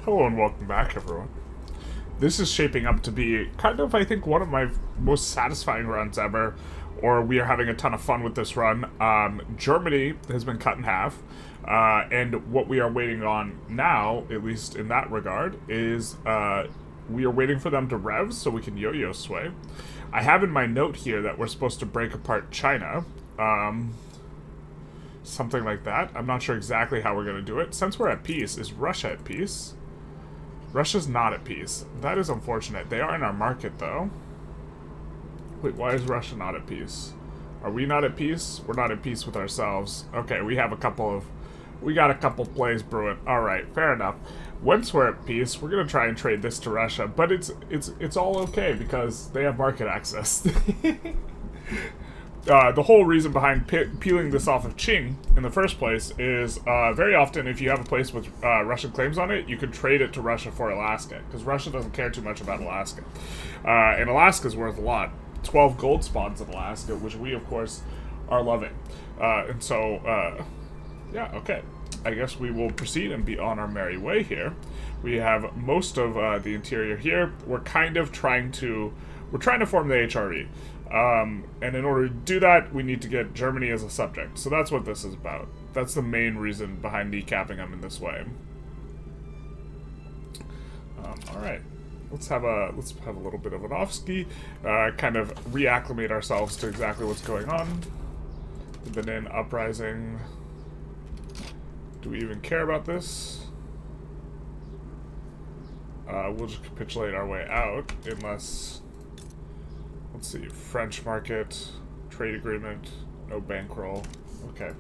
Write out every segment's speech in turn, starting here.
Hello and welcome back, everyone. This is shaping up to be kind of, I think, one of my most satisfying runs ever, or we are having a ton of fun with this run. Germany has been cut in half, and what we are waiting on now, at least in that regard, is we are waiting for them to rev so we can yo-yo sway. I have in my note here that we're supposed to break apart China. Something like that. I'm not sure exactly how we're going to do it. Since we're at peace, is Russia at peace? Russia's not at peace. That is unfortunate. They are in our market, though. Wait, why is Russia not at peace? Are we not at peace? We're not at peace with ourselves. Okay, we got a couple plays brewing. Alright, fair enough. Once we're at peace, we're going to try and trade this to Russia, but it's all okay because they have market access. The whole reason behind peeling this off of Qing in the first place is very often if you have a place with Russian claims on it, you can trade it to Russia for Alaska, because Russia doesn't care too much about Alaska. And Alaska's worth a lot. 12 gold spawns in Alaska, which we, of course, are loving. And so, yeah, okay. I guess we will proceed and be on our merry way here. We have most of the interior here. We're kind of trying to form the HRE. And in order to do that, we need to get Germany as a subject. So that's what this is about. That's the main reason behind kneecapping them in this way. Alright. Let's have a little bit of an off-ski. Kind of reacclimate ourselves to exactly what's going on. The Benin uprising. Do we even care about this? We'll just capitulate our way out, unless... Let's see, French market, trade agreement, no bankroll. Okay.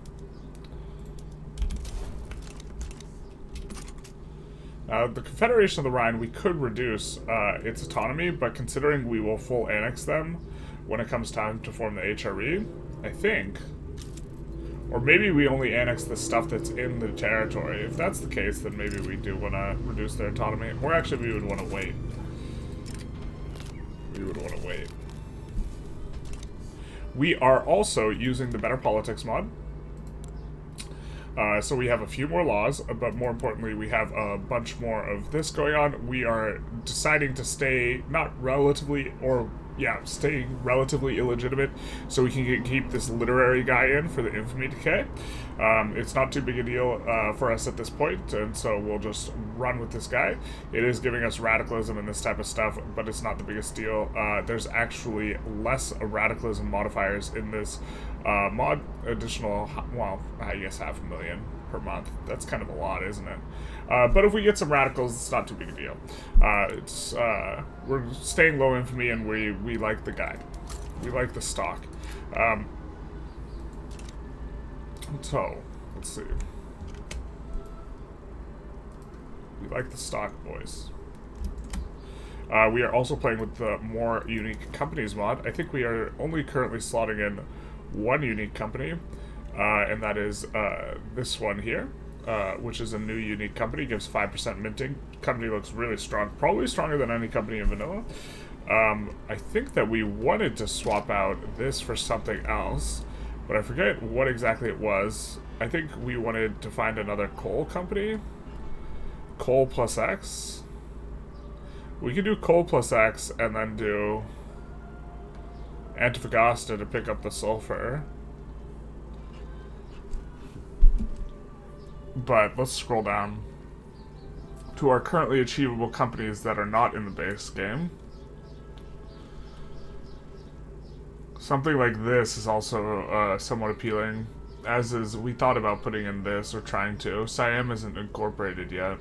The Confederation of the Rhine, we could reduce its autonomy, but considering we will full annex them when it comes time to form the HRE, I think, or maybe we only annex the stuff that's in the territory. If that's the case, then maybe we do want to reduce their autonomy, or actually we would want to wait. We are also using the Better Politics mod. So we have a few more laws, but more importantly, we have a bunch more of this going on. We are deciding to stay staying relatively illegitimate so we can keep this literary guy in for the infamy decay. It's not too big a deal for us at this point, and so we'll just run with this guy. It is giving us radicalism and this type of stuff, but it's not the biggest deal. There's actually less radicalism modifiers in this mod. Additional, well, I guess 500,000 per month. That's kind of a lot, isn't it? But if we get some radicals, it's not too big a deal. We're staying low infamy, and we like the guy. We like the stock. So, let's see. We like the stock, boys. We are also playing with the more unique companies mod. I think we are only currently slotting in one unique company, and that is this one here, which is a new unique company, gives 5% minting. Company looks really strong, probably stronger than any company in vanilla. I think that we wanted to swap out this for something else, but I forget what exactly it was. I think we wanted to find another coal company. Coal plus X. We could do coal plus X and then do Antofagasta to pick up the sulfur. But let's scroll down to our currently achievable companies that are not in the base game. Something like this is also somewhat appealing, as is, we thought about putting in this, or trying to. Siam isn't incorporated yet,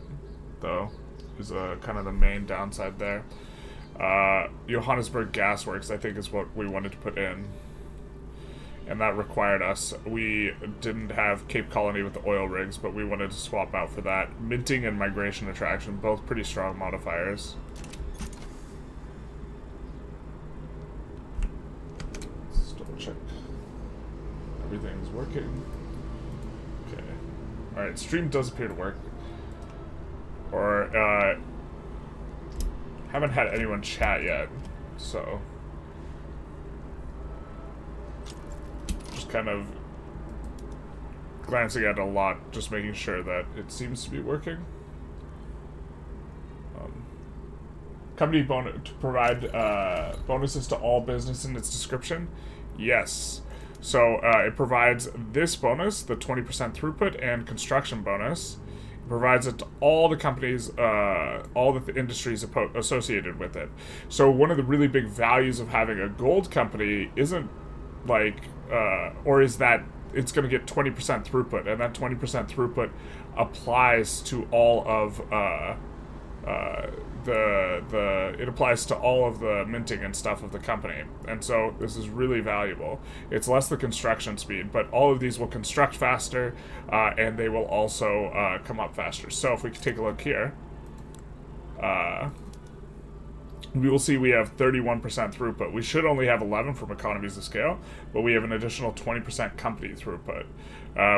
though, is kind of the main downside there. Johannesburg Gasworks, I think, is what we wanted to put in. And that required us. We didn't have Cape Colony with the oil rigs, but we wanted to swap out for that. Minting and migration attraction, both pretty strong modifiers. Let's double check. Everything's working. Okay. Alright, stream does appear to work. Or, haven't had anyone chat yet, so just kind of glancing at a lot, just making sure that it seems to be working. company to provide bonuses to all business in its description? Yes. So it provides this bonus, the 20% throughput and construction bonus. It provides it to all the companies, all the industries associated with it. So one of the really big values of having a gold company isn't like, or is that it's going to get 20% throughput, and that 20% throughput applies to all of it applies to all of the minting and stuff of the company. And so this is really valuable. It's less the construction speed, but all of these will construct faster, and they will also come up faster. So if we could take a look here, we will see we have 31% throughput. We should only have 11 from economies of scale, but we have an additional 20% company throughput,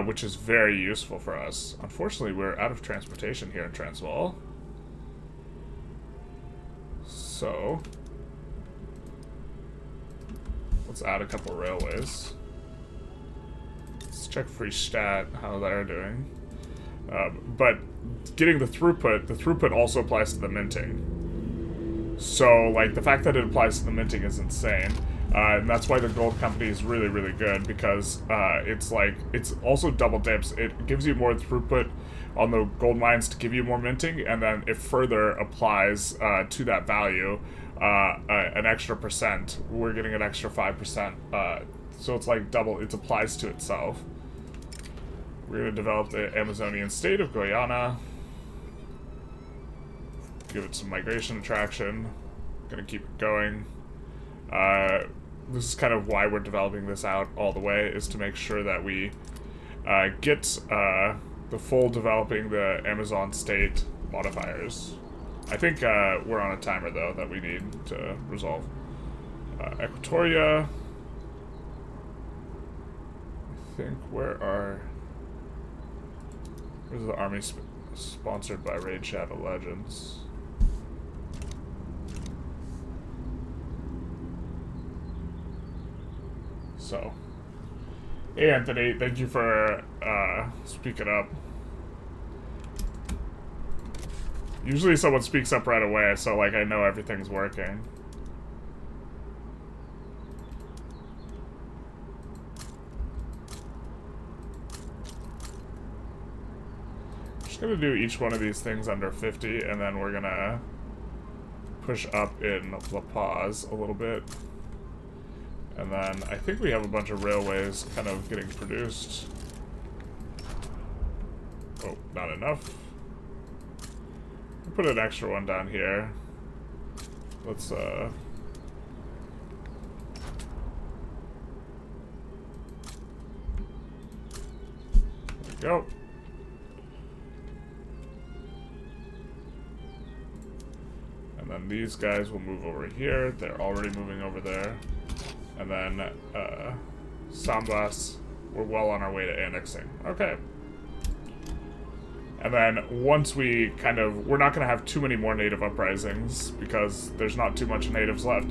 which is very useful for us. Unfortunately, we're out of transportation here in Transvaal. So, let's add a couple railways. Let's check Freestat, how they're doing. But getting the throughput also applies to the minting. So, like, the fact that it applies to the minting is insane. And that's why the gold company is really, really good, because it's also double dips. It gives you more throughput on the gold mines to give you more minting, and then it further applies to that value an extra percent. We're getting an extra 5%. So it's like double, it applies to itself. We're going to develop the Amazonian state of Guyana. Give it some migration attraction. Gonna keep it going. This is kind of why we're developing this out all the way, is to make sure that we get the full developing the Amazon state modifiers. I think we're on a timer, though, that we need to resolve. Equatoria. I think where's the army sponsored by Raid Shadow Legends? So, hey Anthony, thank you for speaking up. Usually someone speaks up right away, so like I know everything's working. Just gonna do each one of these things under 50, and then we're gonna push up in La Paz a little bit. And then I think we have a bunch of railways kind of getting produced. Oh, not enough. We'll put an extra one down here. Let's, there we go. And then these guys will move over here. They're already moving over there. And then, Sambas, we're well on our way to annexing. Okay. And then, once we kind of... We're not going to have too many more native uprisings, because there's not too much natives left.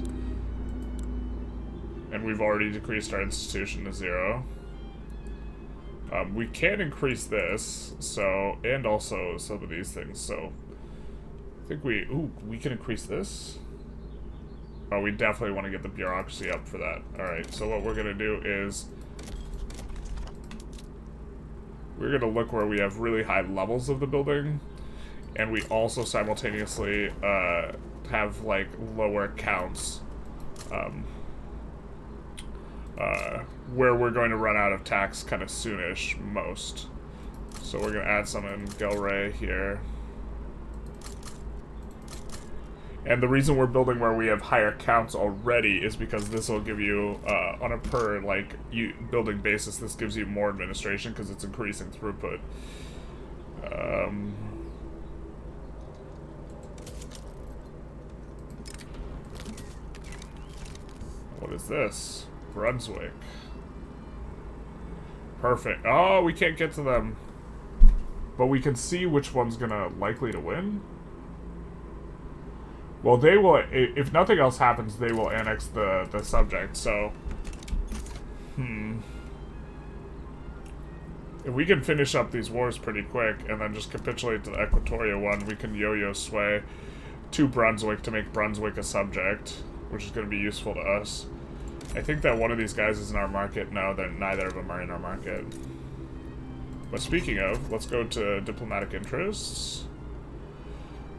And we've already decreased our institution to 0. We can increase this, so... And also some of these things, so... I think we... Ooh, we can increase this? Oh, we definitely want to get the bureaucracy up for that. Alright, so what we're going to do is... We're going to look where we have really high levels of the building. And we also simultaneously have, like, lower counts. Where we're going to run out of tax kind of soonish, most. So we're going to add some in Gelray here. And the reason we're building where we have higher counts already is because this will give you, on a per, like, building basis, this gives you more administration because it's increasing throughput. What is this? Brunswick. Perfect. Oh, we can't get to them. But we can see which one's gonna likely to win. Well, they will, if nothing else happens, they will annex the subject, so... If we can finish up these wars pretty quick, and then just capitulate to the Equatoria one, we can yo-yo sway. to Brunswick to make Brunswick a subject, which is going to be useful to us. I think that one of these guys is in our market. No, neither of them are in our market. But speaking of, let's go to diplomatic interests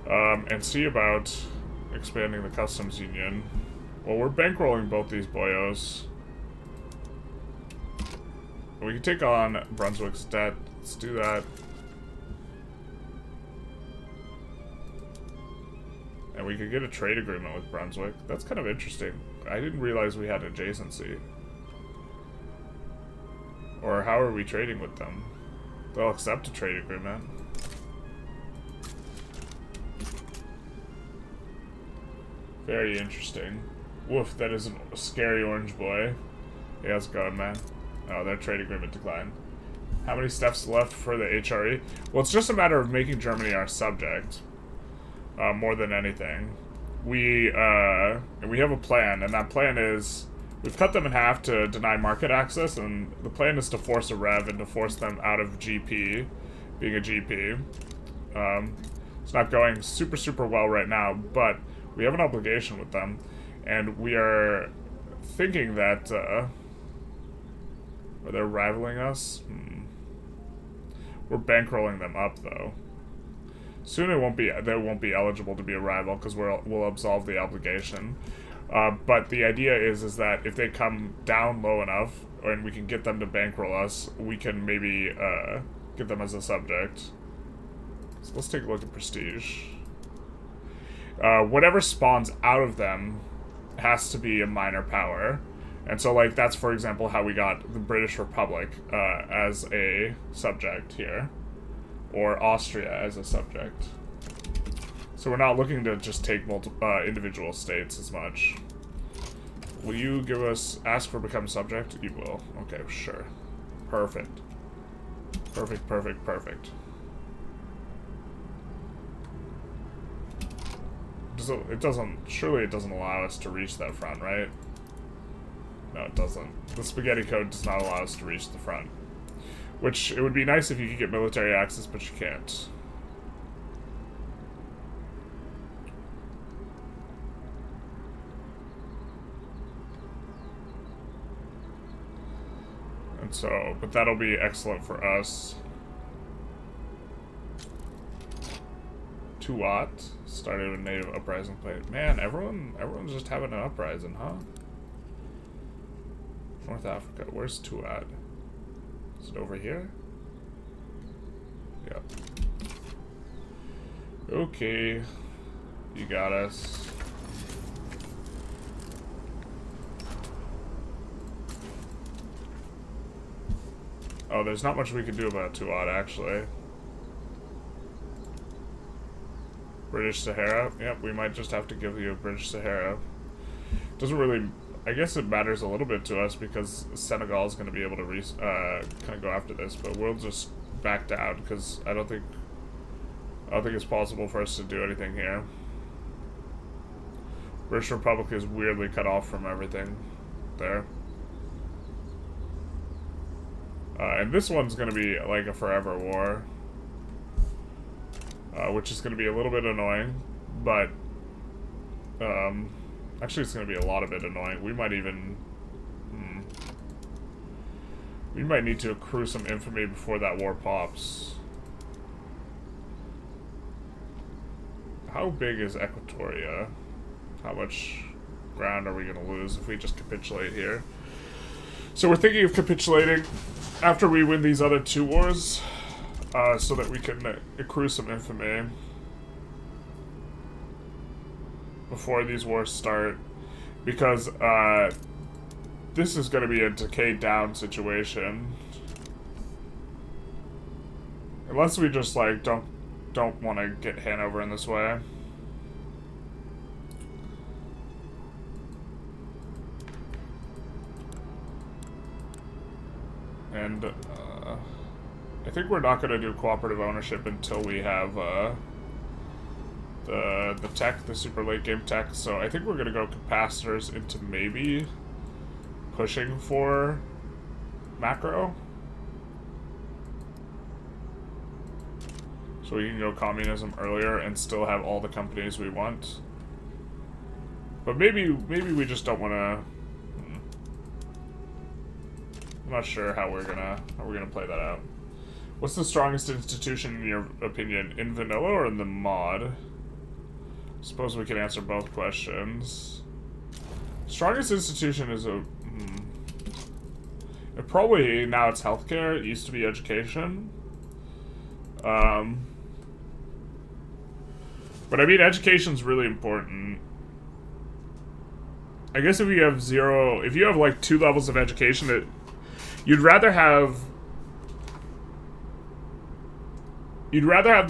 and see about expanding the customs union. Well, we're bankrolling both these boyos. We can take on Brunswick's debt. Let's do that. And we could get a trade agreement with Brunswick. That's kind of interesting. I didn't realize we had adjacency. Or how are we trading with them? They'll accept a trade agreement. Very interesting. Woof, that is a scary orange boy. Hey, how's it going, man? Oh, their trade agreement declined. How many steps left for the HRE? Well, it's just a matter of making Germany our subject. More than anything. We have a plan, and that plan is we've cut them in half to deny market access, and the plan is to force a rev and to force them out of GP, being a GP. It's not going super well right now, but we have an obligation with them, and we are thinking that are they rivaling us? We're bankrolling them up though. Soon they won't be eligible to be a rival because we'll absolve the obligation. But the idea is that if they come down low enough and we can get them to bankroll us, we can maybe get them as a subject. So let's take a look at prestige. Whatever spawns out of them has to be a minor power. And so, like, that's, for example, how we got the British Republic as a subject here. Or Austria as a subject. So we're not looking to just take individual states as much. Will you give us... ask for become subject? You will. Okay, sure. Perfect. Perfect. Surely it doesn't allow us to reach that front, right? No, it doesn't. The spaghetti code does not allow us to reach the front. Which, it would be nice if you could get military access, but you can't. And so, but that'll be excellent for us. 2 Watt started a native uprising plate. Man, everyone's just having an uprising, huh? North Africa. Where's 2 Watt? Is it over here? Yep. Okay. You got us. Oh, there's not much we can do about 2 Watt, actually. British Sahara? Yep, we might just have to give you a British Sahara. Doesn't really... I guess it matters a little bit to us because Senegal is going to be able to kind of go after this, but we'll just back down because I don't think it's possible for us to do anything here. British Republic is weirdly cut off from everything there. And this one's going to be like a forever war, which is going to be a little bit annoying, but actually it's going to be a lot of bit annoying. We might even we might need to accrue some infamy before that war pops. How big is Equatoria? How much ground are we going to lose if we just capitulate here? So we're thinking of capitulating after we win these other 2 wars, so that we can accrue some infamy before these wars start, because this is going to be a decay down situation, unless we just like don't want to get Hanover in this way. And I think we're not going to do cooperative ownership until we have the tech, the super late game tech. So I think we're going to go Pastures into maybe pushing for macro. So So we can go communism earlier and still have all the companies we want. But maybe we just don't want to. I'm not sure how we're gonna play that out. What's the strongest institution in your opinion, in vanilla or in the mod? Suppose we can answer both questions. Strongest institution is a. It probably now it's healthcare. It used to be education. But I mean, education's really important. I guess if you have like 2 levels of education, you'd rather have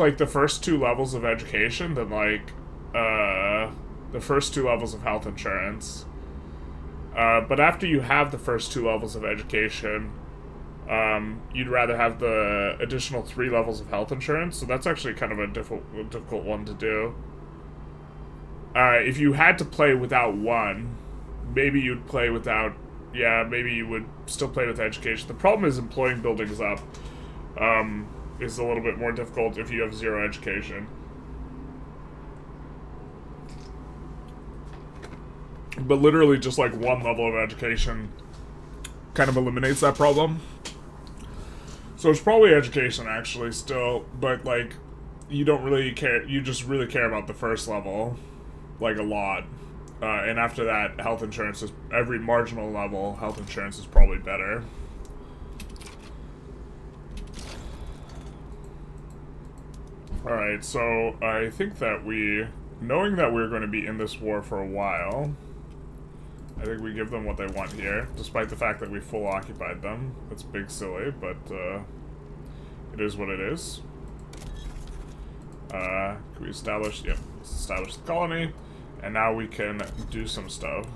like the first 2 levels of education than like the first 2 levels of health insurance. But after you have the first 2 levels of education, you'd rather have the additional 3 levels of health insurance. So that's actually kind of a difficult one to do. If you had to play without one, maybe you'd play without. Yeah, maybe you would still play with education. The problem is employing buildings up is a little bit more difficult if you have 0 education. But literally just like 1 level of education kind of eliminates that problem. So it's probably education actually still, but like you don't really care, you just really care about the first level like a lot. And after that, health insurance is, every marginal level, health insurance is probably better. Alright, so I think that knowing that we're going to be in this war for a while, I think we give them what they want here, despite the fact that we full occupied them. That's big silly, but it is what it is. Can we establish, yep, let's establish the colony. And now we can do some stuff.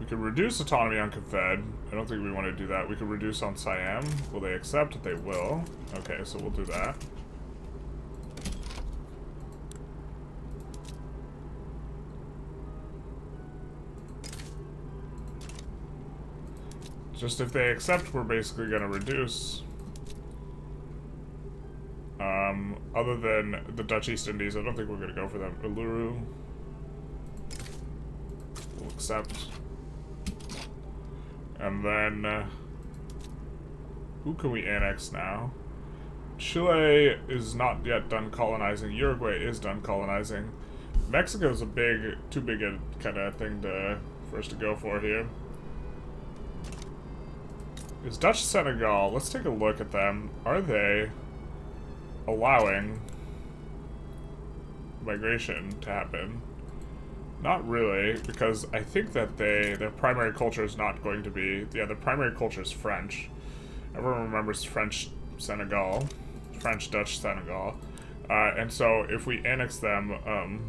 We can reduce autonomy on Confed. I don't think we want to do that. We can reduce on Siam. Will they accept? They will. Okay, so we'll do that. Just if they accept, we're basically going to reduce. Other than the Dutch East Indies, I don't think we're going to go for them. Uluru. We'll accept. And then, who can we annex now? Chile is not yet done colonizing. Uruguay is done colonizing. Mexico's too big a kind of thing for us to go for here. Is Dutch Senegal? Let's take a look at them. Are they allowing migration to happen? Not really, because I think that their primary culture is not going to be... Yeah, their primary culture is French. Everyone remembers French Senegal. French-Dutch Senegal. And so if we annex them,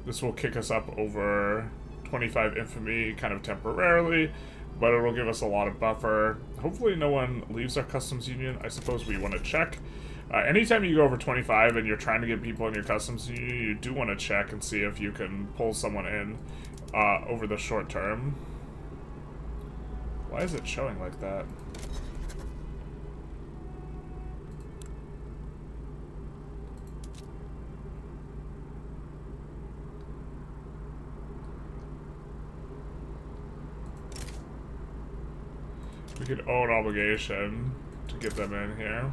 this will kick us up over 25 infamy kind of temporarily, but it'll give us a lot of buffer. Hopefully no one leaves our customs union. I suppose we want to check. Anytime you go over 25 and you're trying to get people in your customs union, you do want to check and see if you can pull someone in over the short term. Why is it showing like that? We could owe an obligation to get them in here.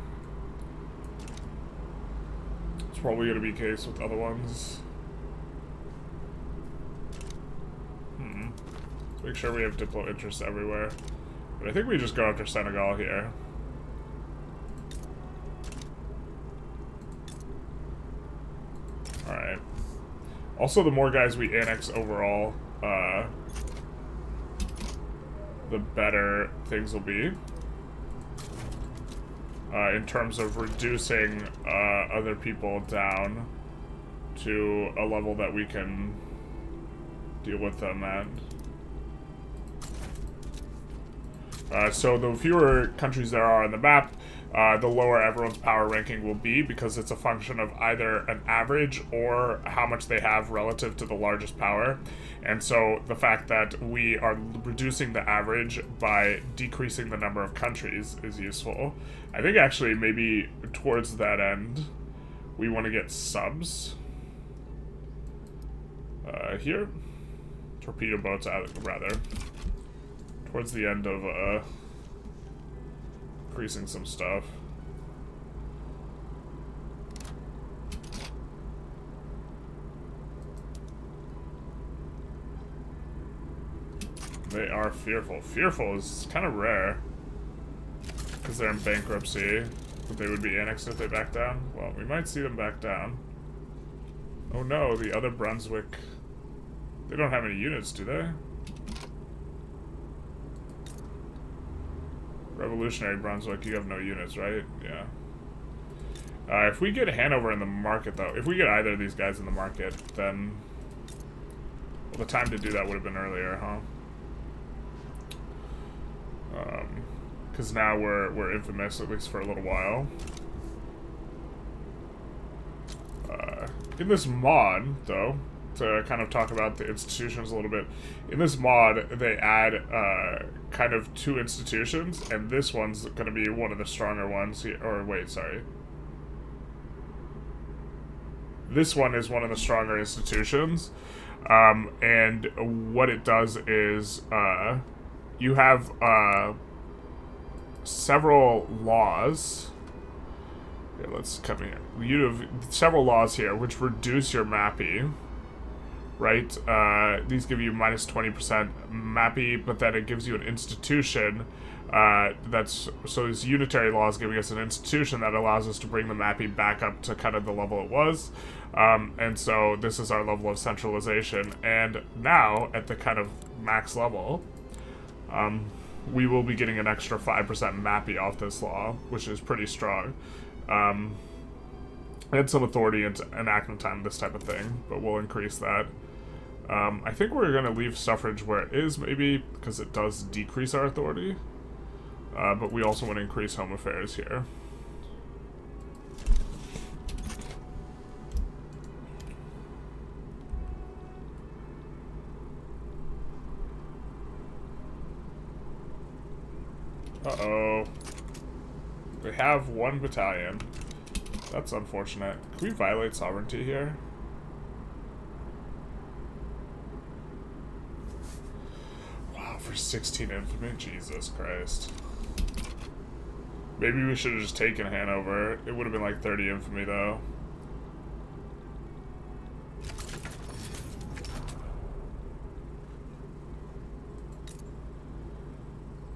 It's probably going to be the case with other ones. Let's make sure we have diplo interests everywhere. But I think we just go after Senegal here. Alright. Also, the more guys we annex overall, the better things will be. In terms of reducing other people down to a level that we can deal with them at. So the fewer countries there are on the map, the lower everyone's power ranking will be, because it's a function of either an average or how much they have relative to the largest power. And so the fact that we are reducing the average by decreasing the number of countries is useful. I think actually maybe towards that end we want to get subs here. Torpedo boats out, rather. Towards the end of increasing some stuff. They are fearful. Fearful is kind of rare, because they're in bankruptcy. But they would be annexed if they back down. Well, we might see them back down. Oh no, the other Brunswick. They don't have any units, do they? Revolutionary Brunswick, you have no units, right? Yeah. If we get Hanover in the market, though, if we get either of these guys in the market, then... Well, the time to do that would have been earlier, huh? Because now we're infamous, at least for a little while. In this mod, though, to kind of talk about the institutions a little bit, in this mod, they add kind of 2 institutions, and this one's going to be one of the stronger ones here. Or, wait, sorry. This one is one of the stronger institutions, and what it does is you have several laws. Here, let's come here. You have several laws here which reduce your MAPI, right? These give you minus 20% MAPI, but then it gives you an institution so these unitary laws giving us an institution that allows us to bring the MAPI back up to kind of the level it was. And so this is our level of centralization. And now, at the kind of max level, we will be getting an extra 5% MAPI off this law, which is pretty strong. And some authority and enactment time, this type of thing, but we'll increase that. I think we're going to leave suffrage where it is, maybe, because it does decrease our authority. But we also want to increase home affairs here. Uh-oh. We have 1 battalion. That's unfortunate. Can we violate sovereignty here? Wow, for 16 infantry? Jesus Christ. Maybe we should have just taken Hanover. It would have been like 30 infantry, though.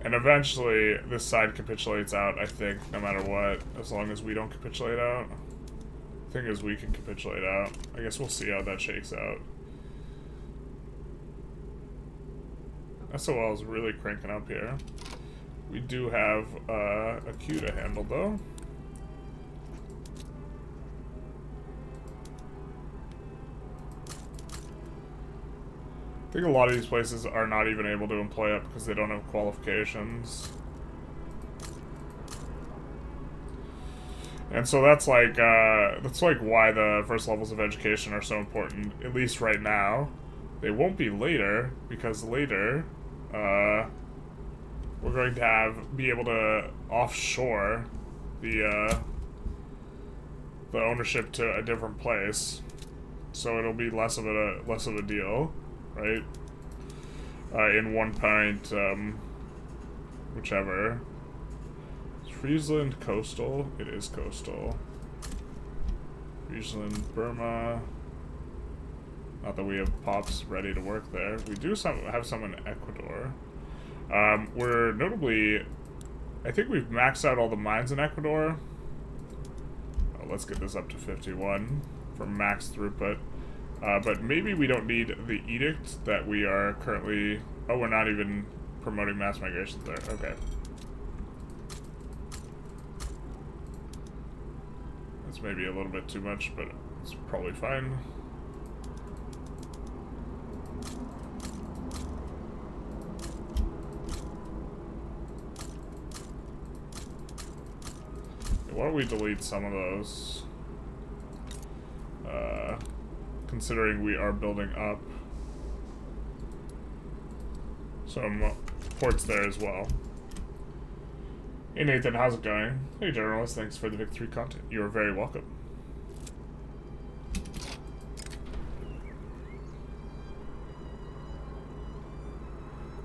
And eventually, this side capitulates out, I think, no matter what, as long as we don't capitulate out. The thing is, we can capitulate out. I guess we'll see how that shakes out. SOL is really cranking up here. We do have a queue to handle, though. I think a lot of these places are not even able to employ up because they don't have qualifications. And so that's like why the first levels of education are so important, at least right now. They won't be later, because later, we're going to be able to offshore the ownership to a different place, so it'll be less of a deal, right? In one point, whichever. Is Friesland coastal? It is coastal. Friesland, Burma. Not that we have pops ready to work there. We do have some in Ecuador. We're notably, I think we've maxed out all the mines in Ecuador. Oh, let's get this up to 51 for max throughput. But maybe we don't need the edict that we are currently... Oh, we're not even promoting mass migration there. Okay. That's maybe a little bit too much, but it's probably fine. why don't we delete some of those? Considering we are building up some ports there as well. Hey Nathan, how's it going? Hey journalist, thanks for the victory content. You are very welcome.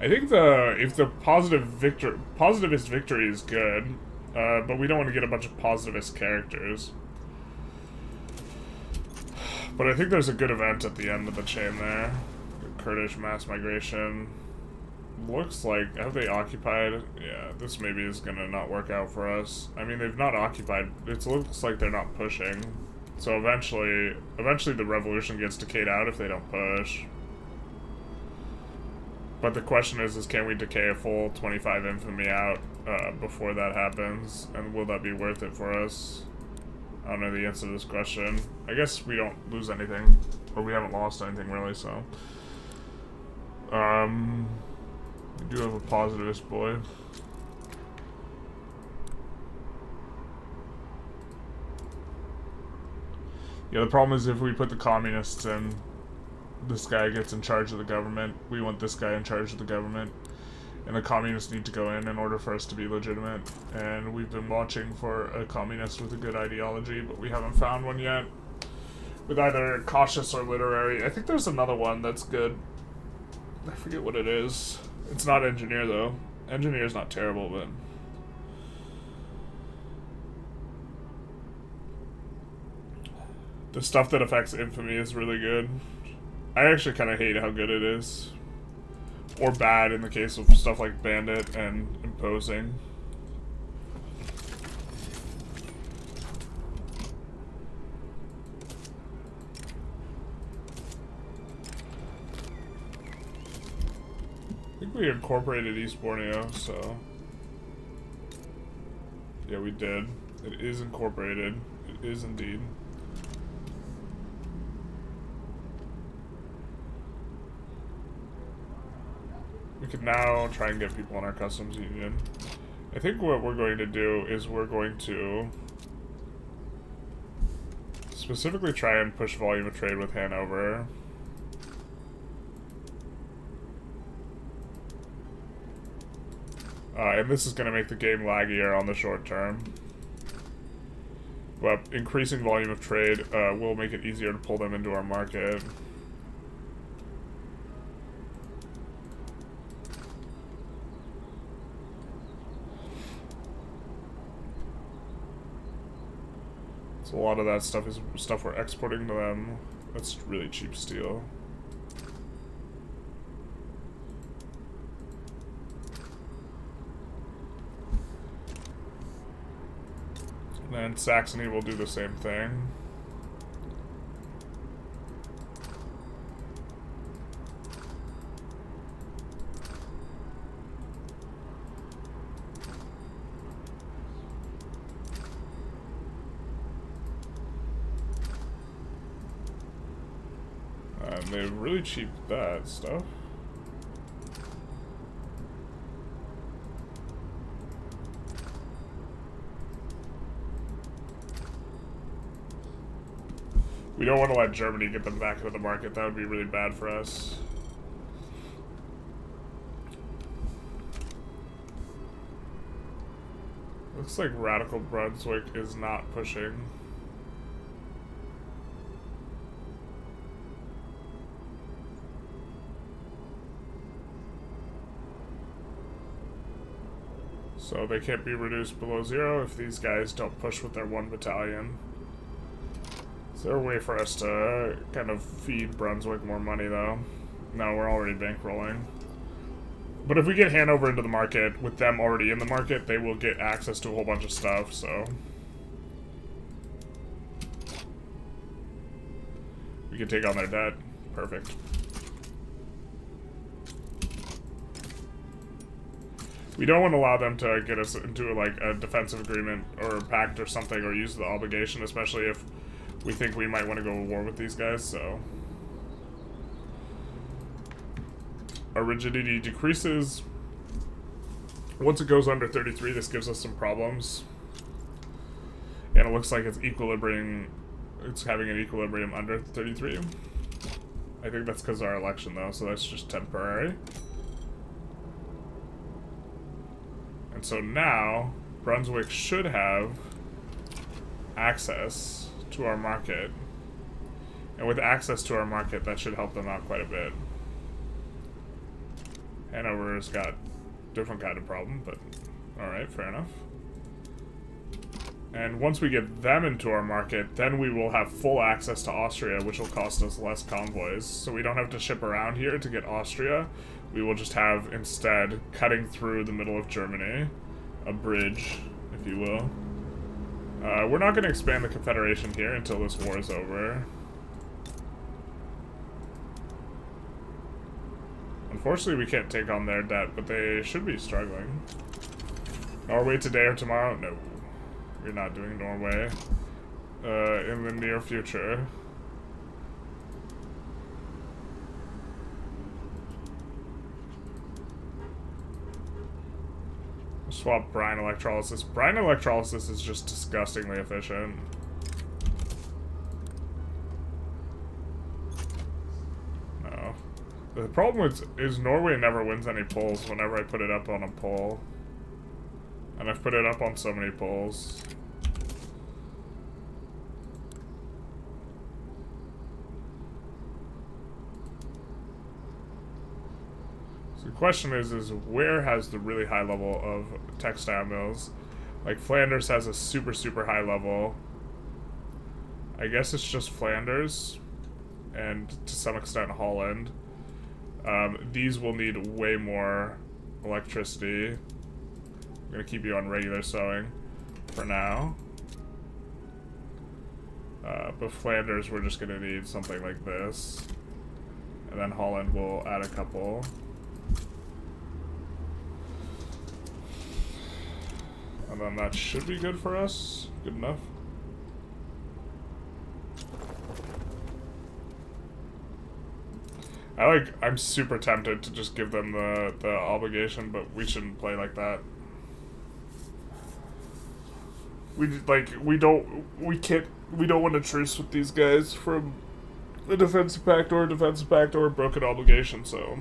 I think if the positivist victory is good, but we don't want to get a bunch of positivist characters. But I think there's a good event at the end of the chain there. Kurdish mass migration. Looks like, have they occupied? Yeah, this maybe is gonna not work out for us. I mean, they've not occupied. It looks like they're not pushing. So eventually the revolution gets decayed out if they don't push. But the question is can we decay a full 25 infamy out before that happens? And will that be worth it for us? I don't know the answer to this question. I guess we don't lose anything. Or we haven't lost anything really, so. We do have a positivist boy. Yeah, the problem is if we put the communists in, this guy gets in charge of the government. We want this guy in charge of the government. And the communists need to go in order for us to be legitimate. And we've been watching for a communist with a good ideology, but we haven't found one yet. With either cautious or literary. I think there's another one that's good. I forget what it is. It's not engineer, though. Engineer's not terrible, but... the stuff that affects infamy is really good. I actually kind of hate how good it is. Or bad in the case of stuff like Bandit and Imposing. I think we incorporated East Borneo, so... yeah, we did. It is incorporated. It is indeed. We can now try and get people in our customs union. I think what we're going to do is we're going to specifically try and push volume of trade with Hanover. And this is going to make the game laggier on the short term. But increasing volume of trade will make it easier to pull them into our market. So a lot of that stuff is stuff we're exporting to them. That's really cheap steel. And then Saxony will do the same thing. And they've really cheaped that stuff. We don't want to let Germany get them back into the market. That would be really bad for us. Looks like Radical Brunswick is not pushing. So they can't be reduced below 0 if these guys don't push with their 1 battalion. Is there a way for us to kind of feed Brunswick more money, though? No, we're already bankrolling. But if we get Hanover into the market, with them already in the market, they will get access to a whole bunch of stuff, so... we can take on their debt. Perfect. We don't want to allow them to get us into, like, a defensive agreement or a pact or something, or use the obligation, especially if we think we might want to go to war with these guys, so... our rigidity decreases. Once it goes under 33, this gives us some problems. And it looks like it's equilibrium. It's having an equilibrium under 33. I think that's because of our election, though, so that's just temporary. And so now, Brunswick should have access to our market. And with access to our market, that should help them out quite a bit. Hanover's got a different kind of problem, but alright, fair enough. And once we get them into our market, then we will have full access to Austria, which will cost us less convoys. So we don't have to ship around here to get Austria. We will just have, instead, cutting through the middle of Germany, a bridge, if you will. We're not going to expand the Confederation here until this war is over. Unfortunately, we can't take on their debt, but they should be struggling. Norway today or tomorrow? No. You're not doing Norway in the near future. Swap brine electrolysis. Brine electrolysis is just disgustingly efficient. No. The problem is Norway never wins any polls whenever I put it up on a poll. And I've put it up on so many polls. So the question is where has the really high level of textile mills? Like Flanders has a super, super high level. I guess it's just Flanders and to some extent Holland. These will need way more electricity. I'm gonna keep you on regular sewing for now. But Flanders, we're just gonna need something like this. And then Holland will add a couple. And then that should be good for us. Good enough. I'm super tempted to just give them the obligation, but we shouldn't play like that. We don't want to truce with these guys from the defensive pact or broken obligation, so.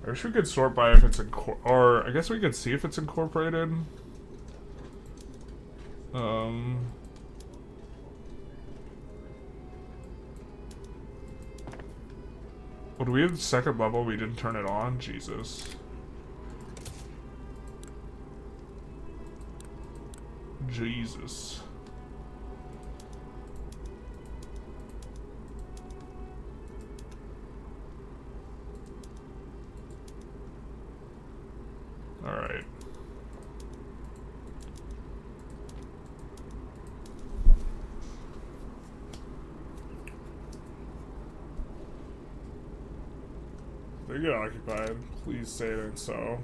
I wish we could sort by if it's or I guess we could see if it's incorporated. Oh, do we have the second level? We didn't turn it on? Jesus. Jesus. Alright. They get occupied. Please say it so.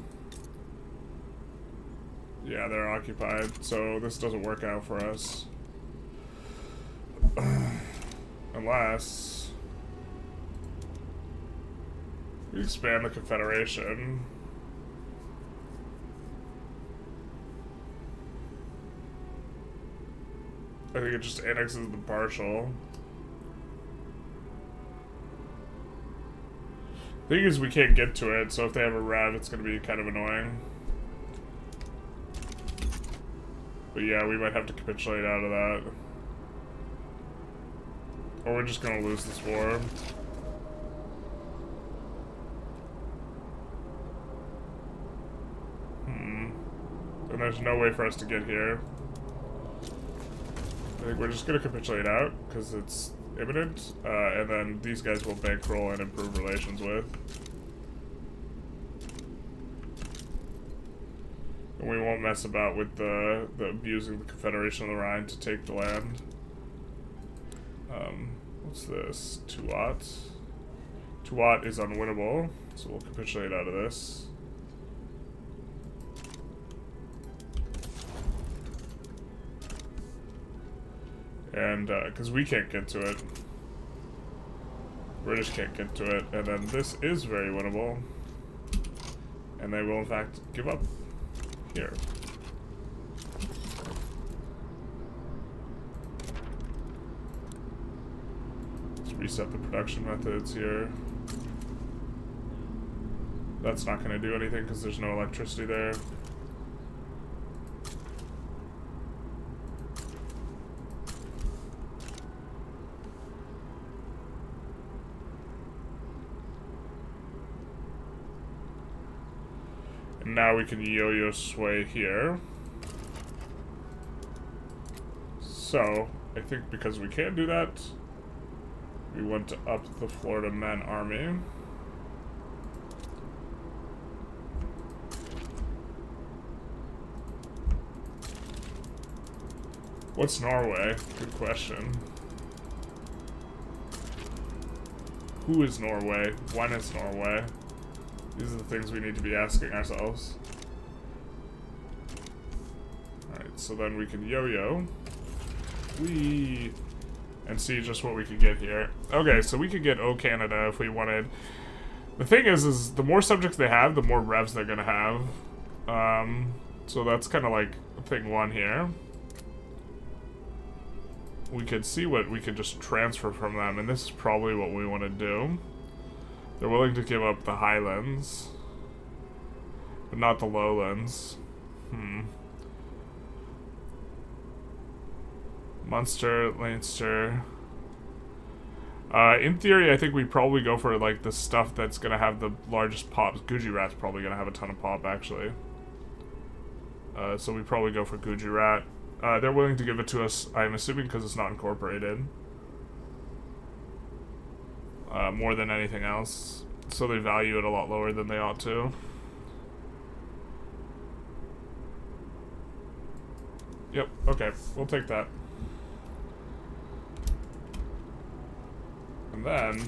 Yeah, they're occupied, so this doesn't work out for us. Unless we expand the Confederation. I think it just annexes the partial. Thing is, we can't get to it, so if they have a rev, it's gonna be kind of annoying. But yeah, we might have to capitulate out of that. Or we're just gonna lose this war. And there's no way for us to get here. I think we're just gonna capitulate out, because it's imminent, and then these guys will bankroll and improve relations with. And we won't mess about with the abusing the Confederation of the Rhine to take the land. What's this? Tuat. Tuat is unwinnable, so we'll capitulate out of this. And, because we can't get to it. British can't get to it. And then this is very winnable. And they will, in fact, give up here. Let's reset the production methods here. That's not going to do anything because there's no electricity there. And now we can yo-yo sway here. So, I think because we can't do that, we want to up the Florida Men Army. What's Norway? Good question. Who is Norway? When is Norway? These are the things we need to be asking ourselves. Alright, so then we can yo-yo. And see just what we could get here. Okay, so we could get O Canada if we wanted. The thing is the more subjects they have, the more revs they're gonna have. So that's kind of like thing one here. We could see what we could just transfer from them, and this is probably what we want to do. They're willing to give up the highlands, but not the lowlands. Munster, Leinster. In theory, I think we probably go for like the stuff that's gonna have the largest pops. Gujarat's probably gonna have a ton of pop, actually. So we probably go for Gujarat. They're willing to give it to us, I'm assuming, because it's not incorporated. More than anything else. So they value it a lot lower than they ought to. Yep, okay, we'll take that. And then...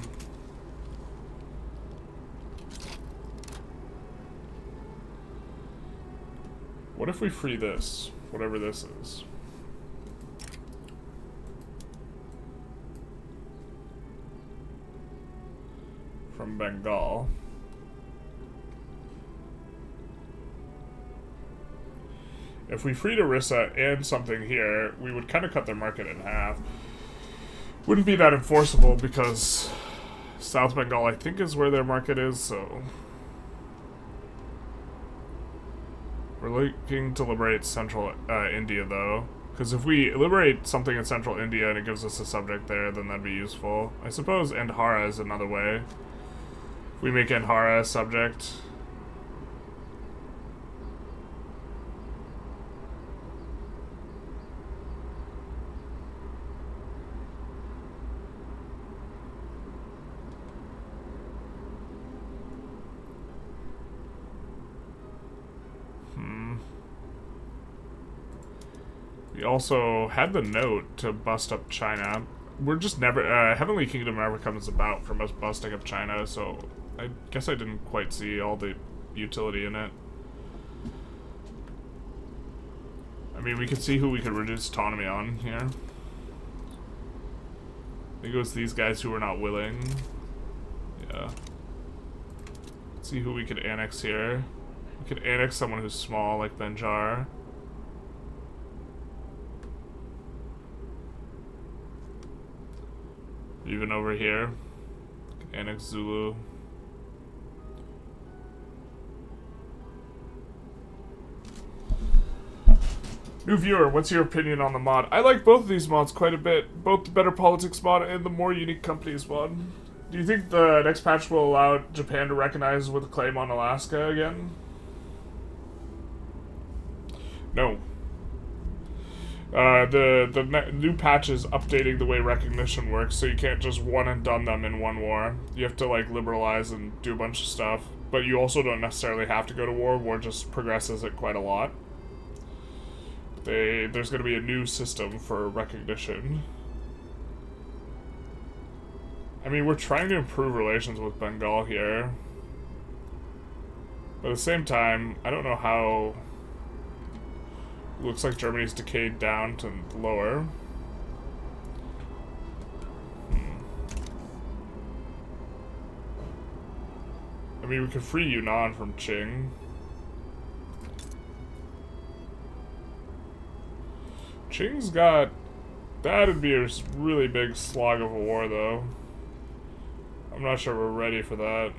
what if we free this? Whatever this is. From Bengal. If we freed Orissa and something here, we would kind of cut their market in half. Wouldn't be that enforceable because South Bengal, I think, is where their market is, so... we're looking to liberate Central India, though. Because if we liberate something in Central India and it gives us a subject there, then that'd be useful. I suppose Andhara is another way. If we make Andhara a subject... We also had the note to bust up China. We're just never... Heavenly Kingdom never comes about from us busting up China, so I guess I didn't quite see all the utility in it. I mean, we could see who we could reduce autonomy on here. I think it was these guys who were not willing. Yeah. Let's see who we could annex here. We could annex someone who's small, like Benjar. Even over here, annex Zulu. New viewer, what's your opinion on the mod? I like both of these mods quite a bit. Both the Better Politics mod and the More Unique Companies mod. Do you think the next patch will allow Japan to recognize with a claim on Alaska again? No. The new patch is updating the way recognition works, so you can't just one and done them in one war. You have to, like, liberalize and do a bunch of stuff. But you also don't necessarily have to go to war. War just progresses it quite a lot. There's going to be a new system for recognition. I mean, we're trying to improve relations with Bengal here. But at the same time, I don't know how... Looks like Germany's decayed down to lower. mean, we could free Yunnan from Qing. Qing's got... That'd be a really big slog of a war, though. I'm not sure we're ready for that.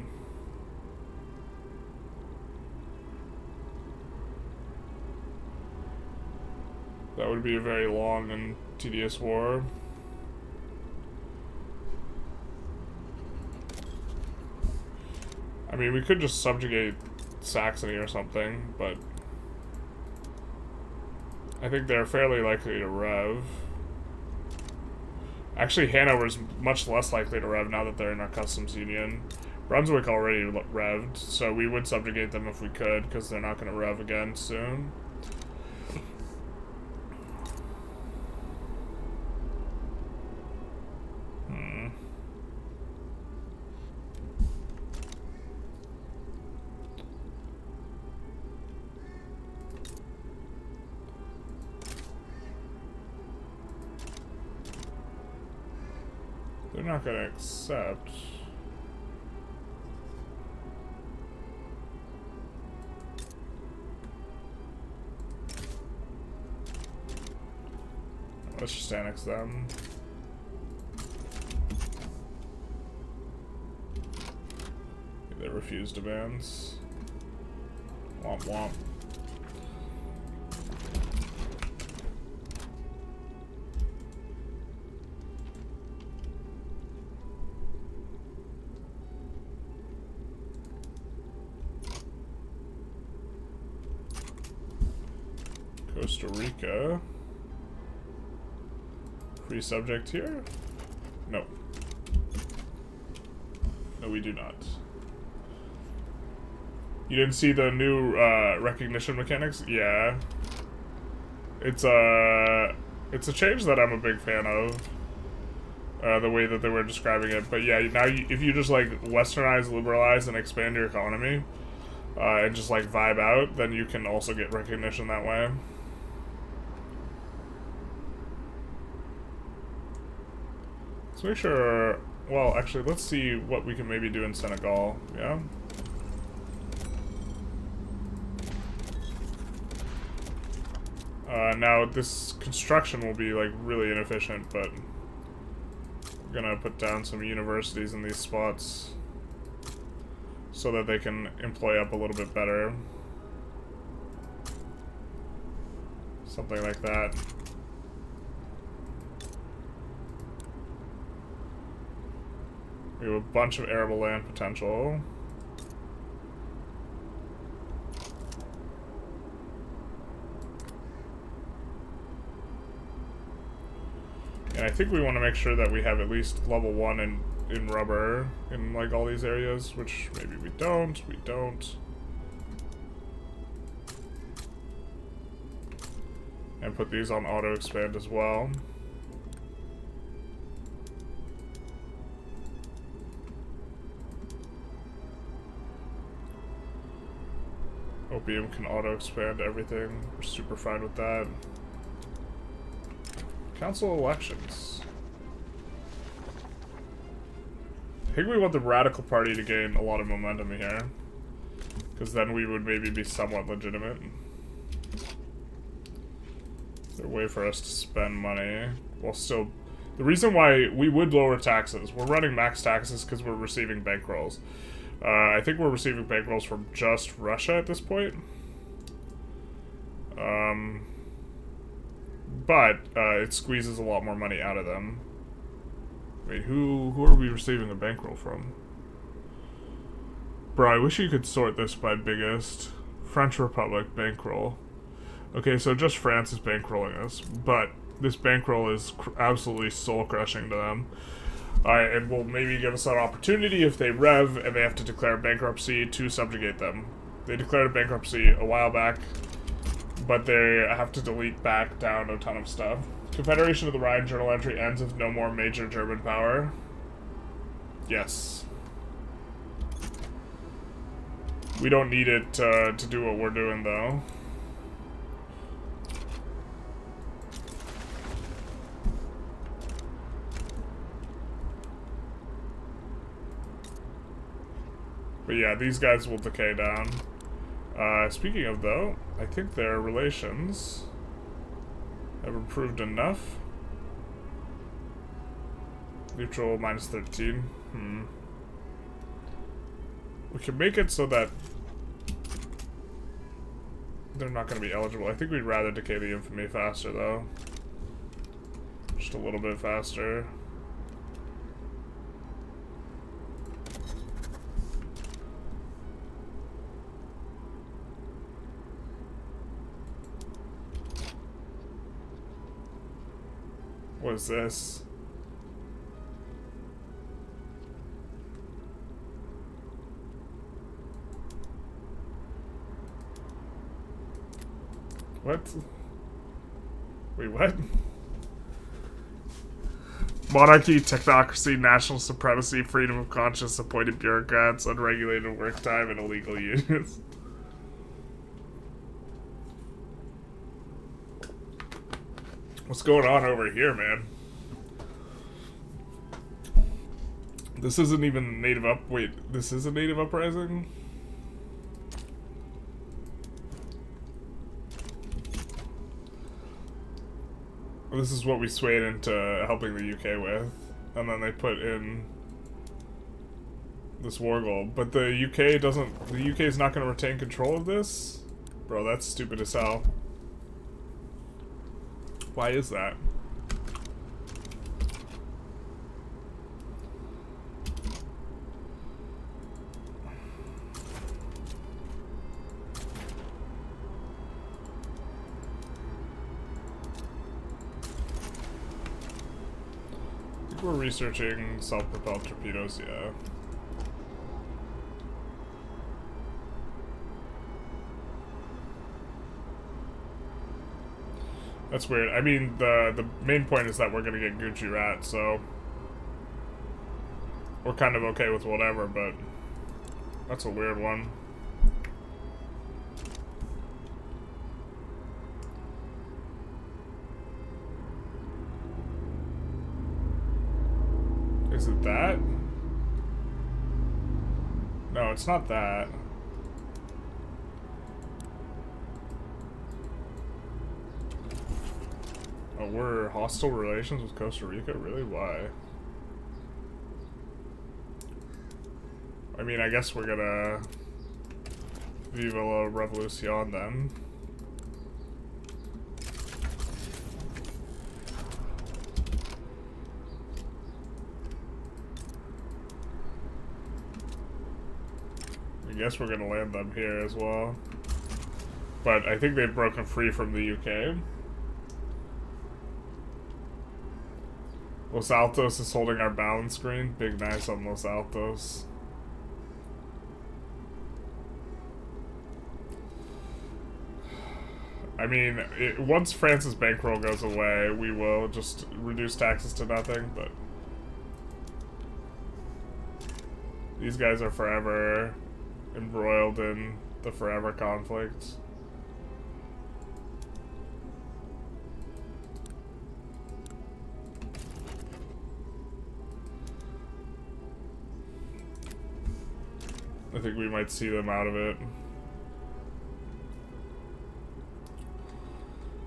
That would be a very long and tedious war. I mean, we could just subjugate Saxony or something, but I think they're fairly likely to rev. Actually, Hanover's much less likely to rev now that they're in our customs union. Brunswick already revved, so we would subjugate them if we could, because they're not going to rev again soon. They're not going to accept. Let's just annex them. They refuse demands. Womp womp. Costa Rica. Free subject here? No. No, we do not. You didn't see the new recognition mechanics? Yeah. It's a change that I'm a big fan of. The way that they were describing it. But yeah, now if you just like westernize, liberalize, and expand your economy, and just like vibe out, then you can also get recognition that way. Let's make sure, well, actually, let's see what we can maybe do in Senegal, yeah? Now, this construction will be, like, really inefficient, but we're gonna put down some universities in these spots so that they can employ up a little bit better. Something like that. We have a bunch of arable land potential. And I think we want to make sure that we have at least level 1 in rubber in like all these areas, which maybe we don't. And put these on auto expand as well. Opium can auto-expand everything. We're super fine with that. Council elections. I think we want the Radical Party to gain a lot of momentum here. Because then we would maybe be somewhat legitimate. There's a way for us to spend money while still... The reason why we would lower taxes, we're running max taxes because we're receiving bankrolls. I think we're receiving bankrolls from just Russia at this point. But it squeezes a lot more money out of them. Wait, who are we receiving a bankroll from? Bro, I wish you could sort this by biggest. French Republic bankroll. Okay, so just France is bankrolling us, but this bankroll is absolutely soul-crushing to them. And will maybe give us that opportunity if they rev and they have to declare bankruptcy to subjugate them. They declared a bankruptcy a while back, but they have to delete back down a ton of stuff. Confederation of the Rhine journal entry ends with no more major German power. Yes. We don't need it to do what we're doing, though. But But yeah, these guys will decay down. Speaking of, though, I think their relations have improved enough. Neutral minus 13. We can make it so that they're not going to be eligible. I think we'd rather decay the infamy faster, though. Just a little bit faster. What is this? What? Wait, what? Monarchy, technocracy, national supremacy, freedom of conscience, appointed bureaucrats, unregulated work time, and illegal unions. What's going on over here, man? This isn't even native up. Wait, this is a native uprising? This is what we swayed into helping the UK with. And then they put in this war goal. But the UK doesn't... The UK is not going to retain control of this? Bro, that's stupid as hell. Why is that? I think we're researching self-propelled torpedoes, yeah. That's weird. I mean, the main point is that we're gonna get Gucci Rat, so we're kind of okay with whatever, but that's a weird one. Is it that? No, it's not that. Oh, we're hostile relations with Costa Rica? Really? Why? I mean, I guess we're gonna Viva la Revolucion then. I guess we're gonna land them here as well. But I think they've broken free from the UK. Los Altos is holding our balance screen. Big nice on Los Altos. I mean, once France's bankroll goes away, we will just reduce taxes to nothing, but these guys are forever embroiled in the forever conflict. I think we might see them out of it.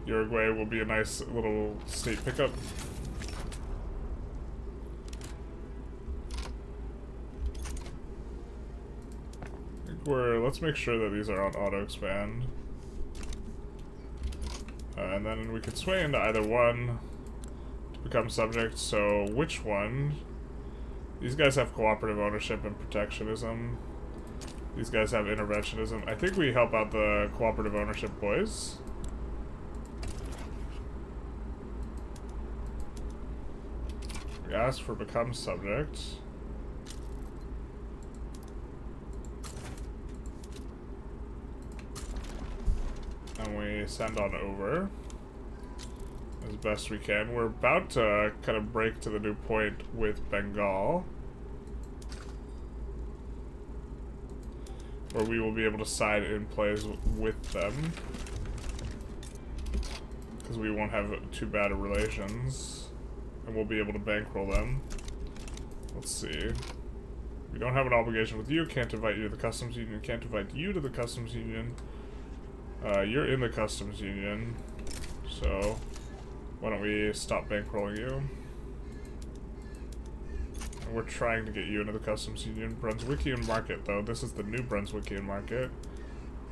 Uruguay will be a nice little state pickup. I think let's make sure that these are on auto expand. And then we could sway into either one to become subject. So which one? These guys have cooperative ownership and protectionism. These guys have interventionism. I think we help out the cooperative ownership boys. We ask for become subject. And we send on over as best we can. We're about to kind of break to the new point with Bengal, where we will be able to side in plays with them, because we won't have too bad of relations, and we'll be able to bankroll them. Let's see. We don't have an obligation with you. Can't invite you to the customs union. Can't invite you to the customs union. You're in the customs union. So, why don't we stop bankrolling you? And we're trying to get you into the customs union. Brunswickian market, though. This is the new Brunswickian market.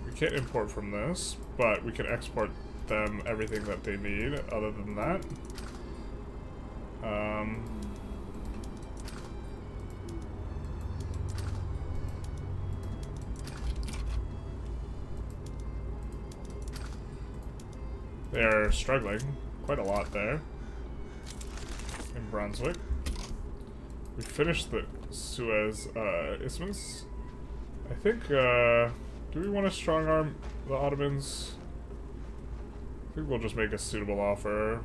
We can't import from this, but we can export them everything that they need other than that. They're struggling quite a lot there in Brunswick. We finished the Suez Isthmus. I think, do we want to strong arm the Ottomans? I think we'll just make a suitable offer.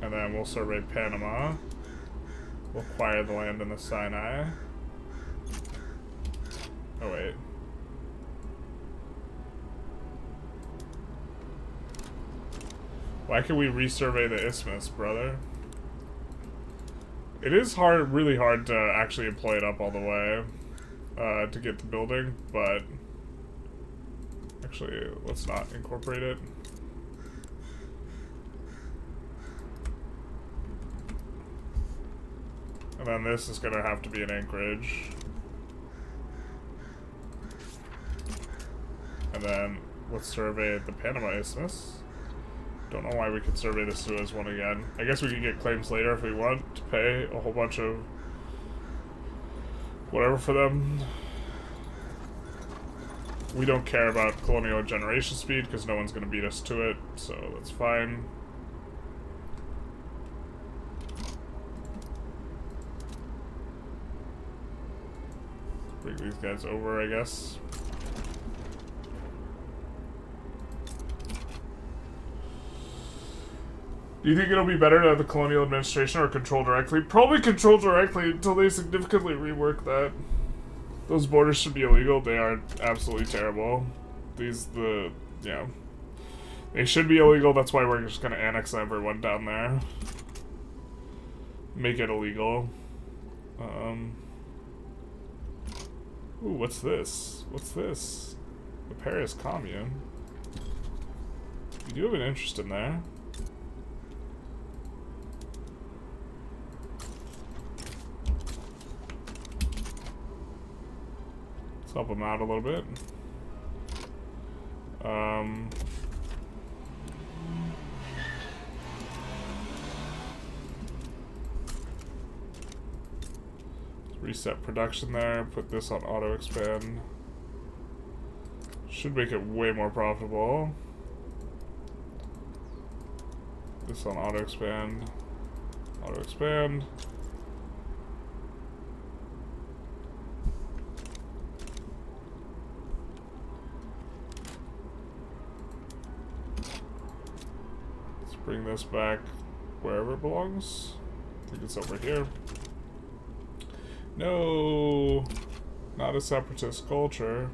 And then we'll survey Panama. We'll acquire the land in the Sinai. Oh, wait. Why can we resurvey the isthmus, brother? It is hard, really hard to actually employ it up all the way to get the building, but actually, let's not incorporate it. And then this is going to have to be an anchorage. And then let's survey the Panama Isthmus. Don't know why we could survey the Suez one again. I guess we can get claims later if we want to pay a whole bunch of whatever for them. We don't care about colonial generation speed because no one's going to beat us to it, so that's fine. Bring these guys over, I guess. Do you think it'll be better to have the colonial administration or control directly? Probably control directly until they significantly rework that. Those borders should be illegal. They are absolutely terrible. They should be illegal. That's why we're just gonna annex everyone down there. Make it illegal. Ooh, what's this? What's this? The Paris Commune. You do have an interest in there. Let's help them out a little bit. Let's reset production there, put this on auto expand. Should make it way more profitable. This on auto expand. Auto expand. Bring this back wherever it belongs. I think it's over here. No, not a separatist culture.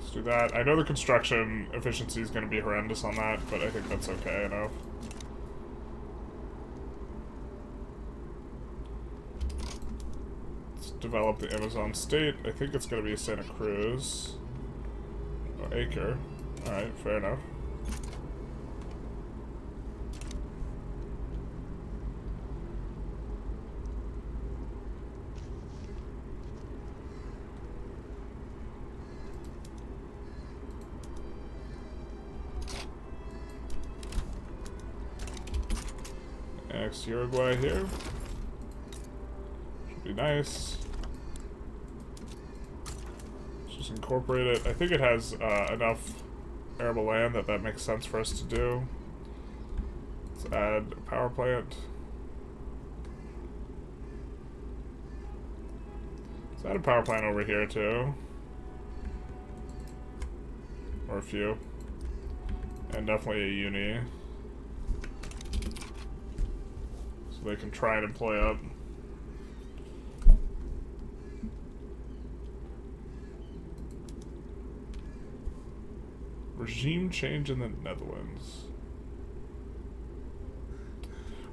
Let's do that. I know the construction efficiency is going to be horrendous on that, but I think that's okay enough. Develop the Amazon state. I think it's going to be Santa Cruz. Oh, Acre. Alright, fair enough. Next, Uruguay here. Should be nice. Incorporate it. I think it has enough arable land that makes sense for us to do. Let's add a power plant. Let's add a power plant over here too. Or a few. And definitely a uni. So they can try and employ up. Regime change in the Netherlands.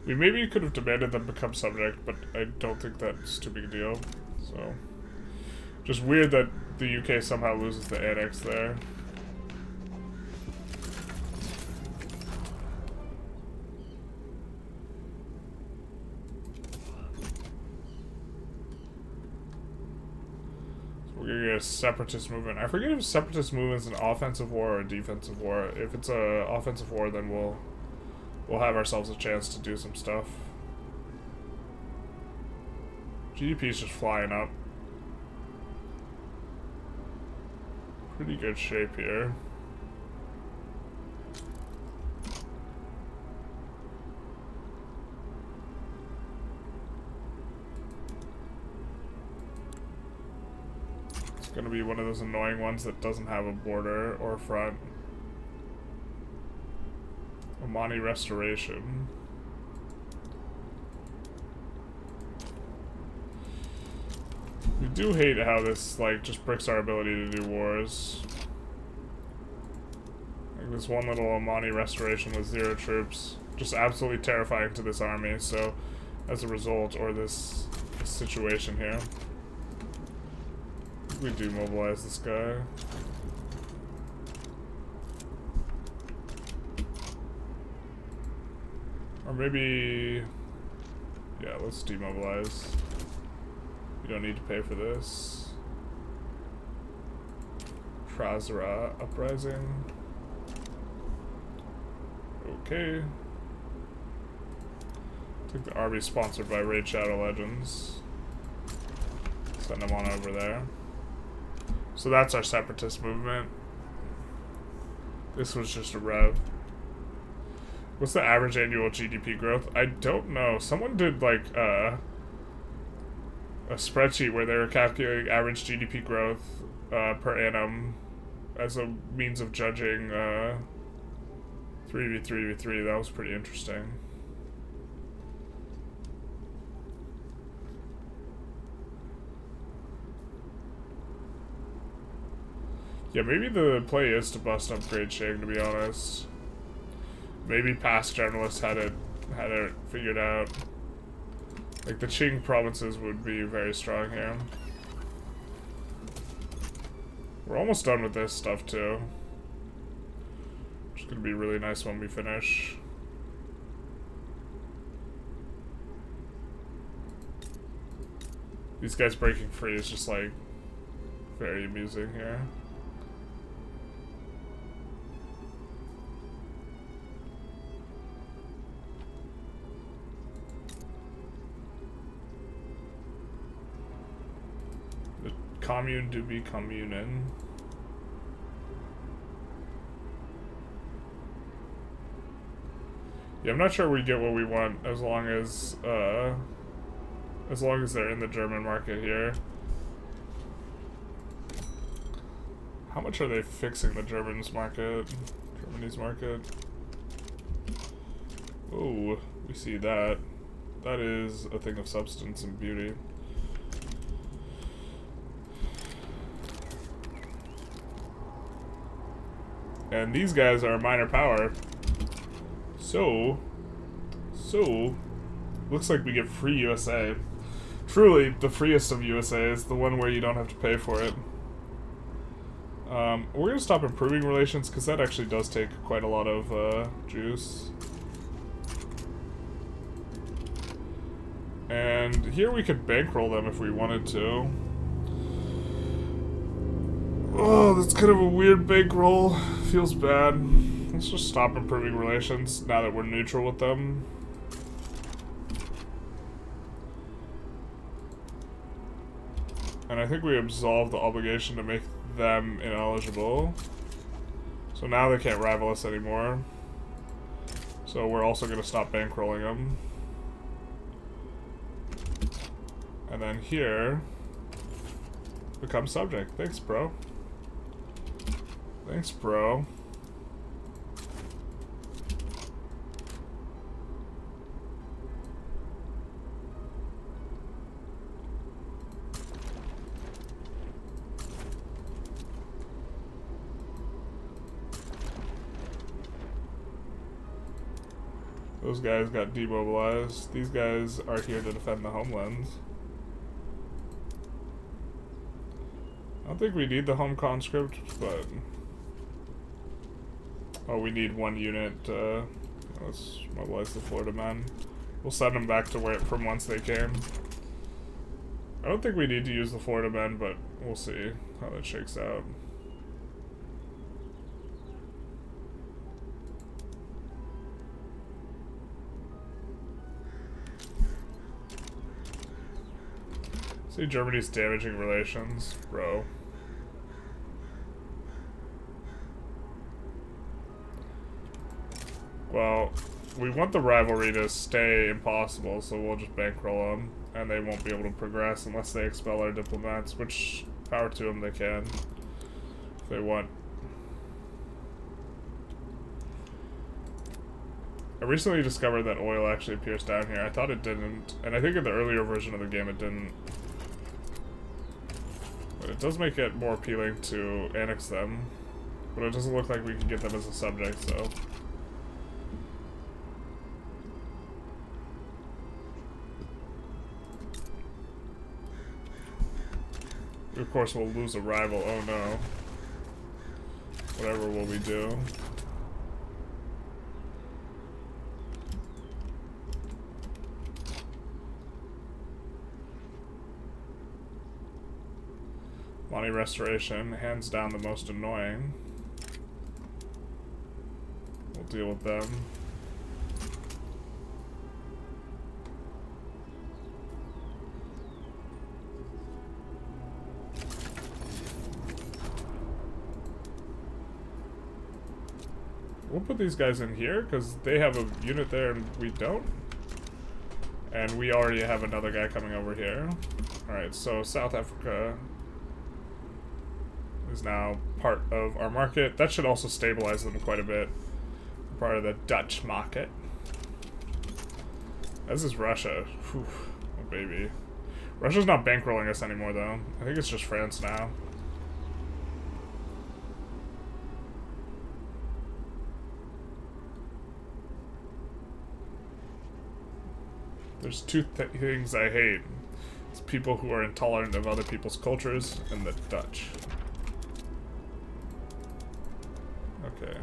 We maybe could have demanded them become subject, but I don't think that's too big a deal. So, just weird that the UK somehow loses the annex there. We're gonna get a separatist movement. I forget if separatist movement is an offensive war or a defensive war. If it's a offensive war, then we'll have ourselves a chance to do some stuff. GDP is just flying up. Pretty good shape here. Gonna be one of those annoying ones that doesn't have a border or a front. Omani Restoration. We do hate how this, like, just bricks our ability to do wars. Like, this one little Omani Restoration with 0 troops. Just absolutely terrifying to this army, so as a result, or this situation here. We do mobilize this guy. Or maybe... yeah, let's demobilize. You don't need to pay for this. Trasra Uprising. Okay. I think the army sponsored by Raid Shadow Legends. Send them on over there. So that's our separatist movement. This was just a rev. What's the average annual GDP growth? I don't know. Someone did like a spreadsheet where they were calculating average GDP growth per annum as a means of judging 3v3v3. That was pretty interesting. Yeah, maybe the play is to bust up Great Shang, to be honest. Maybe past generalists had it figured out. Like, the Qing provinces would be very strong here. We're almost done with this stuff, too. Which is gonna be really nice when we finish. These guys breaking free is just, like, very amusing here. Commune do be communin. Yeah, I'm not sure we get what we want as long as they're in the German market here. How much are they fixing the Germany's market? Oh, we see that. That is a thing of substance and beauty. And these guys are a minor power. So, looks like we get free USA. Truly, the freest of USA is the one where you don't have to pay for it. We're going to stop improving relations, because that actually does take quite a lot of juice. And here we could bankroll them if we wanted to. Oh, that's kind of a weird bankroll. Feels bad. Let's just stop improving relations now that we're neutral with them. And I think we absolve the obligation to make them ineligible. So now they can't rival us anymore. So we're also going to stop bankrolling them. And then here, become subject. Thanks, bro. Thanks, bro. Those guys got demobilized. These guys are here to defend the homelands. I don't think we need the home conscript, but... Oh, we need one unit. Let's mobilize the Florida men. We'll send them back to from whence they came. I don't think we need to use the Florida men, but we'll see how that shakes out. See, Germany's damaging relations, bro. Well, we want the rivalry to stay impossible, so we'll just bankroll them, and they won't be able to progress unless they expel our diplomats, which, power to them, they can, if they want. I recently discovered that oil actually appears down here. I thought it didn't, and I think in the earlier version of the game it didn't. But it does make it more appealing to annex them, but it doesn't look like we can get them as a subject, so... Of course, we'll lose a rival. Oh no. Whatever will we do? Money restoration, hands down the most annoying. We'll deal with them. We'll put these guys in here, because they have a unit there and we don't. And we already have another guy coming over here. Alright, so South Africa is now part of our market. That should also stabilize them quite a bit. Part of the Dutch market. This is Russia. Whew. Oh, baby. Russia's not bankrolling us anymore, though. I think it's just France now. There's two things I hate. It's people who are intolerant of other people's cultures, and the Dutch. Okay.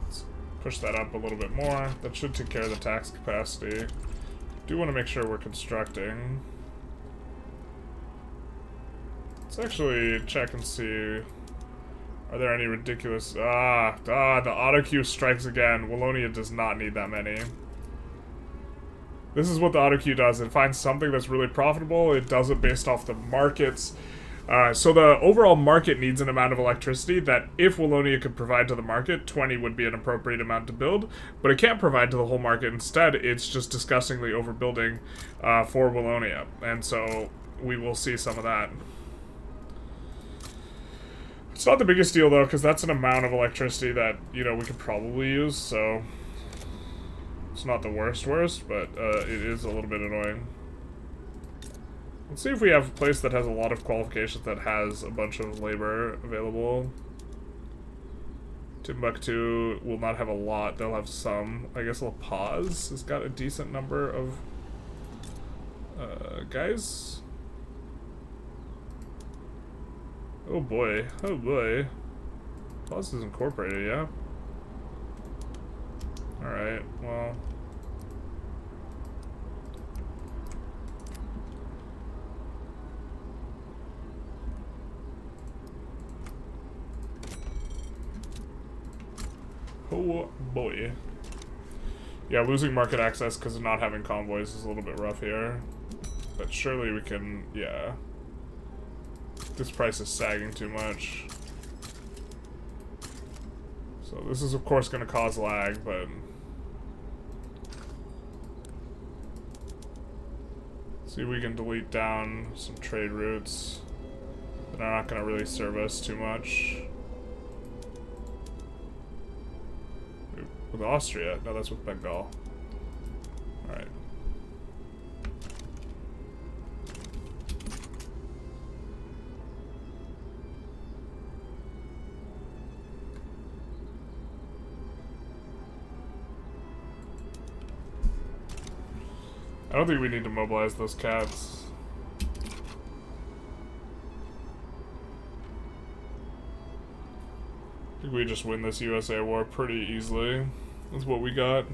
Let's push that up a little bit more. That should take care of the tax capacity. Do want to make sure we're constructing. Let's actually check and see. Are there any ridiculous... the autoqueue strikes again. Wallonia does not need that many. This is what the autoqueue does. It finds something that's really profitable. It does it based off the markets. So the overall market needs an amount of electricity that if Wallonia could provide to the market, 20 would be an appropriate amount to build. But it can't provide to the whole market. Instead, it's just disgustingly overbuilding for Wallonia. And so we will see some of that. It's not the biggest deal, though, because that's an amount of electricity that, you know, we could probably use, so... It's not the worst, but it is a little bit annoying. Let's see if we have a place that has a lot of qualifications that has a bunch of labor available. Timbuktu will not have a lot, they'll have some. I guess La Paz has got a decent number of guys. Oh boy, oh boy. Paz is incorporated, yeah? Alright, well. Oh boy. Yeah, losing market access because of not having convoys is a little bit rough here. But surely we can, yeah. This price is sagging too much. So this is of course going to cause lag, but... See if we can delete down some trade routes that are not going to really serve us too much. With Austria? No, that's with Bengal. Alright. I don't think we need to mobilize those cats. I think we just win this USA war pretty easily. That's what we got.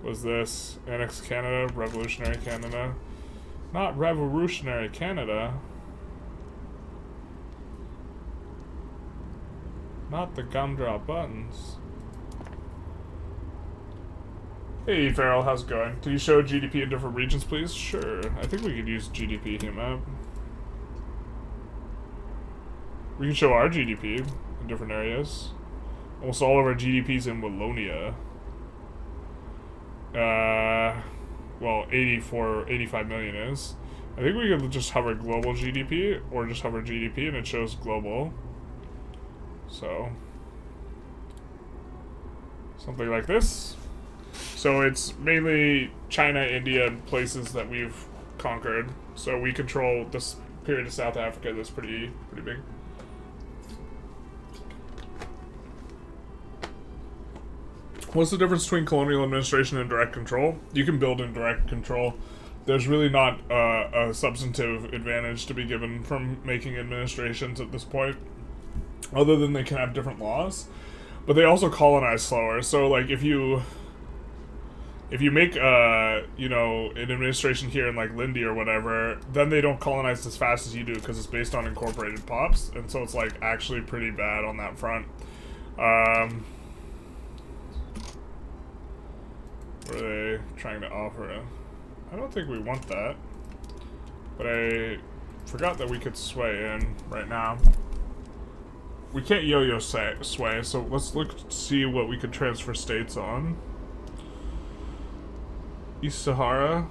Was this Annex Canada, Revolutionary Canada? Not Revolutionary Canada. Not the gumdrop buttons. Hey Farrell, how's it going? Can you show GDP in different regions, please? Sure. I think we could use GDP heat map. We can show our GDP in different areas. Almost all of our GDP's in Wallonia. Well, 85 million is. I think we could just hover global GDP, or just hover GDP and it shows global. So, something like this. So it's mainly China, India, and places that we've conquered. So we control this period of South Africa that's pretty big. What's the difference between colonial administration and direct control? You can build in direct control. There's really not a substantive advantage to be given from making administrations at this point, other than they can have different laws. But they also colonize slower. So like if you make you know, an administration here in like Lindy or whatever, then they don't colonize as fast as you do because it's based on incorporated pops, and so it's like actually pretty bad on that front. What are they trying to offer? I don't think we want that. But I forgot that we could sway in right now. We can't yo-yo sway, so let's look to see what we could transfer states on. East Sahara,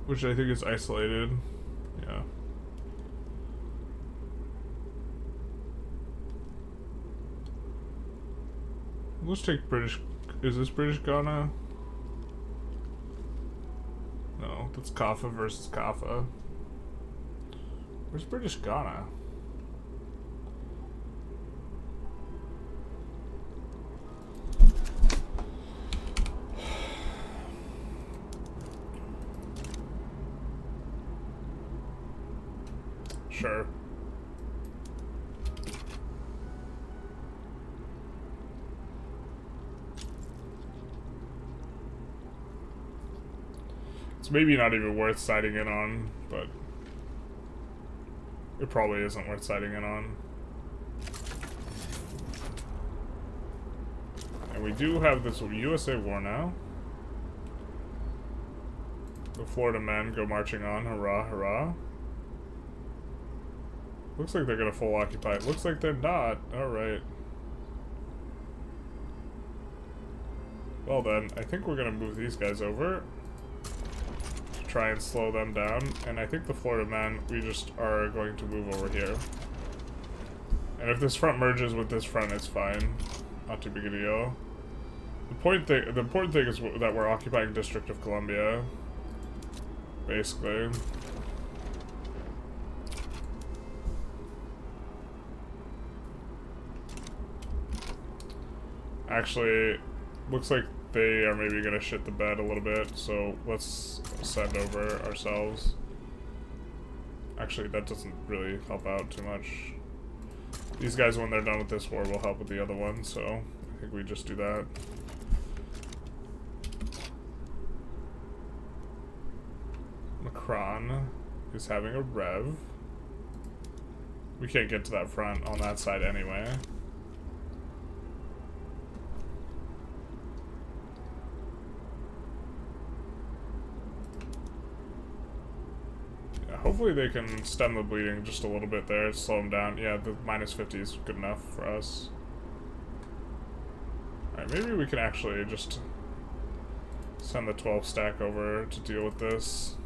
which I think is isolated. Yeah. Let's take British. Is this British Ghana? No, that's Kaffa versus Kaffa. Where's British Ghana? Sure. It's maybe not even worth siding in on, but it probably isn't worth siding in on. And we do have this USA war now. The Florida men go marching on, hurrah, hurrah. Looks like they're gonna full occupy. Looks like they're not. Alright. Well then, I think we're gonna move these guys over to try and slow them down. And I think the Florida men, we just are going to move over here. And if this front merges with this front, it's fine. Not too big a deal. The important thing is that we're occupying District of Columbia. Basically. Actually, looks like they are maybe gonna shit the bed a little bit, so let's send over ourselves. Actually, that doesn't really help out too much. These guys, when they're done with this war, will help with the other one, so I think we just do that. Macron is having a rev. We can't get to that front on that side anyway. Hopefully they can stem the bleeding just a little bit there, slow them down. Yeah, the minus 50 is good enough for us. Alright, maybe we can actually just send the 12 stack over to deal with this.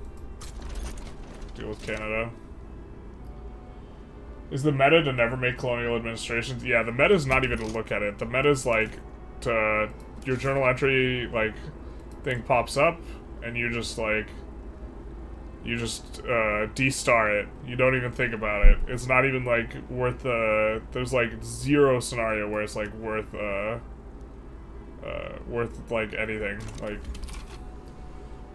Deal with Canada. Is the meta to never make colonial administrations? Yeah, the meta is not even to look at it. The meta is like to your journal entry like thing pops up and you just like You just D-star it. You don't even think about it. It's not even like worth there's like zero scenario where it's like worth like anything. Like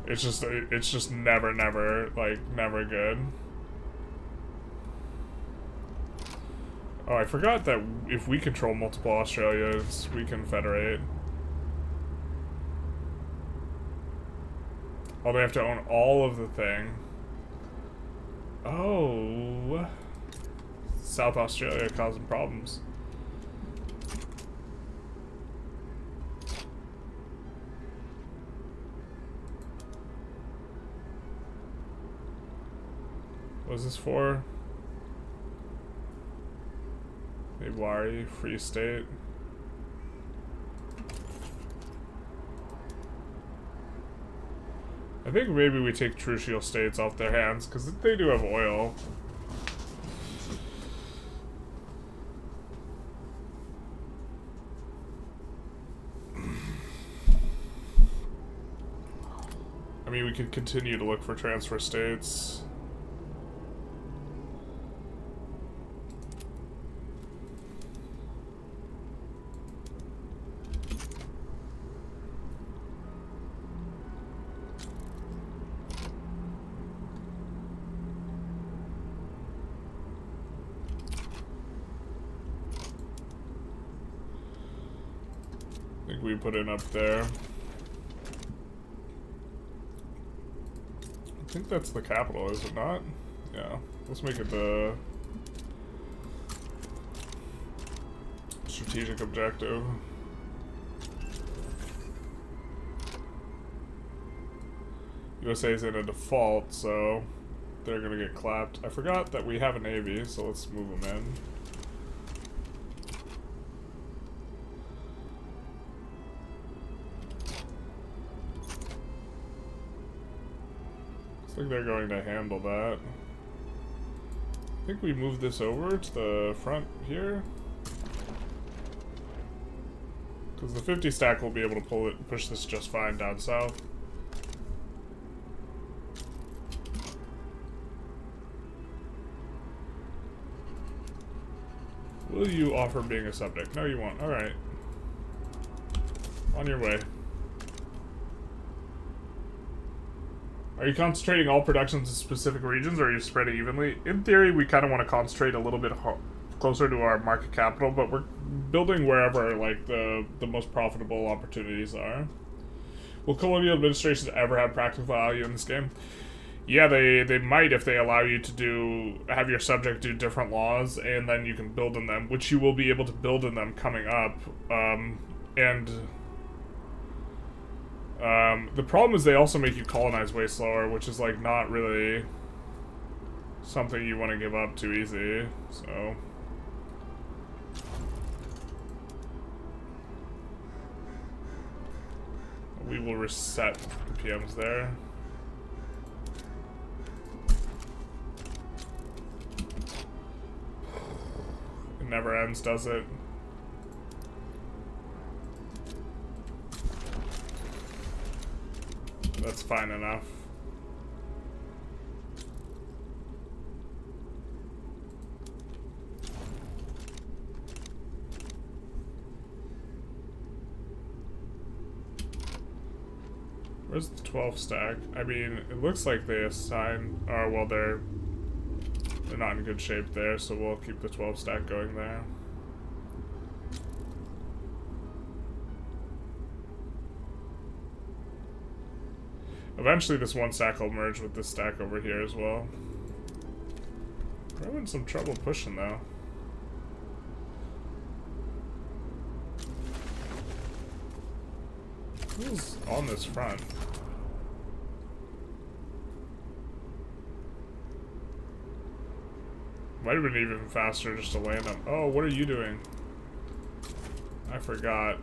it's just never like never good. Oh, I forgot that if we control multiple Australias, we can federate. Oh, they have to own all of the thing. Oh. South Australia causing problems. What is this for? Iwari, Free State. I think maybe we take Trucial states off their hands, because they do have oil. I mean, we could continue to look for transfer states. We put in up there. I think that's the capital, is it not? Yeah. Let's make it the strategic objective. USA is in a default, so they're gonna get clapped. I forgot that we have a navy, so let's move them in. I think they're going to handle that. I think we move this over to the front here. Because the 50 stack will be able to push this just fine down south. Will you offer being a subject? No, you won't. Alright. On your way. Are you concentrating all productions in specific regions, or are you spreading evenly? In theory, we kind of want to concentrate a little bit closer to our market capital, but we're building wherever like the most profitable opportunities are. Will colonial administrations ever have practical value in this game? Yeah, they might if they allow you to have your subject do different laws, and then you can build in them, which you will be able to build in them coming up. The problem is they also make you colonize way slower, which is like not really something you want to give up too easy, so. We will reset the PMs there. It never ends, does it? That's fine enough. Where's the 12 stack? I mean, it looks like they assign. Oh, well, they're not in good shape there, so we'll keep the 12 stack going there. Eventually this one stack will merge with this stack over here as well. We're having some trouble pushing though. Who's on this front? Might have been even faster just to land on. Oh, what are you doing? I forgot.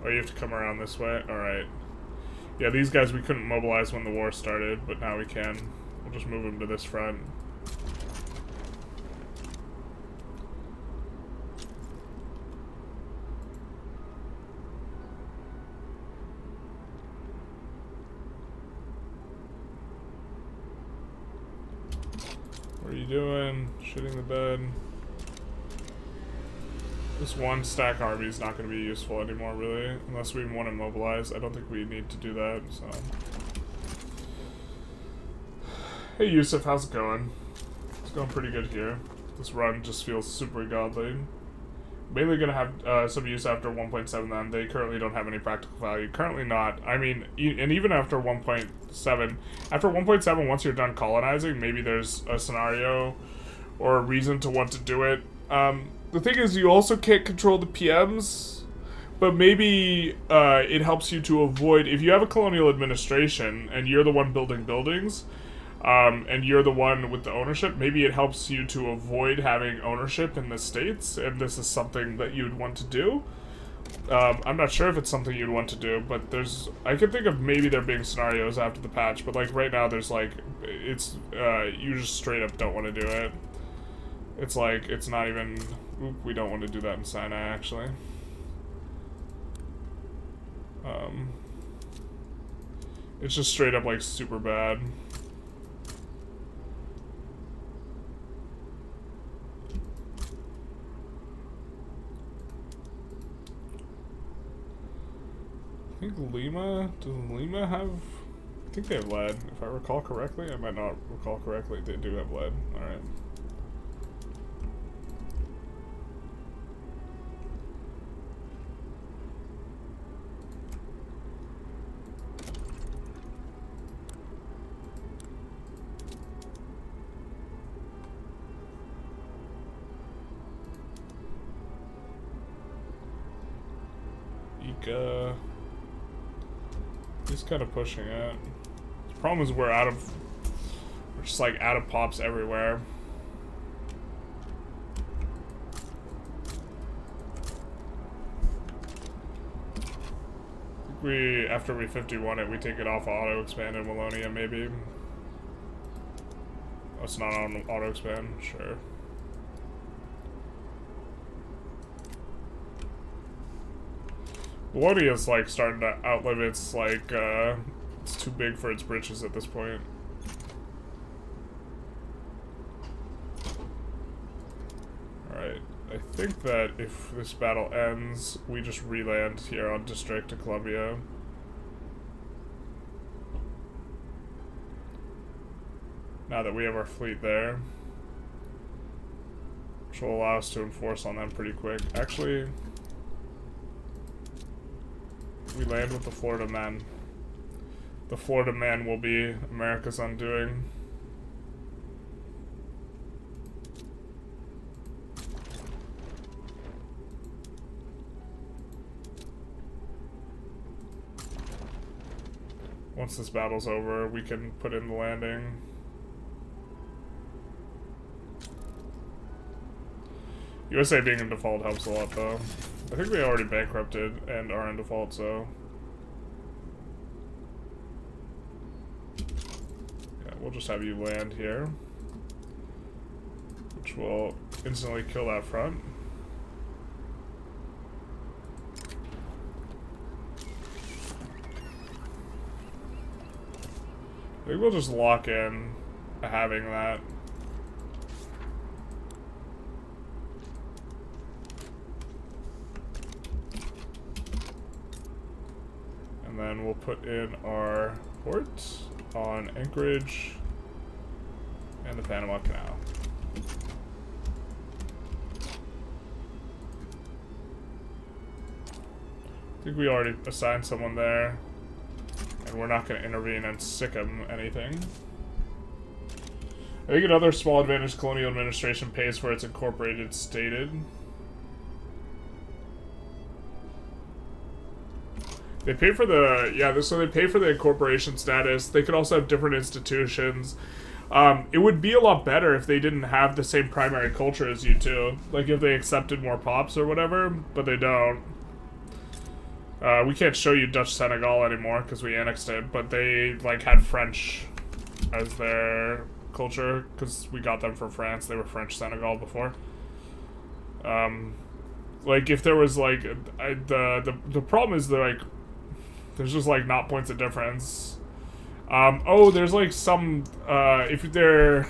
Oh, you have to come around this way? Alright. Yeah, these guys we couldn't mobilize when the war started, but now we can. We'll just move them to this front. What are you doing? Shitting the bed. This one stack army is not going to be useful anymore, really. Unless we want to mobilize. I don't think we need to do that, so... Hey Yusuf, how's it going? It's going pretty good here. This run just feels super godly. Mainly gonna have some use after 1.7 then. They currently don't have any practical value. Currently not. I mean, and even after 1.7, after 1.7, once you're done colonizing, maybe there's a scenario or a reason to want to do it. The thing is, you also can't control the PMs, but maybe it helps you to avoid, if you have a colonial administration and you're the one building buildings, and you're the one with the ownership, maybe it helps you to avoid having ownership in the states, and this is something that you'd want to do. I'm not sure if it's something you'd want to do, but I can think of maybe there being scenarios after the patch, but like right now there's like, it's, you just straight up don't want to do it. It's like, it's not even, we don't want to do that in Sinai actually. It's just straight up like super bad. I think does Lima have, I think they have lead, if I recall correctly. I might not recall correctly, they do have lead, alright. He's kind of pushing it. The problem is we're just like out of pops everywhere. I think after we 51 it, we take it off auto expand in Wallonia maybe. Oh, it's not on auto expand, sure. Wallonia is like starting to outlive its like it's too big for its britches at this point. Alright, I think that if this battle ends, we just re-land here on District to Columbia. Now that we have our fleet there. Which will allow us to enforce on them pretty quick. Actually, we land with the Florida men. The Florida man will be America's undoing. Once this battle's over, we can put in the landing. USA being in default helps a lot, though. I think we already bankrupted and are in default, so... yeah, we'll just have you land here. Which will instantly kill that front. I think we'll just lock in having that. And then we'll put in our port on Anchorage and the Panama Canal. I think we already assigned someone there, and we're not going to intervene and sick them anything. I think another small advantage colonial administration pays for its incorporated stated. They pay for the, yeah, so they pay for the incorporation status. They could also have different institutions. It would be a lot better if they didn't have the same primary culture as you two. Like if they accepted more pops or whatever, but they don't. We can't show you Dutch Senegal anymore because we annexed it, but they like had French as their culture because we got them from France. They were French Senegal before. Like if there was like the problem is that like there's just like not points of difference. Oh, there's like some if they're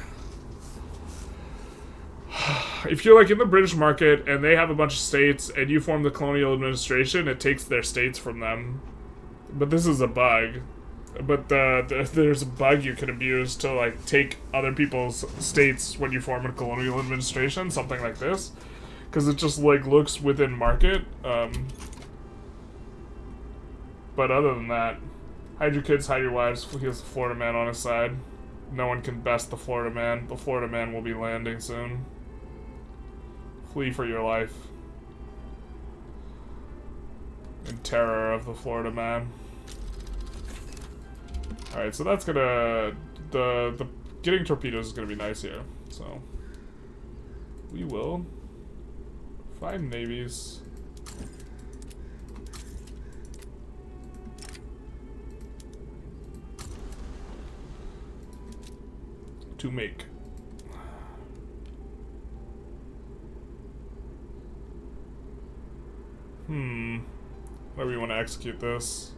if you're like in the British market and they have a bunch of states and you form the colonial administration, it takes their states from them. But this is a bug. But there's a bug you can abuse to like take other people's states when you form a colonial administration, something like this, because it just like looks within market. But other than that, hide your kids, hide your wives. He has the Florida man on his side. No one can best the Florida man. The Florida man will be landing soon. Flee for your life. In terror of the Florida man. Alright, so that's gonna... The getting torpedoes is gonna be nice here. So... we will... find navies. To make. Where do we want to execute this?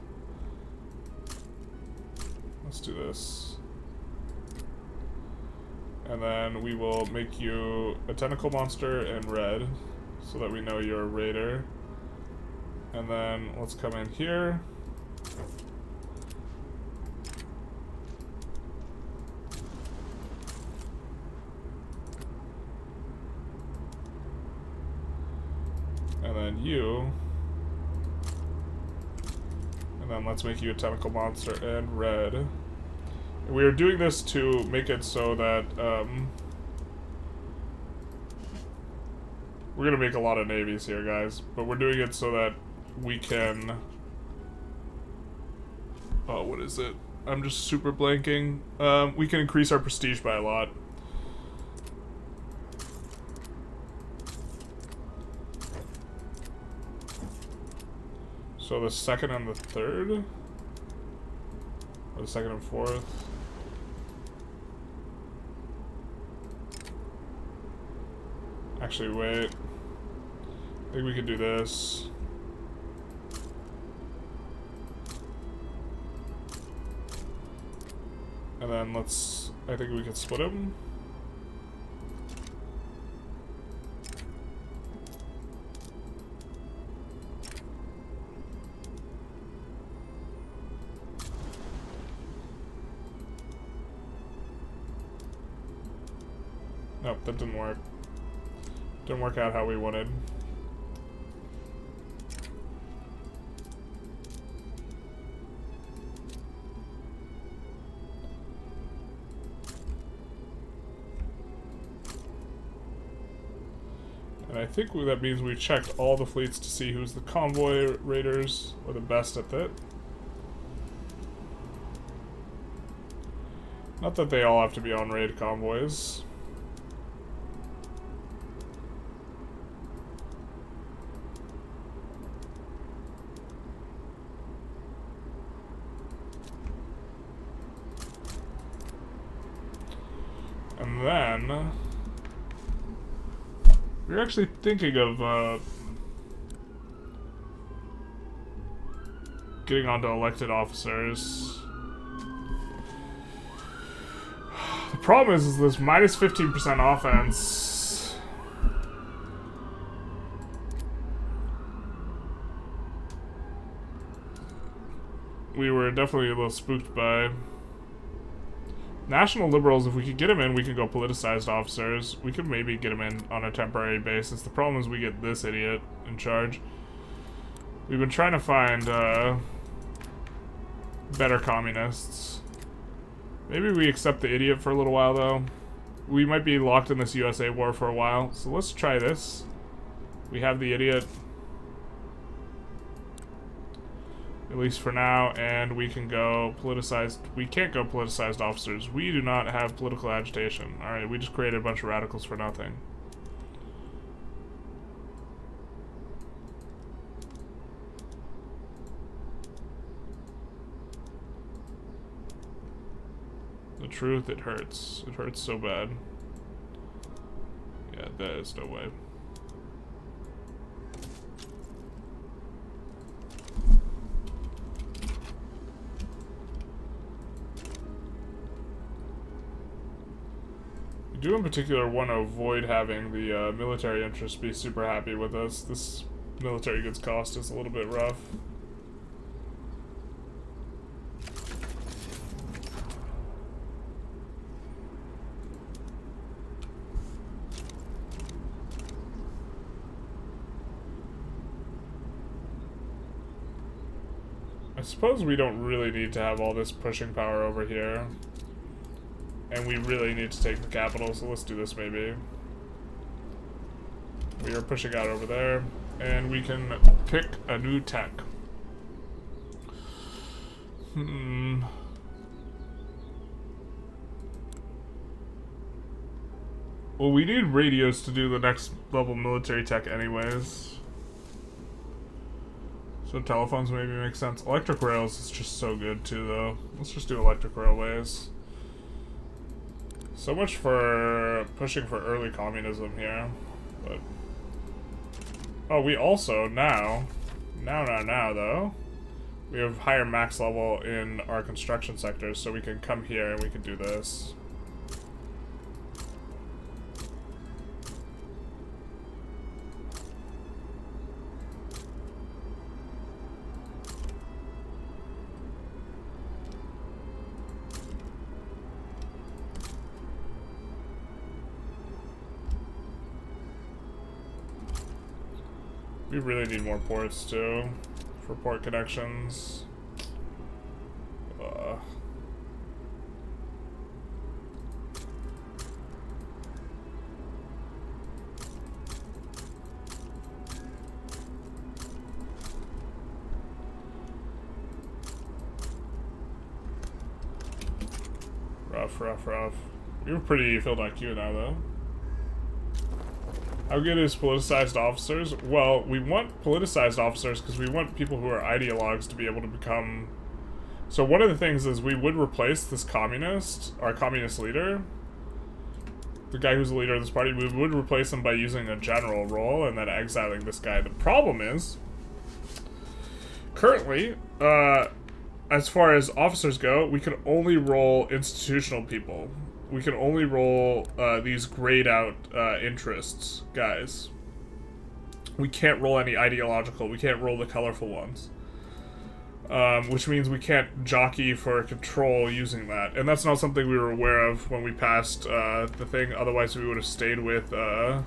Let's do this. And then we will make you a tentacle monster in red, so that we know you're a raider. And then let's come in here. And then you. And then let's make you a tentacle monster in red. And we are doing this to make it so that, we're gonna make a lot of navies here, guys. But we're doing it so that we can... oh, what is it? I'm just super blanking. We can increase our prestige by a lot. So the second and the third? Or the second and fourth? Actually, wait. I think we could do this. And then let's... I think we could split them. Nope, that didn't work. Didn't work out how we wanted. And I think that means we checked all the fleets to see who's the convoy raiders or the best at that. Not that they all have to be on raid convoys. And then we're actually thinking of getting onto elected officers. The problem is this minus 15% offense. We were definitely a little spooked by. National Liberals, if we could get them in, we could go politicized officers. We could maybe get them in on a temporary basis. The problem is we get this idiot in charge. We've been trying to find better communists. Maybe we accept the idiot for a little while, though. We might be locked in this USA war for a while, so let's try this. We have the idiot. At least for now, and we can go politicized. We can't go politicized officers. We do not have political agitation. Alright, we just created a bunch of radicals for nothing. The truth, it hurts. It hurts so bad. Yeah, there is no way. do in particular want to avoid having the military interests be super happy with us. This military goods cost is a little bit rough. I suppose we don't really need to have all this pushing power over here. And we really need to take the capital, so let's do this maybe. We are pushing out over there, and we can pick a new tech. Well, we need radios to do the next level military tech anyways. So telephones maybe make sense. Electric rails is just so good too, though. Let's just do electric railways. So much for pushing for early communism here, but... Oh, we also now though, we have higher max level in our construction sectors, so we can come here and we can do this. We really need more ports too, for port connections. Rough. We were pretty filled on Q now though. How good is politicized officers? Well, we want politicized officers because we want people who are ideologues to be able to become... So one of the things is we would replace this communist, our communist leader, the guy who's the leader of this party, we would replace him by using a general role and then exiling this guy. The problem is, currently, as far as officers go, we can only roll institutional people. We can only roll these grayed out interests guys. We can't roll any ideological. We can't roll the colorful ones. Which means we can't jockey for control using that. And that's not something we were aware of when we passed the thing. Otherwise we would have stayed with... Like,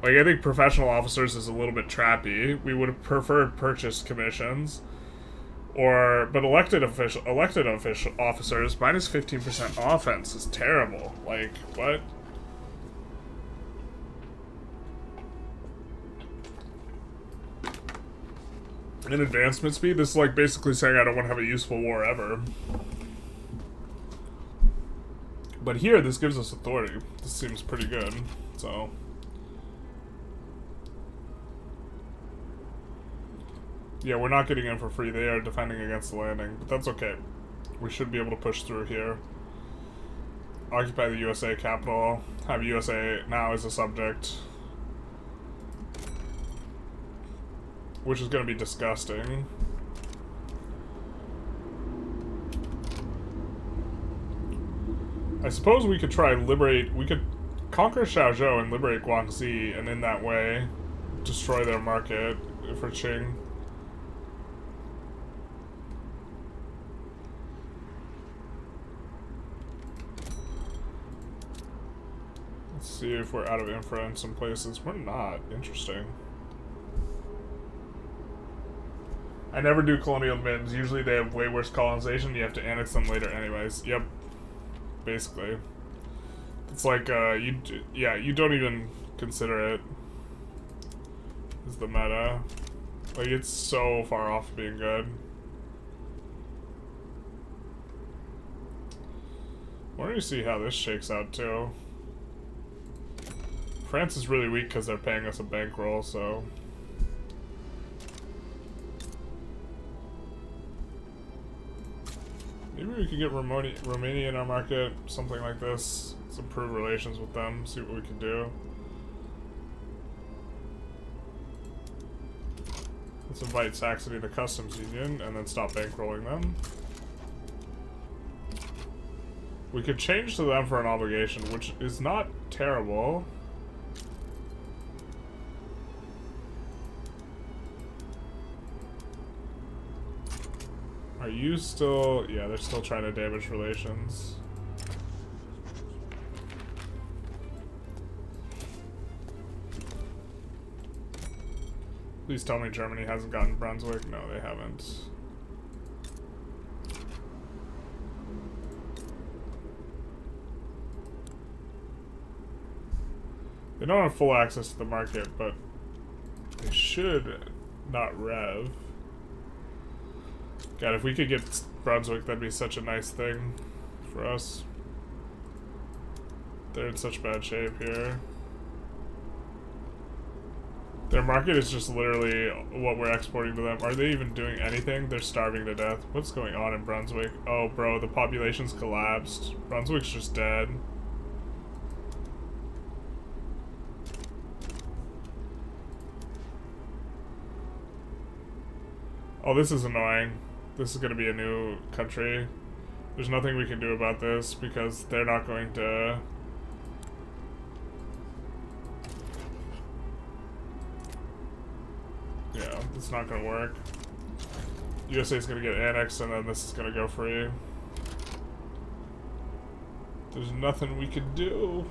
I think professional officers is a little bit trappy. We would have preferred purchased commissions. But elected official officers, minus 15% offense is terrible. Like, what? In advancement speed, this is like basically saying I don't want to have a useful war ever. But here, this gives us authority. This seems pretty good, so... Yeah, we're not getting in for free. They are defending against the landing, but that's okay. We should be able to push through here. Occupy the USA capital. Have USA now as a subject. Which is going to be disgusting. I suppose we could try liberate... We could conquer Xiaozhou and liberate Guangxi, and in that way, destroy their market for Qing. See if we're out of infra in some places. We're not. Interesting. I never do colonial admittance. Usually they have way worse colonization. You have to annex them later anyways. Yep. Basically. It's like, you don't even consider it. Is the meta. Like, it's so far off being good. I want to see how this shakes out, too. France is really weak because they're paying us a bankroll, so... Maybe we could get Romania in our market, something like this. Let's improve relations with them, see what we can do. Let's invite Saxony to customs union, and then stop bankrolling them. We could change to them for an obligation, which is not terrible. Are you still... Yeah, they're still trying to damage relations. Please tell me Germany hasn't gotten Brunswick. No, they haven't. They don't have full access to the market, but they should not rev. God, if we could get Brunswick, that'd be such a nice thing for us. They're in such bad shape here. Their market is just literally what we're exporting to them. Are they even doing anything? They're starving to death. What's going on in Brunswick? Oh, bro, the population's collapsed. Brunswick's just dead. Oh, this is annoying. This is going to be a new country. There's nothing we can do about this because they're not going to... Yeah, it's not going to work. USA is going to get annexed and then this is going to go free. There's nothing we can do.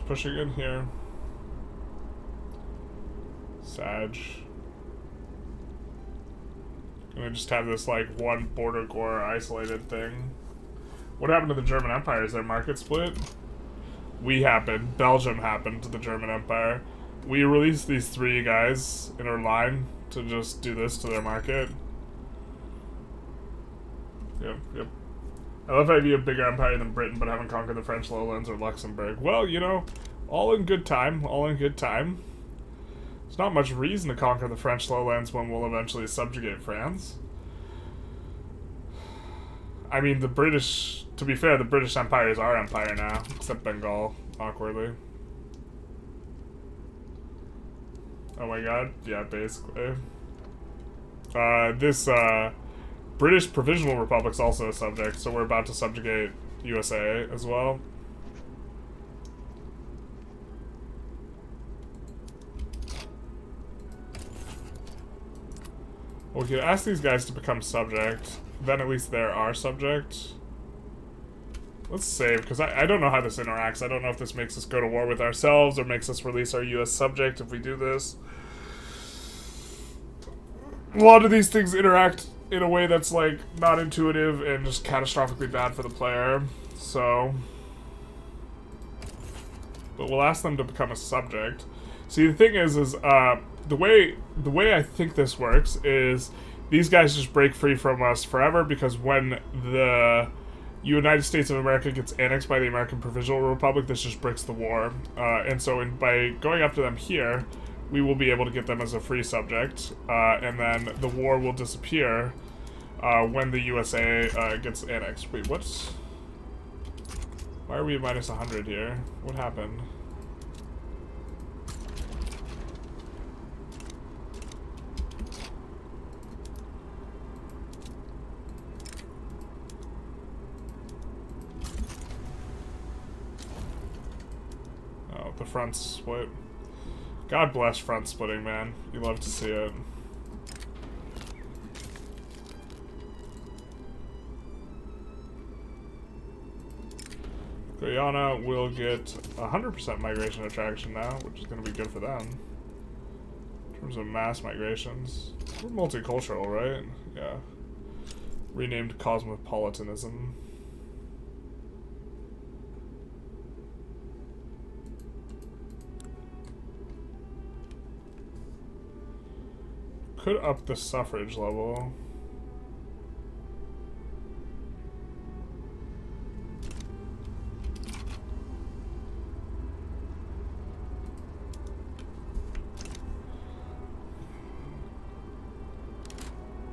Pushing in here. Sag. Gonna just have this like one border gore isolated thing. What happened to the German Empire? Is their market split? We happened. Belgium happened to the German Empire. We released these three guys in our line to just do this to their market. Yep. I love how you be a bigger empire than Britain, but haven't conquered the French lowlands or Luxembourg. Well, you know, all in good time. All in good time. There's not much reason to conquer the French lowlands when we'll eventually subjugate France. I mean, the British... To be fair, the British Empire is our empire now, except Bengal, awkwardly. Oh my god, yeah, basically. This British Provisional Republic's also a subject, so we're about to subjugate USA as well. We could ask these guys to become subject, then at least they're our subject. Let's save, because I don't know how this interacts. I don't know if this makes us go to war with ourselves or makes us release our US subject if we do this. A lot of these things interact in a way that's like not intuitive and just catastrophically bad for the player. So, but we'll ask them to become a subject. See, the thing is the way I think this works is these guys just break free from us forever, because when the United States of America gets annexed by the American Provisional Republic, this just breaks the war. And so by going up to them here, we will be able to get them as a free subject, and then the war will disappear when the USA gets annexed. Wait, what's... Why are we at minus 100 here? What happened? Oh, the front's split. God bless front splitting, man. You love to see it. Guyana will get 100% migration attraction now, which is going to be good for them. In terms of mass migrations. We're multicultural, right? Yeah. Renamed cosmopolitanism. Could up the suffrage level.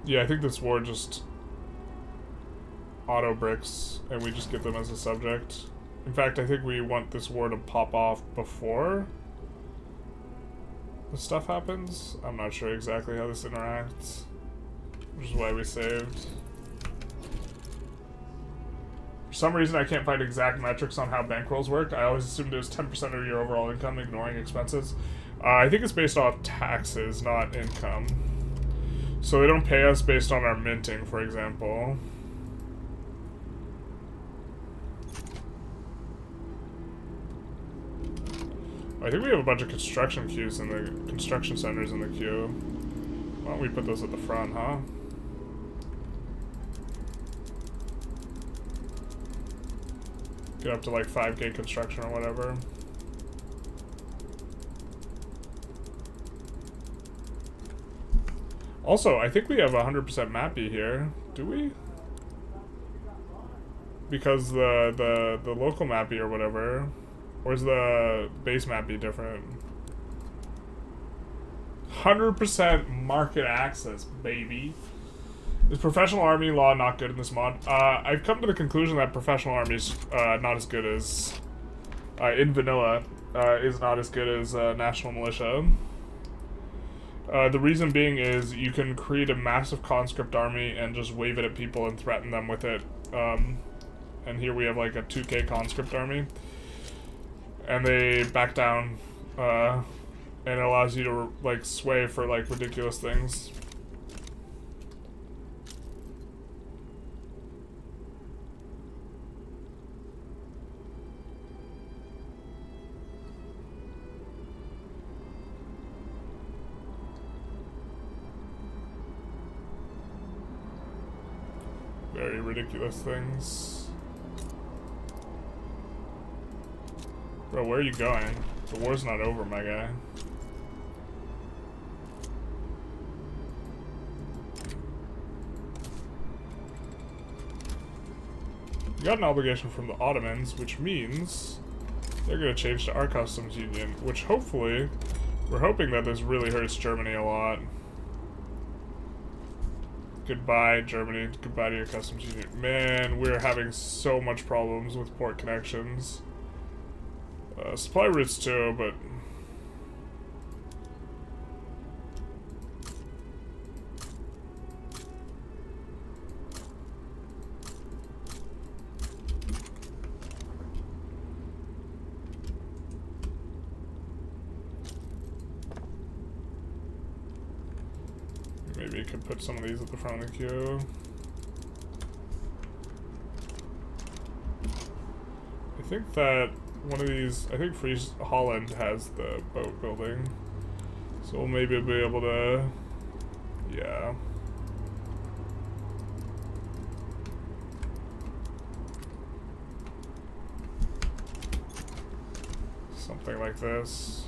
Yeah, I think this war just auto bricks, and we just get them as a subject. In fact, I think we want this war to pop off before the stuff happens. I'm not sure exactly how this interacts, which is why we saved. For some reason, I can't find exact metrics on how bankrolls work. I always assumed it was 10% of your overall income, ignoring expenses. I think it's based off taxes, not income. So they don't pay us based on our minting, for example. I think we have a bunch of construction queues in the construction centers in the queue. Why don't we put those at the front, huh? Get up to like 5K construction or whatever. Also, I think we have 100% mappy here. Do we? Because the local mappy or whatever. Or is the base mappy different? 100% market access, baby. Is professional army law not good in this mod? I've come to the conclusion that professional army is not as good as in vanilla. Is not as good as national militia. The reason being is you can create a massive conscript army and just wave it at people and threaten them with it. And here we have like a 2K conscript army. And they back down, and it allows you to like sway for like ridiculous things. Very ridiculous things. Bro, where are you going? The war's not over, my guy. We got an obligation from the Ottomans, which means they're gonna change to our customs union, which hopefully, we're hoping that this really hurts Germany a lot. Goodbye, Germany. Goodbye to your customs union. Man, we're having so much problems with port connections. Supply routes too, but maybe you could put some of these at the front of the queue. I think that one of these, I think Free Holland has the boat building, so we'll maybe be able to, yeah. Something like this.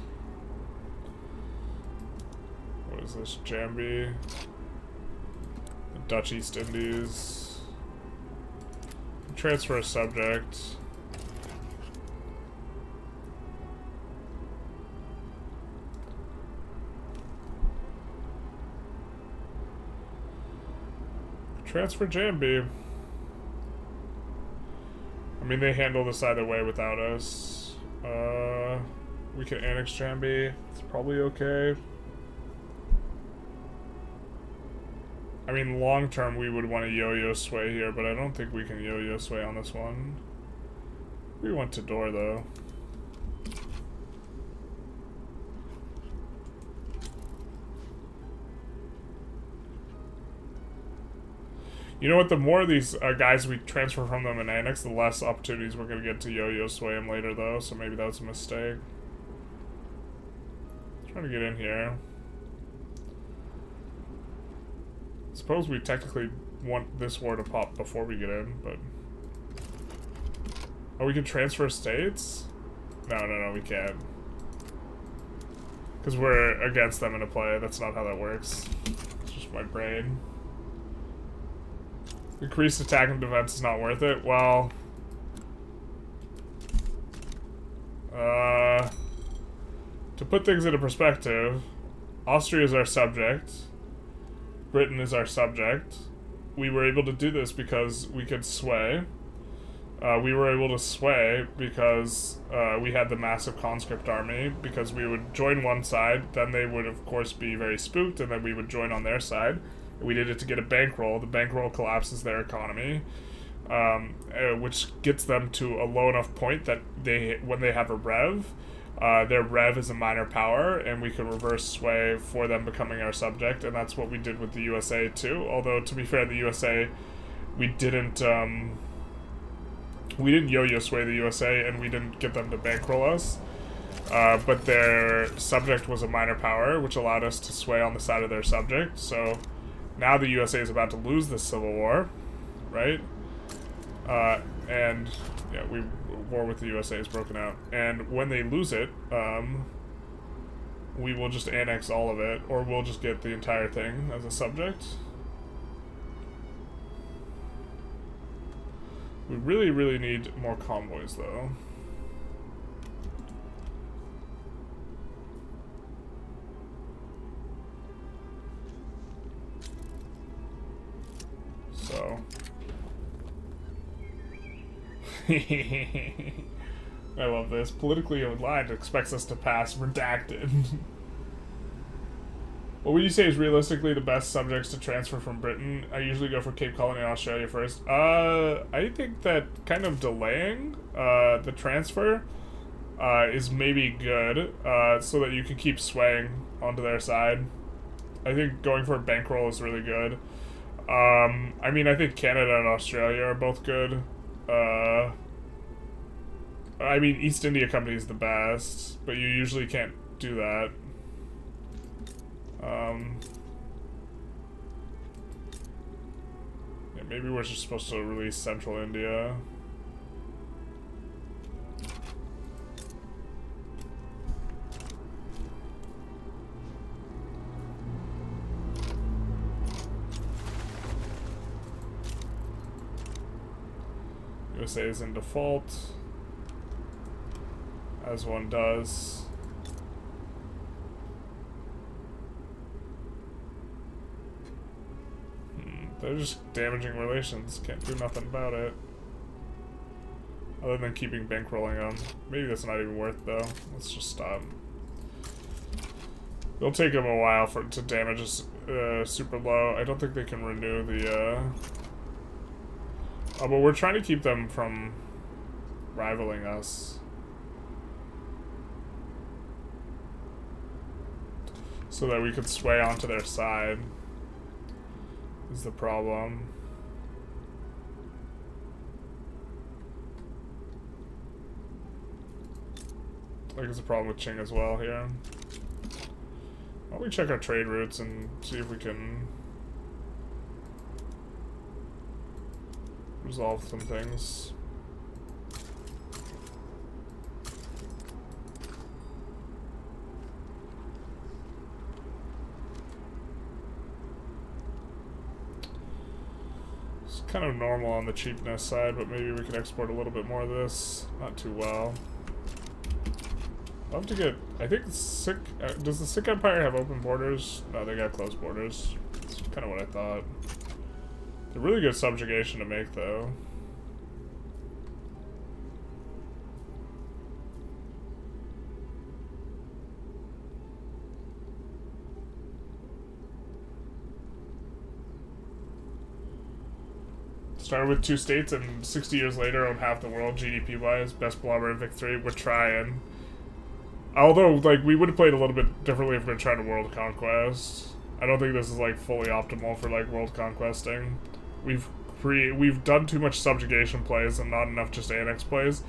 What is this, Jambi? The Dutch East Indies. Transfer a subject. Transfer Jambi. I mean, they handle this either way without us. We can annex Jambi. It's probably okay. I mean, long term, we would want to yo-yo sway here, but I don't think we can yo-yo sway on this one. We want to door, though. You know what, the more of these guys we transfer from them and annex, the less opportunities we're going to get to yo-yo sway them later, though, so maybe that was a mistake. Trying to get in here. Suppose we technically want this war to pop before we get in, but... Oh, we can transfer states? No, we can't. Because we're against them in a play. That's not how that works. It's just my brain. Increased attack and defense is not worth it. Well... to put things into perspective, Austria is our subject. Britain is our subject. we were able to do this because we could sway. We were able to sway because we had the massive conscript army, because we would join one side, then they would of course be very spooked, and then we would join on their side. We did it to get a bankroll. The bankroll collapses their economy, which gets them to a low enough point that when they have a rev, their rev is a minor power, and we can reverse sway for them becoming our subject, and that's what we did with the USA too. Although, to be fair, the USA, we didn't yo-yo sway the USA, and we didn't get them to bankroll us. But their subject was a minor power, which allowed us to sway on the side of their subject. So now the USA is about to lose this civil war, right? And yeah, war with the USA is broken out. And when they lose it, we will just annex all of it, or we'll just get the entire thing as a subject. We really, really need more convoys, though. So. I love this. Politically aligned expects us to pass redacted. What would you say is realistically the best subjects to transfer from Britain? I usually go for Cape Colony and Australia first. I think that kind of delaying the transfer is maybe good, so that you can keep swaying onto their side. I think going for a bankroll is really good. I mean, I think Canada and Australia are both good. I mean, East India Company is the best, but you usually can't do that. Yeah, maybe we're just supposed to release Central India. USA is in default, as one does. They're just damaging relations. Can't do nothing about it. Other than keeping bankrolling them. Maybe that's not even worth though. Let's just stop. It'll take them a while to damage us super low. I don't think they can renew the oh, but we're trying to keep them from rivaling us. So that we could sway onto their side. Is the problem. I think it's a problem with Qing as well here. Why don't we check our trade routes and see if we can resolve some things. It's kind of normal on the cheapness side, but maybe we could export a little bit more of this. Not too well. I'll have to get, I think Sikh, does the Sikh Empire have open borders? No, they got closed borders. That's kind of what I thought. A really good subjugation to make, though. Started with 2 states and 60 years later own half the world GDP-wise. Best blobber in Vic 3. We're trying. Although, like, we would have played a little bit differently if we were trying to world conquest. I don't think this is, like, fully optimal for, like, world conquesting. We've done too much subjugation plays and not enough just annex plays.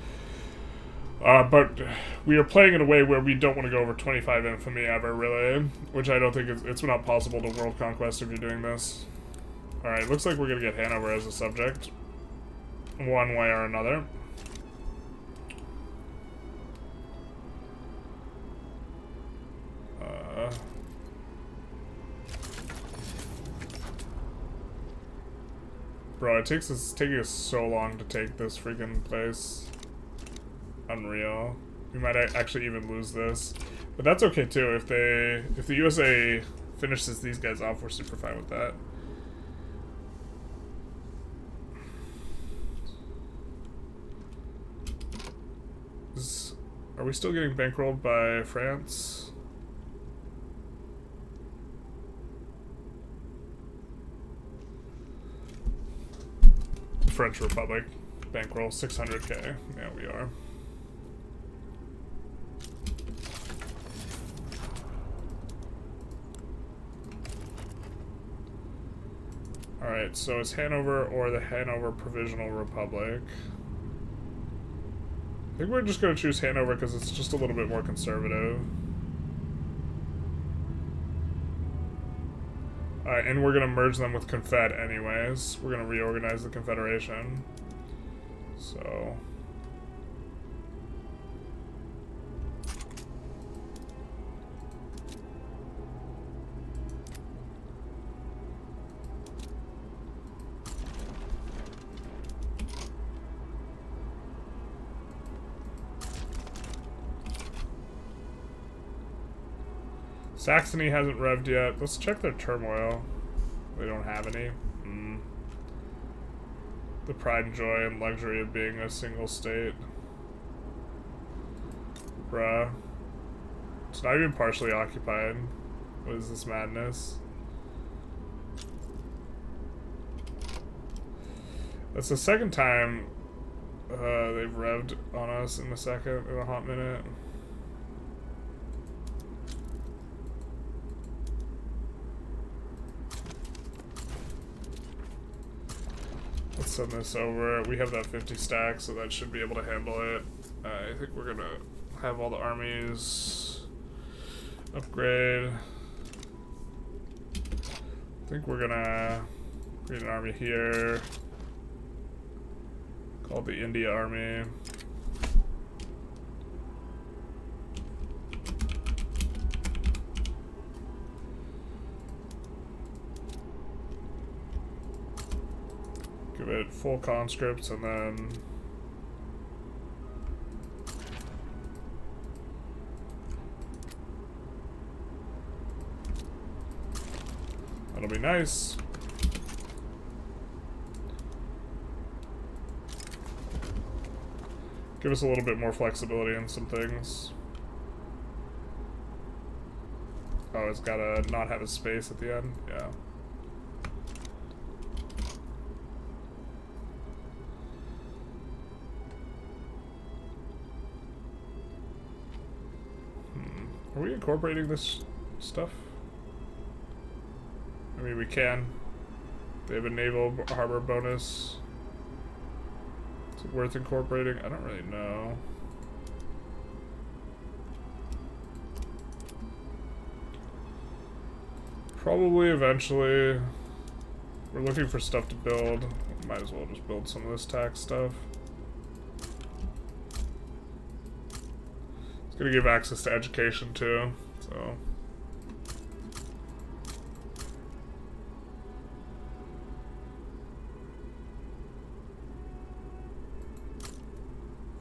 But we are playing in a way where we don't want to go over 25 infamy ever, really. Which I don't think it's not possible to world conquest if you're doing this. Alright, looks like we're going to get Hanover as a subject. One way or another. Bro, it's taking us so long to take this freaking place. Unreal. We might actually even lose this. But that's okay too. If the USA finishes these guys off, we're super fine with that. Are we still getting bankrolled by France? French Republic. Bankroll 600k. Yeah, we are. Alright, so it's Hanover or the Hanover Provisional Republic. I think we're just going to choose Hanover because it's just a little bit more conservative. Alright, and we're going to merge them with Confed anyways. We're going to reorganize the Confederation. So... Saxony hasn't revved yet. Let's check their turmoil. They don't have any. The pride and joy and luxury of being a single state. Bruh. It's not even partially occupied. What is this madness? That's the second time they've revved on us in a hot minute. Let's send this over. We have that 50 stack, so that should be able to handle it. I think we're gonna have all the armies upgrade. I think we're gonna create an army here called the India Army. Give it full conscripts and then that'll be nice. Give us a little bit more flexibility in some things. Oh, it's gotta not have a space at the end? Yeah. Are we incorporating this stuff? I mean, we can. They have a naval harbor bonus. Is it worth incorporating? I don't really know. Probably eventually. We're looking for stuff to build. Might as well just build some of this tax stuff. It's gonna give access to education too, so.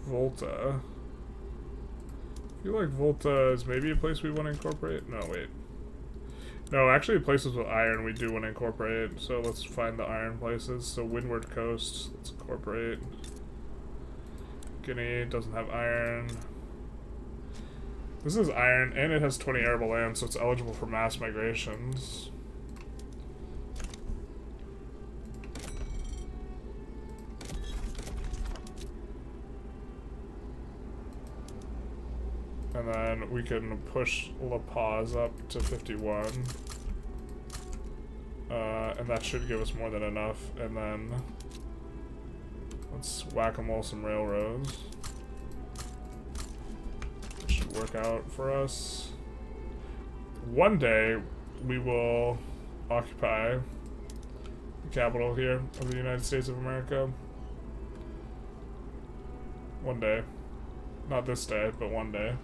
Volta. I feel like Volta is maybe a place we want to incorporate. No, wait. No, actually places with iron we do want to incorporate, so let's find the iron places. So Windward Coast, let's incorporate. Guinea doesn't have iron. This is iron, and it has 20 arable land, so it's eligible for mass migrations. And then we can push La Paz up to 51. And that should give us more than enough. And then let's whack-a-mole some railroads. It should work out for us. One day we will occupy the capital here of the United States of America. One day. Not this day, but one day.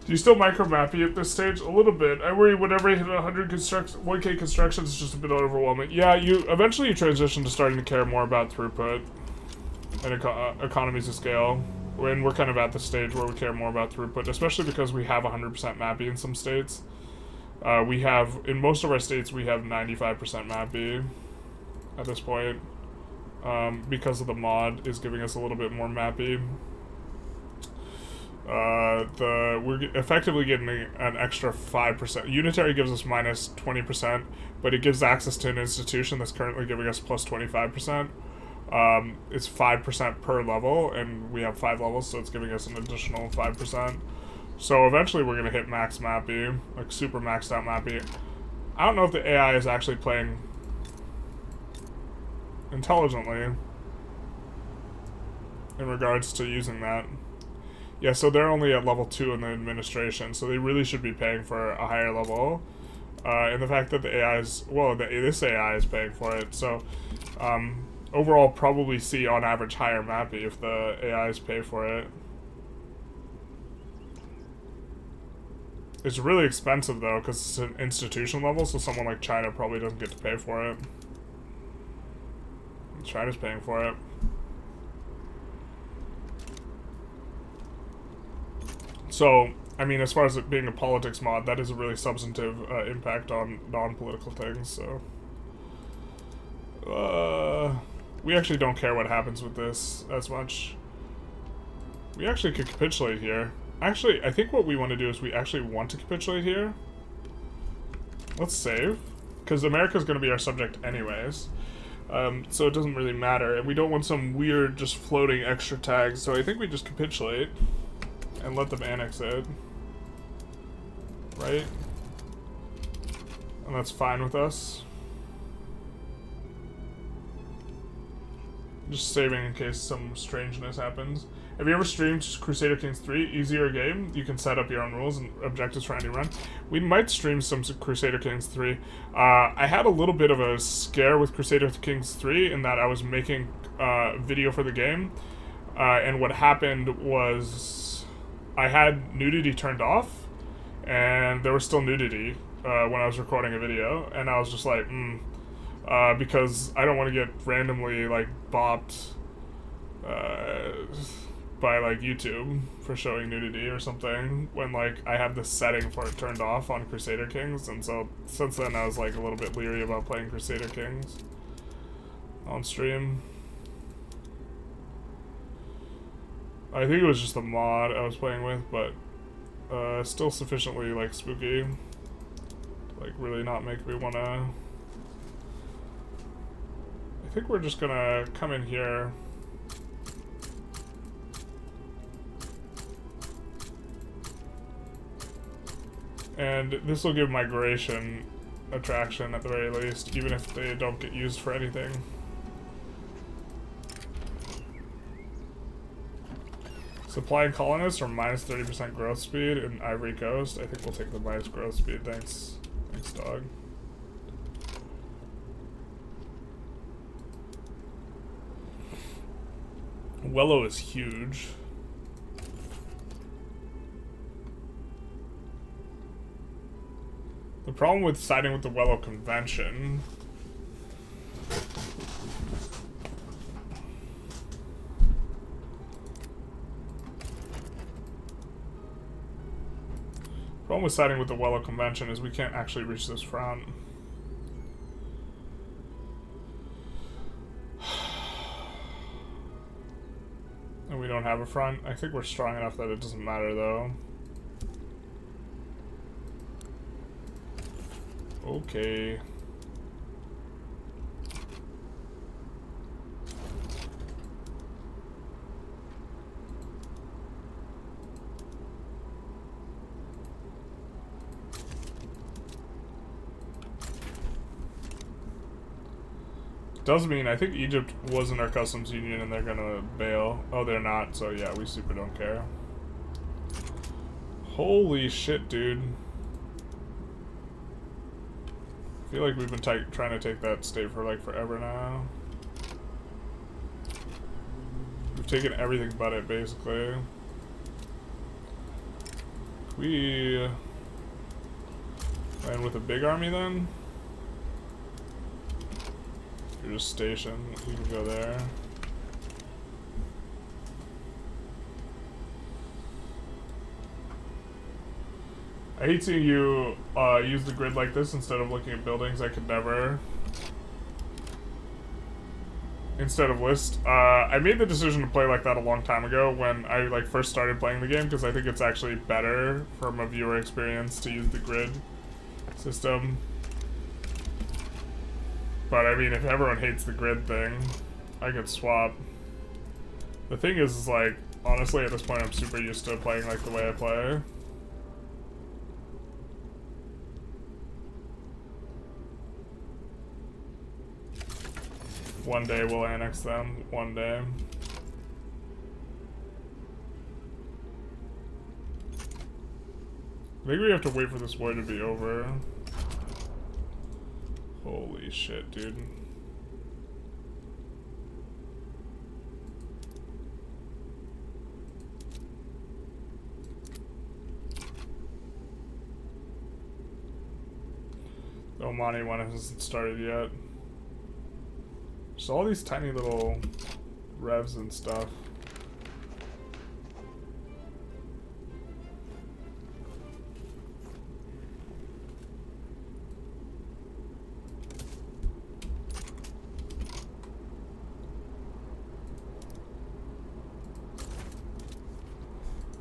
Do you still micro-mappy at this stage? A little bit. I worry whenever I hit 1K construction, it's just a bit overwhelming. Yeah, eventually you transition to starting to care more about throughput and economies of scale. And we're kind of at the stage where we care more about throughput, especially because we have 100% mappy in some states. In most of our states, we have 95% mappy at this point. Because of the mod is giving us a little bit more mappy. We're effectively getting an extra 5%. Unitary gives us minus 20%, but it gives access to an institution that's currently giving us plus 25%. It's 5% per level, and we have 5 levels, so it's giving us an additional 5%. So eventually we're gonna hit max Mappy, like super maxed out Mappy. I don't know if the AI is actually playing intelligently in regards to using that. Yeah, so they're only at level 2 in the administration, so they really should be paying for a higher level. And the fact that the AI is, well, this AI is paying for it, so overall probably see on average higher Mappy if the AIs pay for it. It's really expensive though, because it's an institution level, so someone like China probably doesn't get to pay for it. China's paying for it. So, I mean, as far as it being a politics mod, that is a really substantive impact on non-political things, so... we actually don't care what happens with this as much. We actually could capitulate here. Actually, I think what we want to do is we actually want to capitulate here. Let's save. Because America's going to be our subject anyways. So it doesn't really matter. And we don't want some weird, just floating extra tags. So I think we just capitulate. And let them annex it. Right? And that's fine with us. Just saving in case some strangeness happens. Have you ever streamed Crusader Kings 3? Easier game. You can set up your own rules and objectives for any run. We might stream some Crusader Kings 3. I had a little bit of a scare with Crusader Kings 3 in that I was making video for the game. And what happened was I had nudity turned off. And there was still nudity when I was recording a video. And I was just like, because I don't want to get randomly, like, bopped by, like, YouTube for showing nudity or something when, like, I have this setting for it turned off on Crusader Kings, and so since then I was, like, a little bit leery about playing Crusader Kings on stream. I think it was just the mod I was playing with, but still sufficiently, like, spooky to, like, really not make me wanna... I think we're just gonna come in here. And this will give migration attraction at the very least, even if they don't get used for anything. Supplying colonists or minus 30% growth speed in Ivory Coast. I think we'll take the minus growth speed, thanks. Thanks, dog. Wello is huge. The problem with siding with the Wello Convention is we can't actually reach this front. And we don't have a front. I think we're strong enough that it doesn't matter though. Okay. Does mean I think Egypt was in our customs union and they're gonna bail. Oh, they're not, so yeah, we super don't care. Holy shit, dude. I feel like we've been trying to take that state for like forever now. We've taken everything but it, basically. We land with a big army then? You're just stationed, you can go there. I hate seeing you use the grid like this instead of looking at buildings. I could never. instead of list. I made the decision to play like that a long time ago when I like first started playing the game, because I think it's actually better from a viewer experience to use the grid system. But I mean, if everyone hates the grid thing, I could swap. The thing is like, honestly, at this point I'm super used to playing like the way I play. One day we'll annex them. One day. I think we have to wait for this war to be over. Holy shit, dude. The Omani one hasn't started yet. There's all these tiny little revs and stuff.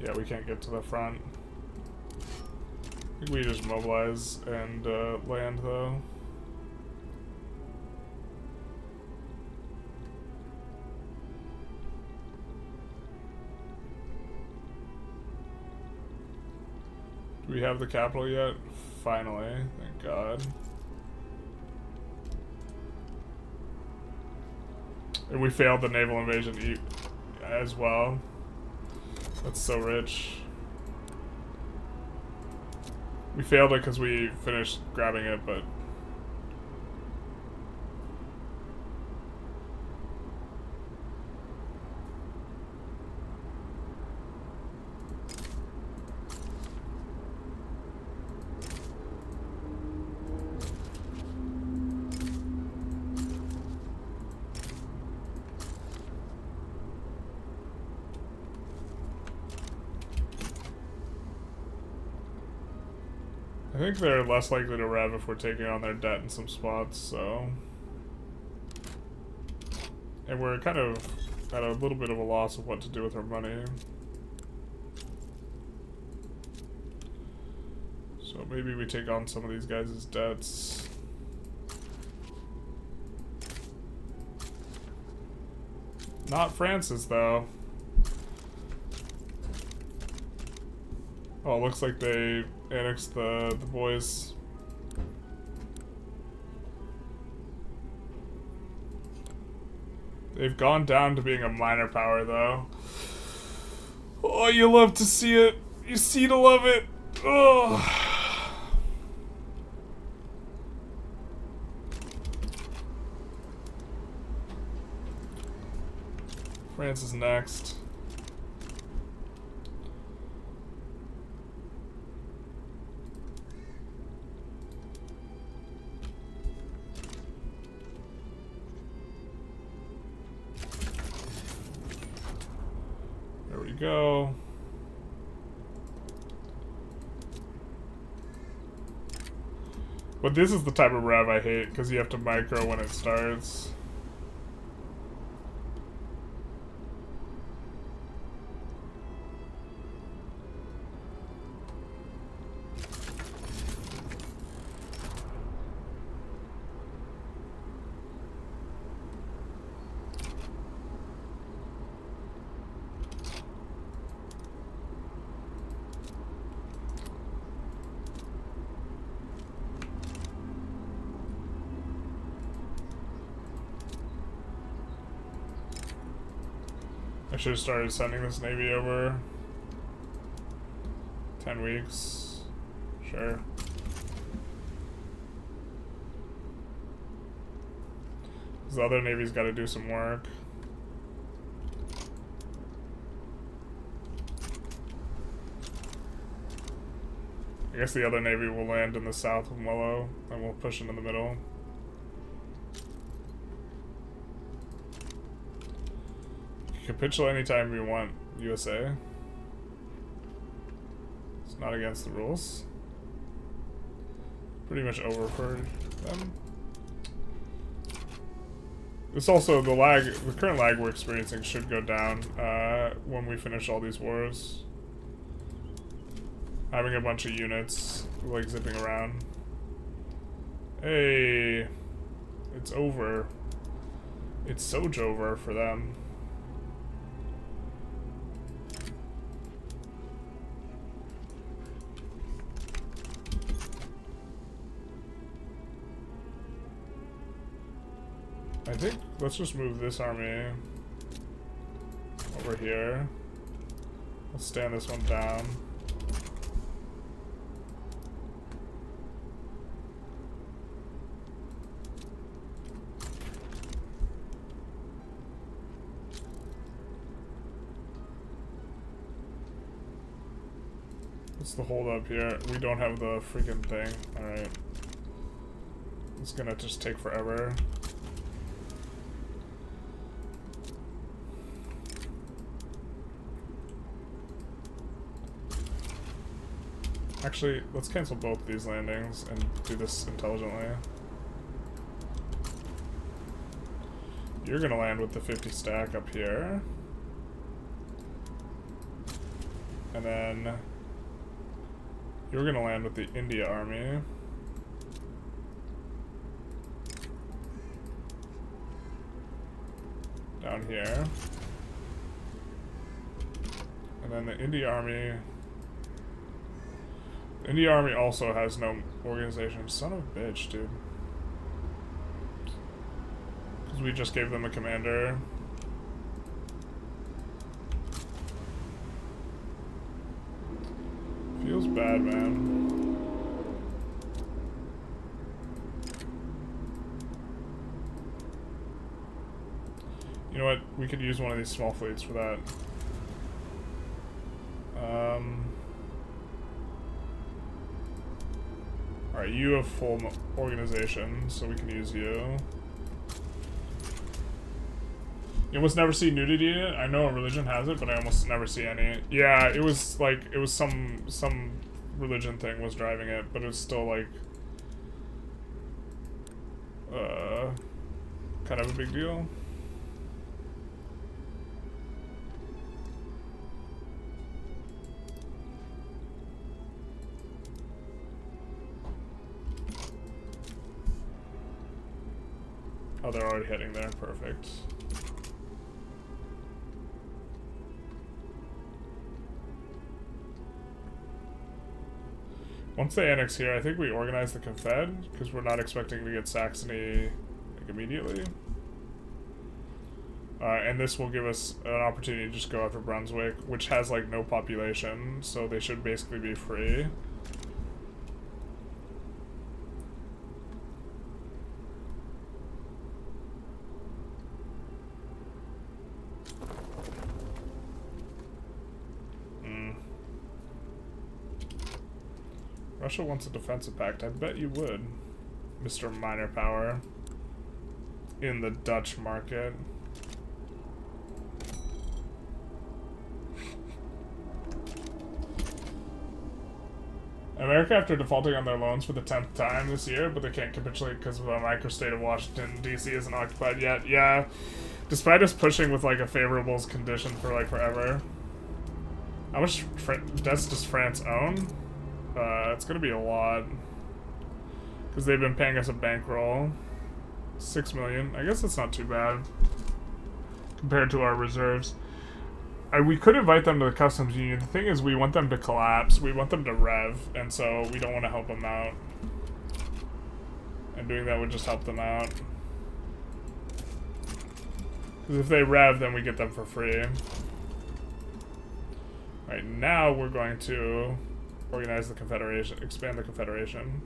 Yeah, we can't get to the front. I think we just mobilize and land though. Do we have the capital yet? Finally, thank God. And we failed the naval invasion as well. That's so rich. We failed it because we finished grabbing it, but... I think they're less likely to rev if we're taking on their debt in some spots, so... And we're kind of at a little bit of a loss of what to do with our money. So maybe we take on some of these guys' debts. Not France's, though. Oh, it looks like they annexed the boys. They've gone down to being a minor power, though. Oh, you love to see it. You see to love it. Oh. France is next. Go. But this is the type of rev I hate, because you have to micro when it starts. I should have started sending this navy over. 10 weeks. Sure. The other navy's got to do some work. I guess the other navy will land in the south of Willow, and we'll push into the middle. Capitulate anytime we want, USA. It's not against the rules. Pretty much over for them. This also, the current lag we're experiencing should go down when we finish all these wars. Having a bunch of units, like, zipping around. Hey, it's over. It's so over for them. I think, let's just move this army over here. Let's stand this one down. What's the hold up here? We don't have the freaking thing. Alright. It's gonna just take forever. Actually, let's cancel both these landings and do this intelligently. You're gonna land with the 50 stack up here. And then you're gonna land with the India army. Down here. And then the India army. The India army also has no organization. Son of a bitch, dude. Because we just gave them a commander. Feels bad, man. You know what? We could use one of these small fleets for that. Alright, you have full organization, so we can use you. You almost never see nudity in it. I know a religion has it, but I almost never see any. Yeah, it was like, it was some religion thing was driving it, but it was still like, kind of a big deal. Oh, they're already heading there. Perfect. Once they annex here, I think we organize the Confed, because we're not expecting to get Saxony like, immediately. And this will give us an opportunity to just go after Brunswick, which has like no population, so they should basically be free. Russia wants a defensive pact. I bet you would, Mr. Minor Power. In the Dutch market. America, after defaulting on their loans for the 10th time this year, but they can't capitulate because of a microstate of Washington, D.C. isn't occupied yet. Yeah, despite us pushing with like a favorables condition for like forever. How much debts does France own? It's gonna be a lot. Because they've been paying us a bankroll. 6 million. I guess that's not too bad. Compared to our reserves. We could invite them to the customs union. The thing is, we want them to collapse. We want them to rev. And so we don't want to help them out. And doing that would just help them out. Because if they rev, then we get them for free. Alright, now we're going to organize the Confederation, expand the Confederation,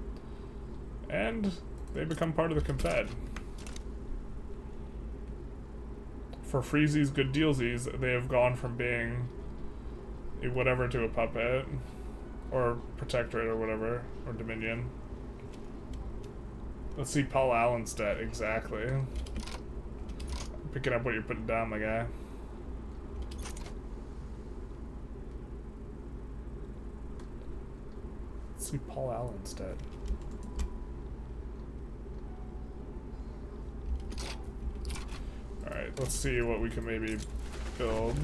and they become part of the Confed. For freezies, good dealsies, they have gone from being a whatever to a puppet, or protectorate, or whatever, or dominion. Let's see Paul Allen's debt, exactly. Picking up what you're putting down, my guy. See Paul Allen's dead. Alright, let's see what we can maybe build.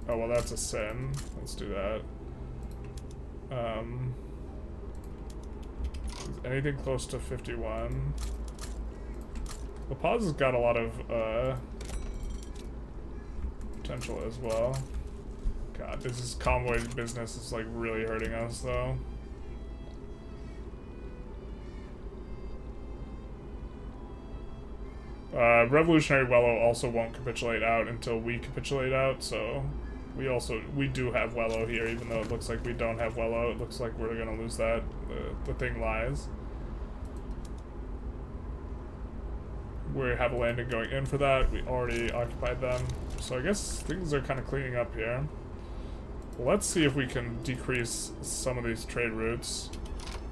Oh, well, that's a sin. Let's do that. Is anything close to 51? The pause has got a lot of potential as well. God, this is convoy business is like really hurting us though. Revolutionary Wello also won't capitulate out until we capitulate out, so we do have Wello here, even though it looks like we don't have Wello. It looks like we're gonna lose that. The thing lies. We have a landing going in for that. We already occupied them. So I guess things are kind of cleaning up here. Let's see if we can decrease some of these trade routes.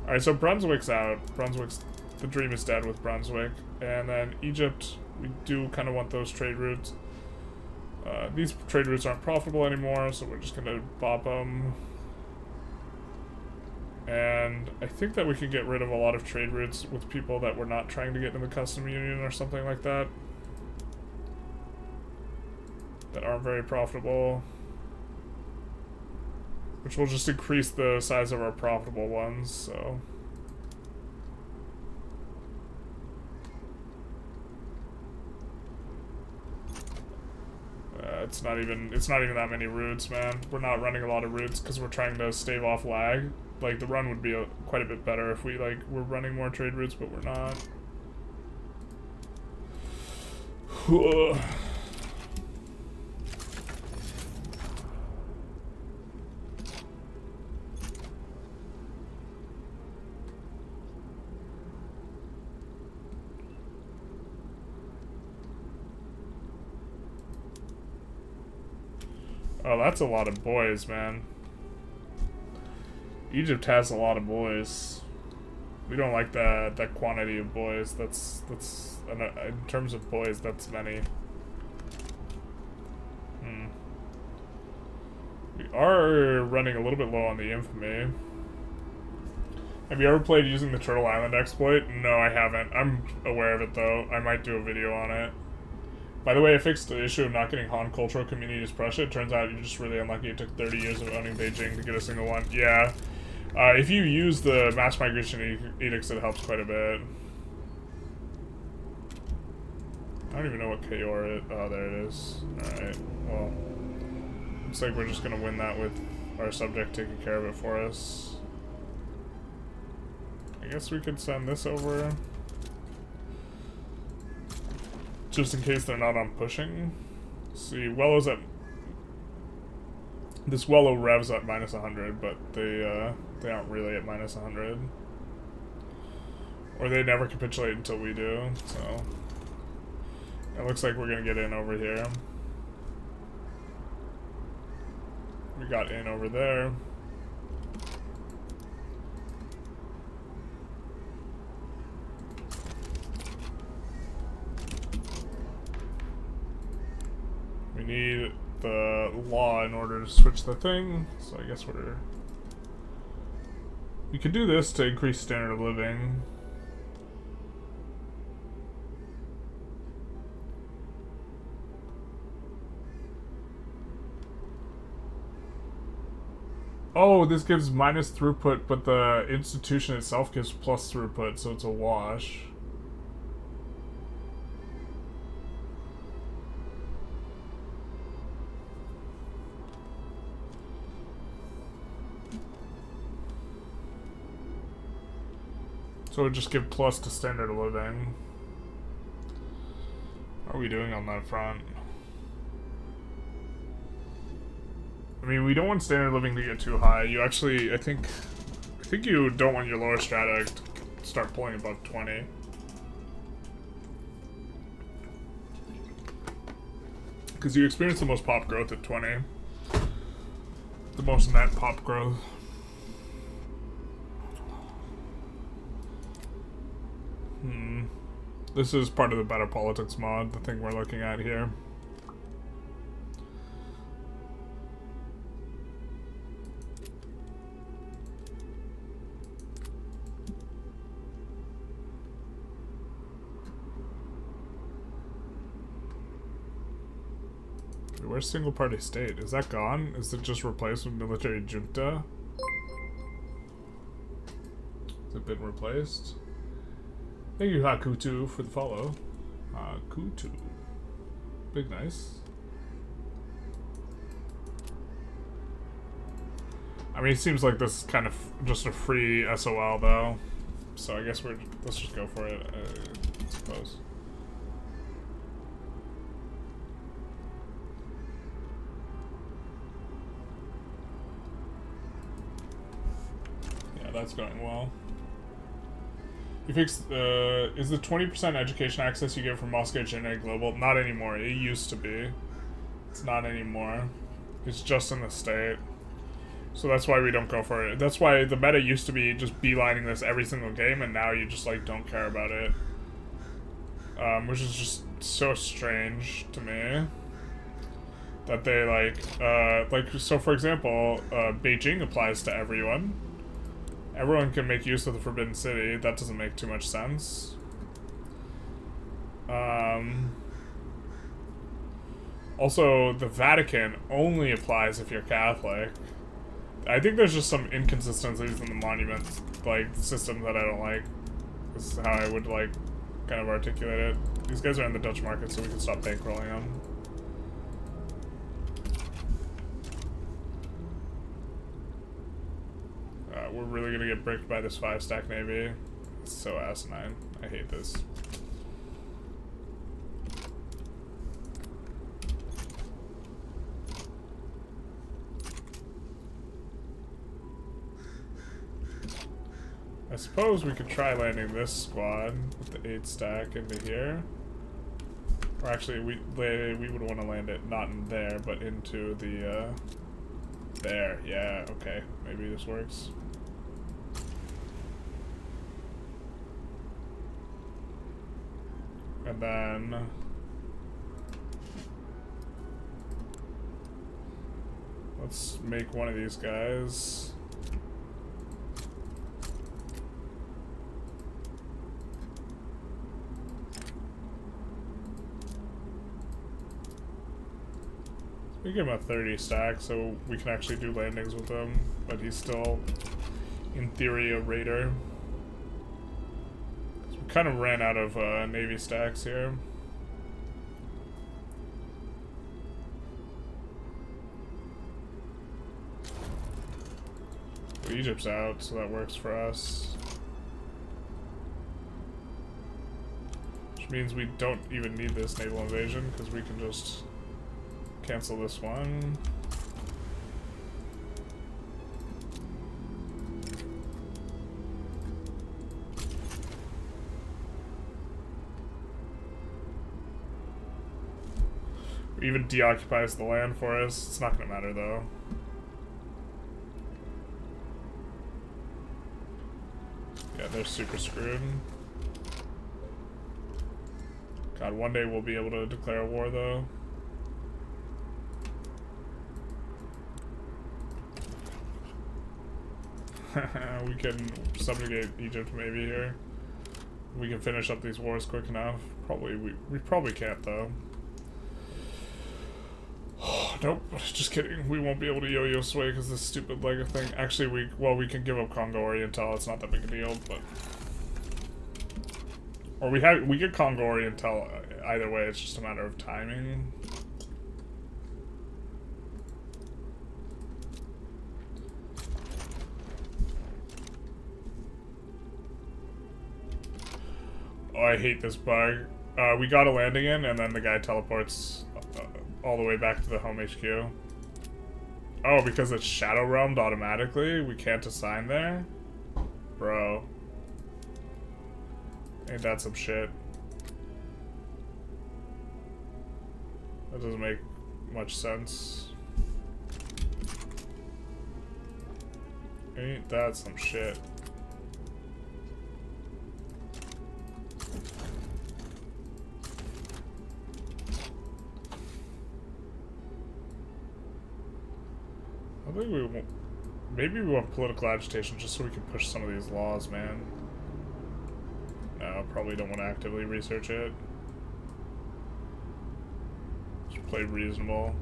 Alright, so Brunswick's out. The dream is dead with Brunswick. And then Egypt, we do kind of want those trade routes. These trade routes aren't profitable anymore, so we're just going to bop them. And I think that we can get rid of a lot of trade routes with people that we're not trying to get in the custom union or something like that. That aren't very profitable. Which will just increase the size of our profitable ones, so... it's not even that many routes, man. We're not running a lot of routes because we're trying to stave off lag. Like, the run would be quite a bit better if we, like, were running more trade routes, but we're not. Oh, that's a lot of boys, man. Egypt has a lot of boys. We don't like that quantity of boys. That's in terms of boys, that's many. We are running a little bit low on the infamy. Have you ever played using the Turtle Island exploit? No, I haven't. I'm aware of it though. I might do a video on it. By the way, I fixed the issue of not getting Han cultural communities Prussia. It turns out you're just really unlucky. It took 30 years of owning Beijing to get a single one. Yeah. If you use the mass migration edicts, it helps quite a bit. I don't even know what KOR is. Oh, there it is. Alright, well. Looks like we're just gonna win that with our subject taking care of it for us. I guess we could send this over. Just in case they're not on pushing. Let's see, Wello's at... This Wello revs at minus 100, but they aren't really at minus 100. Or they never capitulate until we do, so... It looks like we're gonna get in over here. We got in over there. We need the law in order to switch the thing, so I guess we could do this to increase standard of living. Oh, this gives minus throughput, but the institution itself gives plus throughput, so it's a wash. So it would just give plus to standard of living. How are we doing on that front? I mean, we don't want standard of living to get too high. You actually, I think you don't want your lower strata to start pulling above 20. Because you experience the most pop growth at 20. The most net pop growth. This is part of the Better Politics mod, the thing we're looking at here. Where's single party state? Is that gone? Is it just replaced with military junta? Has it been replaced? Thank you, Hakutu, for the follow. Hakutu. Big nice. I mean, it seems like this is kind of just a free SOL, though. So I guess let's just go for it, I suppose. That's going well. You fixed, is the 20% education access you get from Moscow Generic Global? Not anymore. It used to be. It's not anymore. It's just in the state. So that's why we don't go for it. That's why the meta used to be just beelining this every single game, and now you just, like, don't care about it. Which is just so strange to me. That they, like, so for example, Beijing applies to everyone. Everyone can make use of the Forbidden City. That doesn't make too much sense. Also, the Vatican only applies if you're Catholic. I think there's just some inconsistencies in the monument, like, system that I don't like. This is how I would, like, kind of articulate it. These guys are in the Dutch market, so we can stop bankrolling them. We're really gonna get bricked by this 5-stack Navy. It's so asinine. I hate this. I suppose we could try landing this squad with the 8-stack into here. Or actually, we would want to land it not in there, but into the, there. Yeah, okay. Maybe this works. And then let's make one of these guys. We give him a 30 stack so we can actually do landings with him, but he's still, in theory, a raider. Kind of ran out of Navy stacks here. Well, Egypt's out, so that works for us. Which means we don't even need this naval invasion, because we can just cancel this one. Even deoccupies the land for us. It's not gonna matter though. Yeah, they're super screwed. God, one day we'll be able to declare a war though. We can subjugate Egypt maybe here. We can finish up these wars quick enough. Probably we probably can't though. Nope, just kidding. We won't be able to yo-yo sway because this stupid Lega thing. Actually, we can give up Congo Oriental. It's not that big a deal, but or we get Congo Oriental either way. It's just a matter of timing. Oh, I hate this bug. We got a landing in, and then the guy teleports all the way back to the home HQ. Oh, because it's shadow realmed automatically? We can't assign there? Bro. Ain't that some shit? That doesn't make much sense. Ain't that some shit? think we want... Maybe we want political agitation just so we can push some of these laws, man. No, probably don't want to actively research it. Just play reasonable.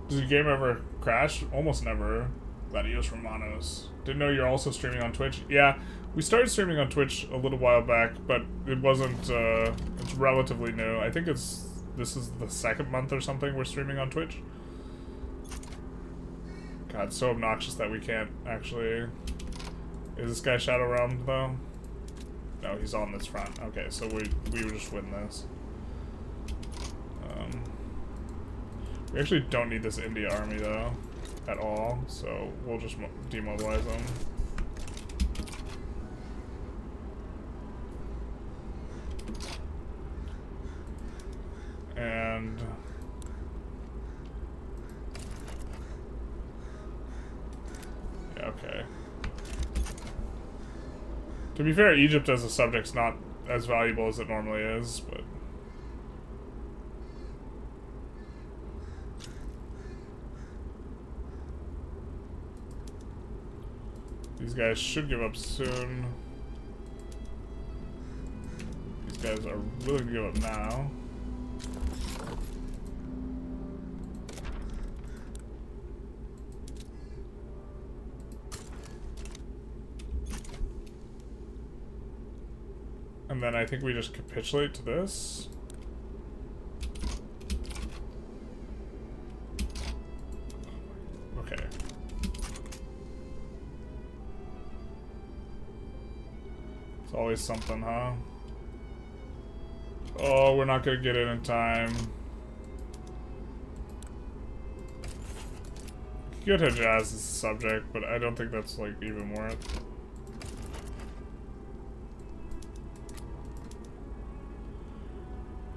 Does the game ever crash? Almost never. Gladios Romanos. Didn't know you're also streaming on Twitch. Yeah, we started streaming on Twitch a little while back, but it wasn't, it's relatively new. I think this is the second month or something we're streaming on Twitch. God, it's so obnoxious that we can't actually... Is this guy Shadow Realm, though? No, he's on this front. Okay, so we would just win this. We actually don't need this India army, though, at all, so we'll just demobilize them. And... yeah, okay. To be fair, Egypt as a subject's not as valuable as it normally is, but... These guys should give up soon. These guys are willing to give up now. And then I think we just capitulate to this. Okay. It's always something, huh? Oh, we're not gonna get it in time. Good Hijaz is the subject, but I don't think that's like even worth.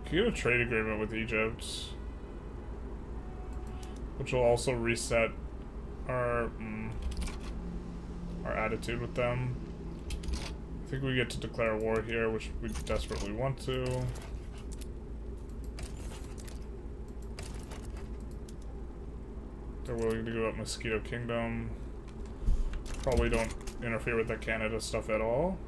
Could get a trade agreement with Egypt, which will also reset our attitude with them. I think we get to declare war here, which we desperately want to. They're willing to give up Mosquito Kingdom. Probably don't interfere with the Canada stuff at all.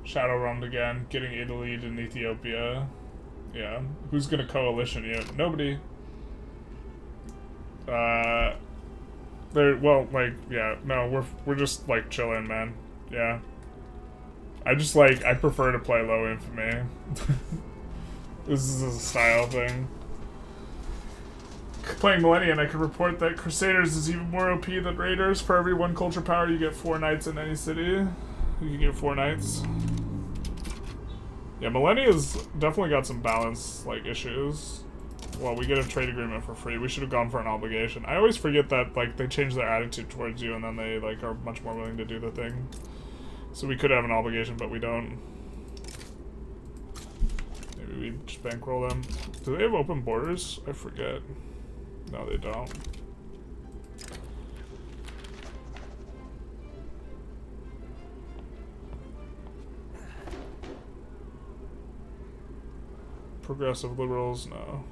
Shadow Realmed again, getting Italy and Ethiopia. Yeah. Who's gonna coalition you? Nobody. Well, like, yeah, no, we're just like chilling, man. Yeah. I prefer to play low infamy. This is a style thing. Playing Millennium, I can report that Crusaders is even more OP than Raiders. For every one culture power, you get 4 knights in any city. You can get 4 knights. Yeah, Millennia's definitely got some balance, like, issues. Well, we get a trade agreement for free. We should have gone for an obligation. I always forget that, like, they change their attitude towards you and then they, like, are much more willing to do the thing. So we could have an obligation, but we don't. Maybe we just bankroll them. Do they have open borders? I forget. No, they don't. Progressive liberals, no.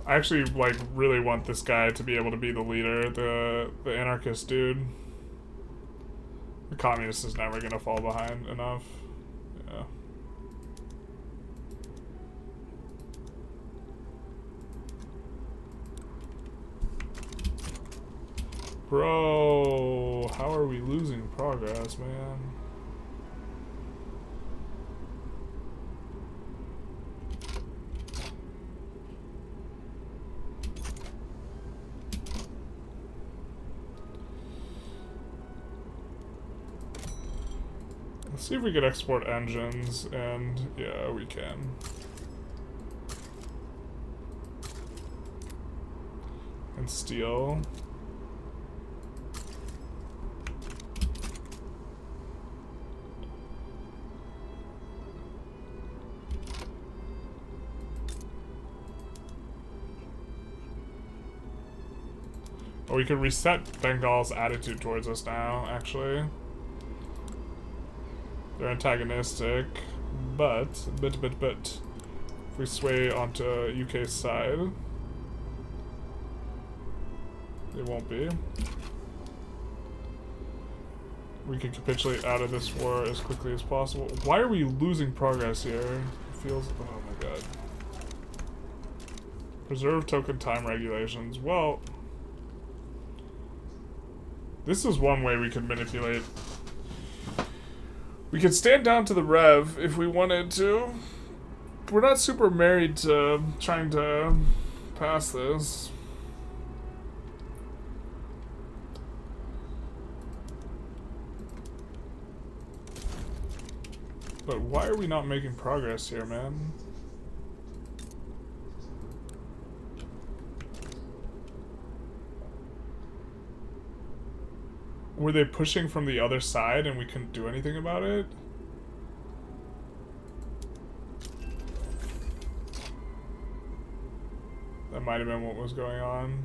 I actually, like, really want this guy to be able to be the leader, the anarchist dude. The communist is never gonna fall behind enough. Yeah. Bro, how are we losing progress, man? Let's see if we could export engines, and yeah, we can. And steel. But we could reset Bengal's attitude towards us now, actually. They're antagonistic, but, if we sway onto UK's side, they won't be. We can capitulate out of this war as quickly as possible. Why are we losing progress here? It feels, oh my god. Preserve token time regulations. Well, this is one way we could manipulate. We could stand down to the rev if we wanted to. We're not super married to trying to pass this. But why are we not making progress here, man? Were they pushing from the other side and we couldn't do anything about it? That might have been what was going on.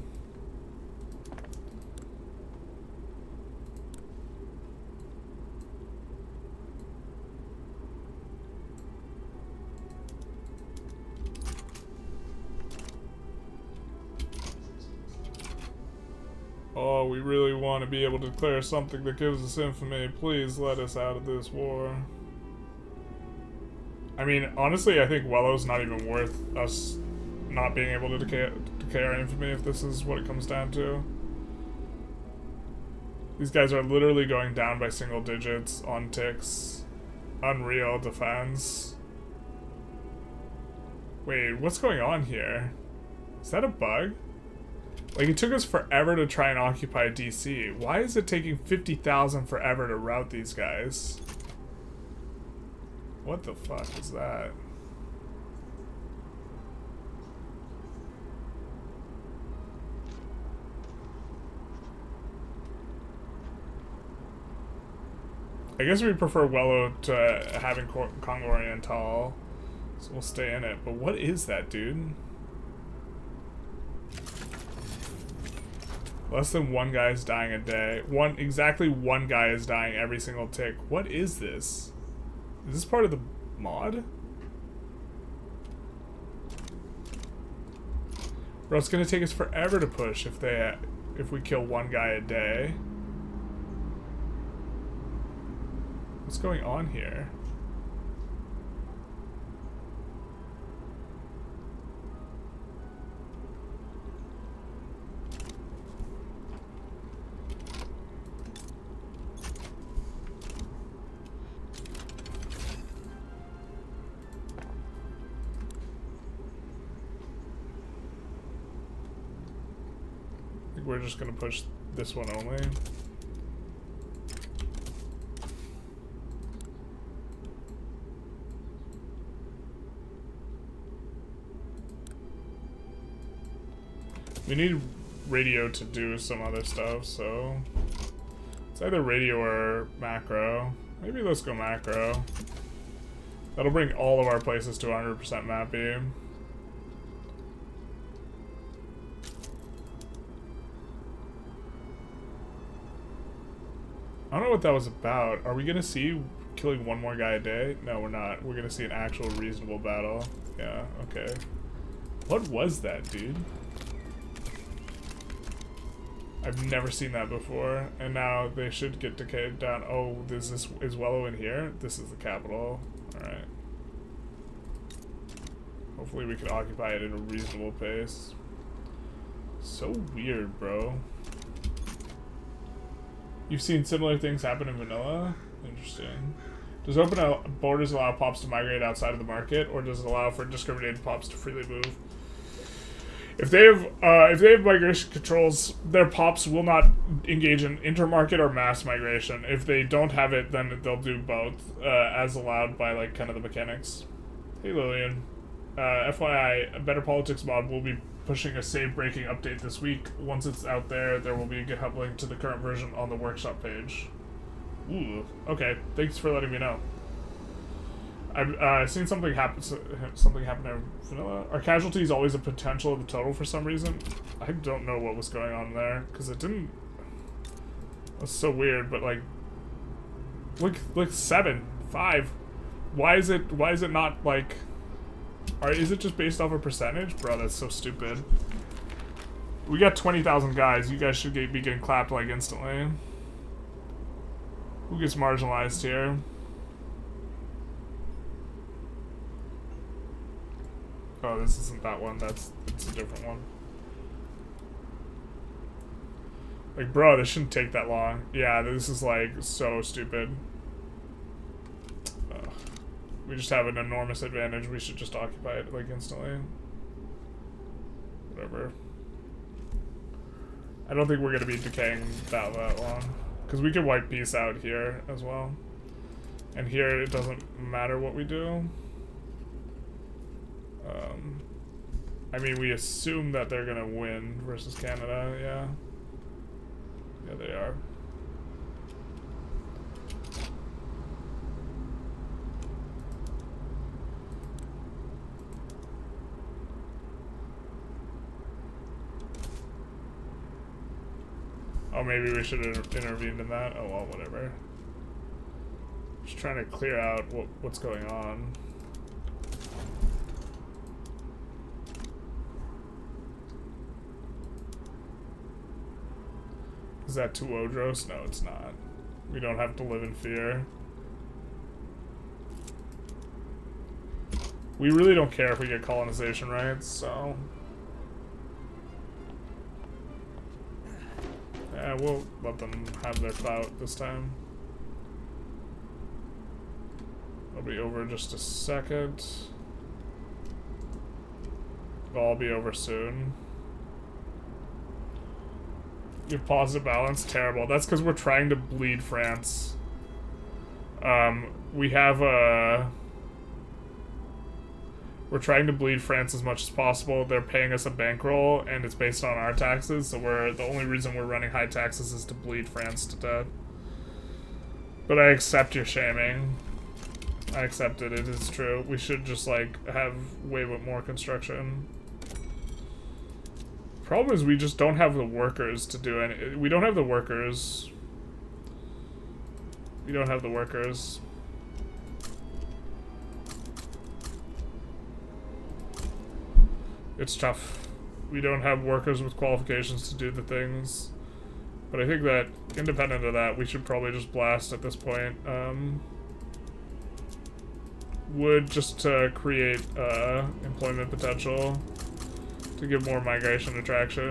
Oh, we really want to be able to declare something that gives us infamy. Please let us out of this war. I mean, honestly, I think Wello's not even worth us not being able to declare infamy if this is what it comes down to. These guys are literally going down by single digits on ticks. Unreal defense. Wait, what's going on here? Is that a bug? Like, it took us forever to try and occupy DC. Why is it taking 50,000 forever to rout these guys? What the fuck is that? I guess we prefer Wello to having Congo Oriental, so we'll stay in it. But what is that, dude? Less than one guy is dying a day. Exactly one guy is dying every single tick. What is this? Is this part of the mod? Bro, it's gonna take us forever to push if we kill one guy a day. What's going on here? We're just gonna push this one only. We need radio to do some other stuff, so it's either radio or macro. Maybe let's go macro. That'll bring all of our places to 100% map beam. I don't know what that was about. Are we gonna see killing one more guy a day? No, we're not. We're gonna see an actual reasonable battle. Yeah, okay. What was that, dude? I've never seen that before, and now they should get decayed down. Oh, is Wello in here? This is the capital. Alright. Hopefully we can occupy it at a reasonable pace. So weird, bro. You've seen similar things happen in vanilla? Interesting. Does open borders allow pops to migrate outside of the market, or does it allow for discriminated pops to freely move? If they have migration controls, their pops will not engage in intermarket or mass migration. If they don't have it, then they'll do both, as allowed by like kind of the mechanics. Hey Lillian, FYI, a Better Politics mod will be pushing a save breaking update this week. Once it's out there, there will be a GitHub link to the current version on the workshop page. Ooh, okay. Thanks for letting me know. I've seen something happen. Something happen in vanilla. Are casualties always a potential of the total for some reason? I don't know what was going on there because it didn't. That's so weird. But like, look, 7, 5. Why is it not like? Is it just based off a percentage, bro? That's so stupid. We got 20,000 guys. You guys should be getting clapped like instantly. Who gets marginalized here? Oh, this isn't that one. It's a different one. Like, bro, this shouldn't take that long. Yeah, this is like so stupid. We just have an enormous advantage. We should just occupy it like instantly. Whatever. I don't think we're gonna be decaying that long, because we can wipe peace out here as well. And here it doesn't matter what we do. I mean, we assume that they're gonna win versus Canada, yeah. Yeah, they are. Oh, maybe we should have intervened in that. Oh, well, whatever. Just trying to clear out what's going on. Is that too Odros? No, it's not. We don't have to live in fear. We really don't care if we get colonization rights, so... Yeah, we'll let them have their clout this time. It'll be over in just a second. It'll all be over soon. Your positive balance, terrible. That's because we're trying to bleed France. We have a... We're trying to bleed France as much as possible. They're paying us a bankroll, and it's based on our taxes, so the only reason we're running high taxes is to bleed France to death. But I accept your shaming. I accept it, it is true. We should just, like, have way more construction. Problem is we just don't have the workers to do any. We don't have the workers. We don't have the workers. It's tough. We don't have workers with qualifications to do the things. But I think that, independent of that, we should probably just blast at this point. Wood, just to create employment potential. To give more migration attraction.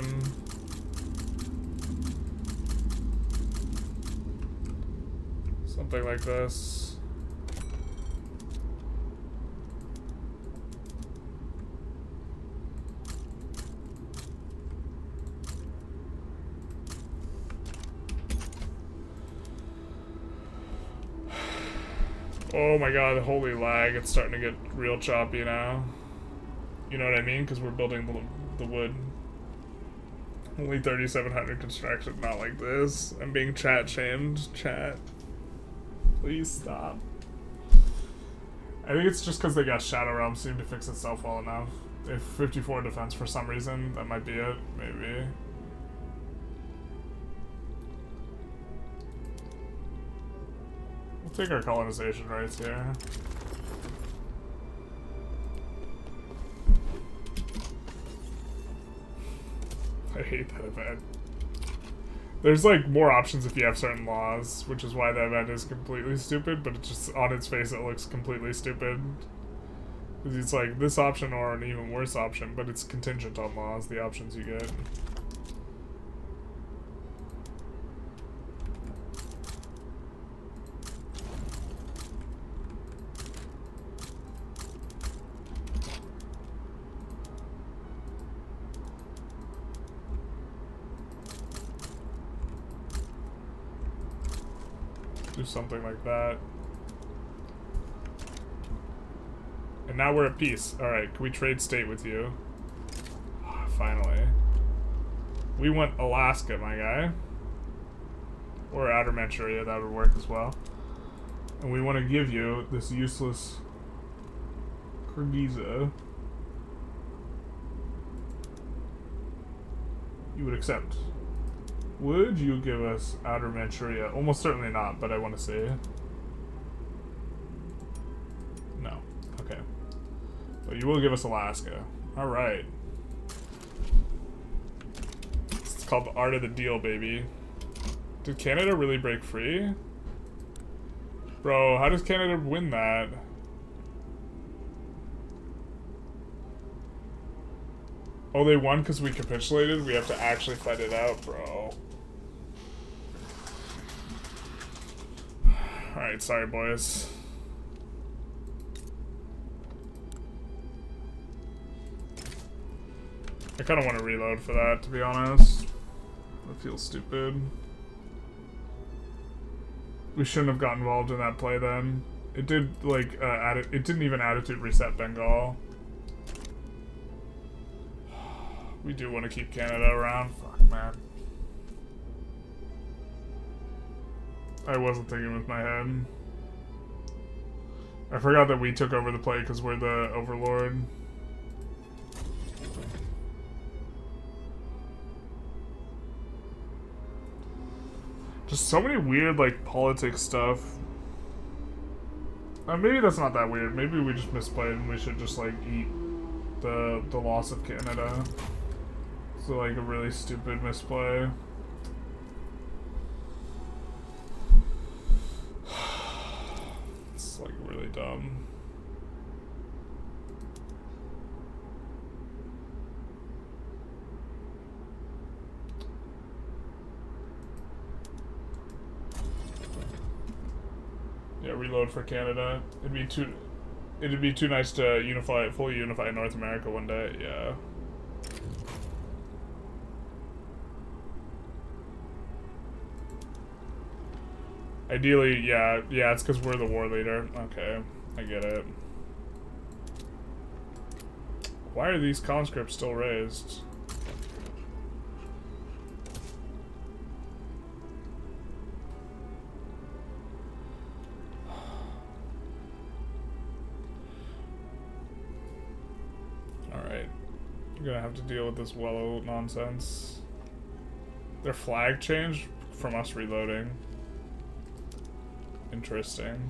Something like this. Oh my god, holy lag, it's starting to get real choppy now. You know what I mean? Because we're building the wood. Only 3,700 construction, not like this. I'm being chat shamed. Chat. Please stop. I think it's just because they got Shadow Realm seemed to fix itself well enough. If 54 defense for some reason, that might be it. Maybe. We'll take our colonization rights here. I hate that event. There's like more options if you have certain laws, which is why that event is completely stupid, but it just, on its face, it looks completely stupid. Because it's like this option or an even worse option, but it's contingent on laws, the options you get. Do something like that. And now we're at peace. Alright, can we trade state with you? Oh, finally. We want Alaska, my guy. Or Outer Manchuria, that would work as well. And we want to give you this useless for Giza. You would accept. Would you give us Outer Manchuria? Almost certainly not, but I want to see. No. Okay. But you will give us Alaska. Alright. It's called the Art of the Deal, baby. Did Canada really break free? Bro, how does Canada win that? Oh, they won because we capitulated? We have to actually fight it out, bro. Alright, sorry, boys. I kind of want to reload for that, to be honest. That feels stupid. We shouldn't have got involved in that play then. It did, like, it didn't even attitude reset Bengal. We do want to keep Canada around. Fuck, man. I wasn't thinking with my head. I forgot that we took over the play because we're the overlord. Just so many weird, like, politics stuff. Maybe that's not that weird. Maybe we just misplayed and we should just, like, eat the loss of Canada. So, like, a really stupid misplay. It's, like, really dumb. Yeah, reload for Canada. It'd be too nice to fully unify North America one day. Yeah. Ideally, yeah, it's because we're the war leader. Okay, I get it. Why are these conscripts still raised? Alright. You're gonna have to deal with this Wello nonsense. Their flag changed from us reloading. Interesting.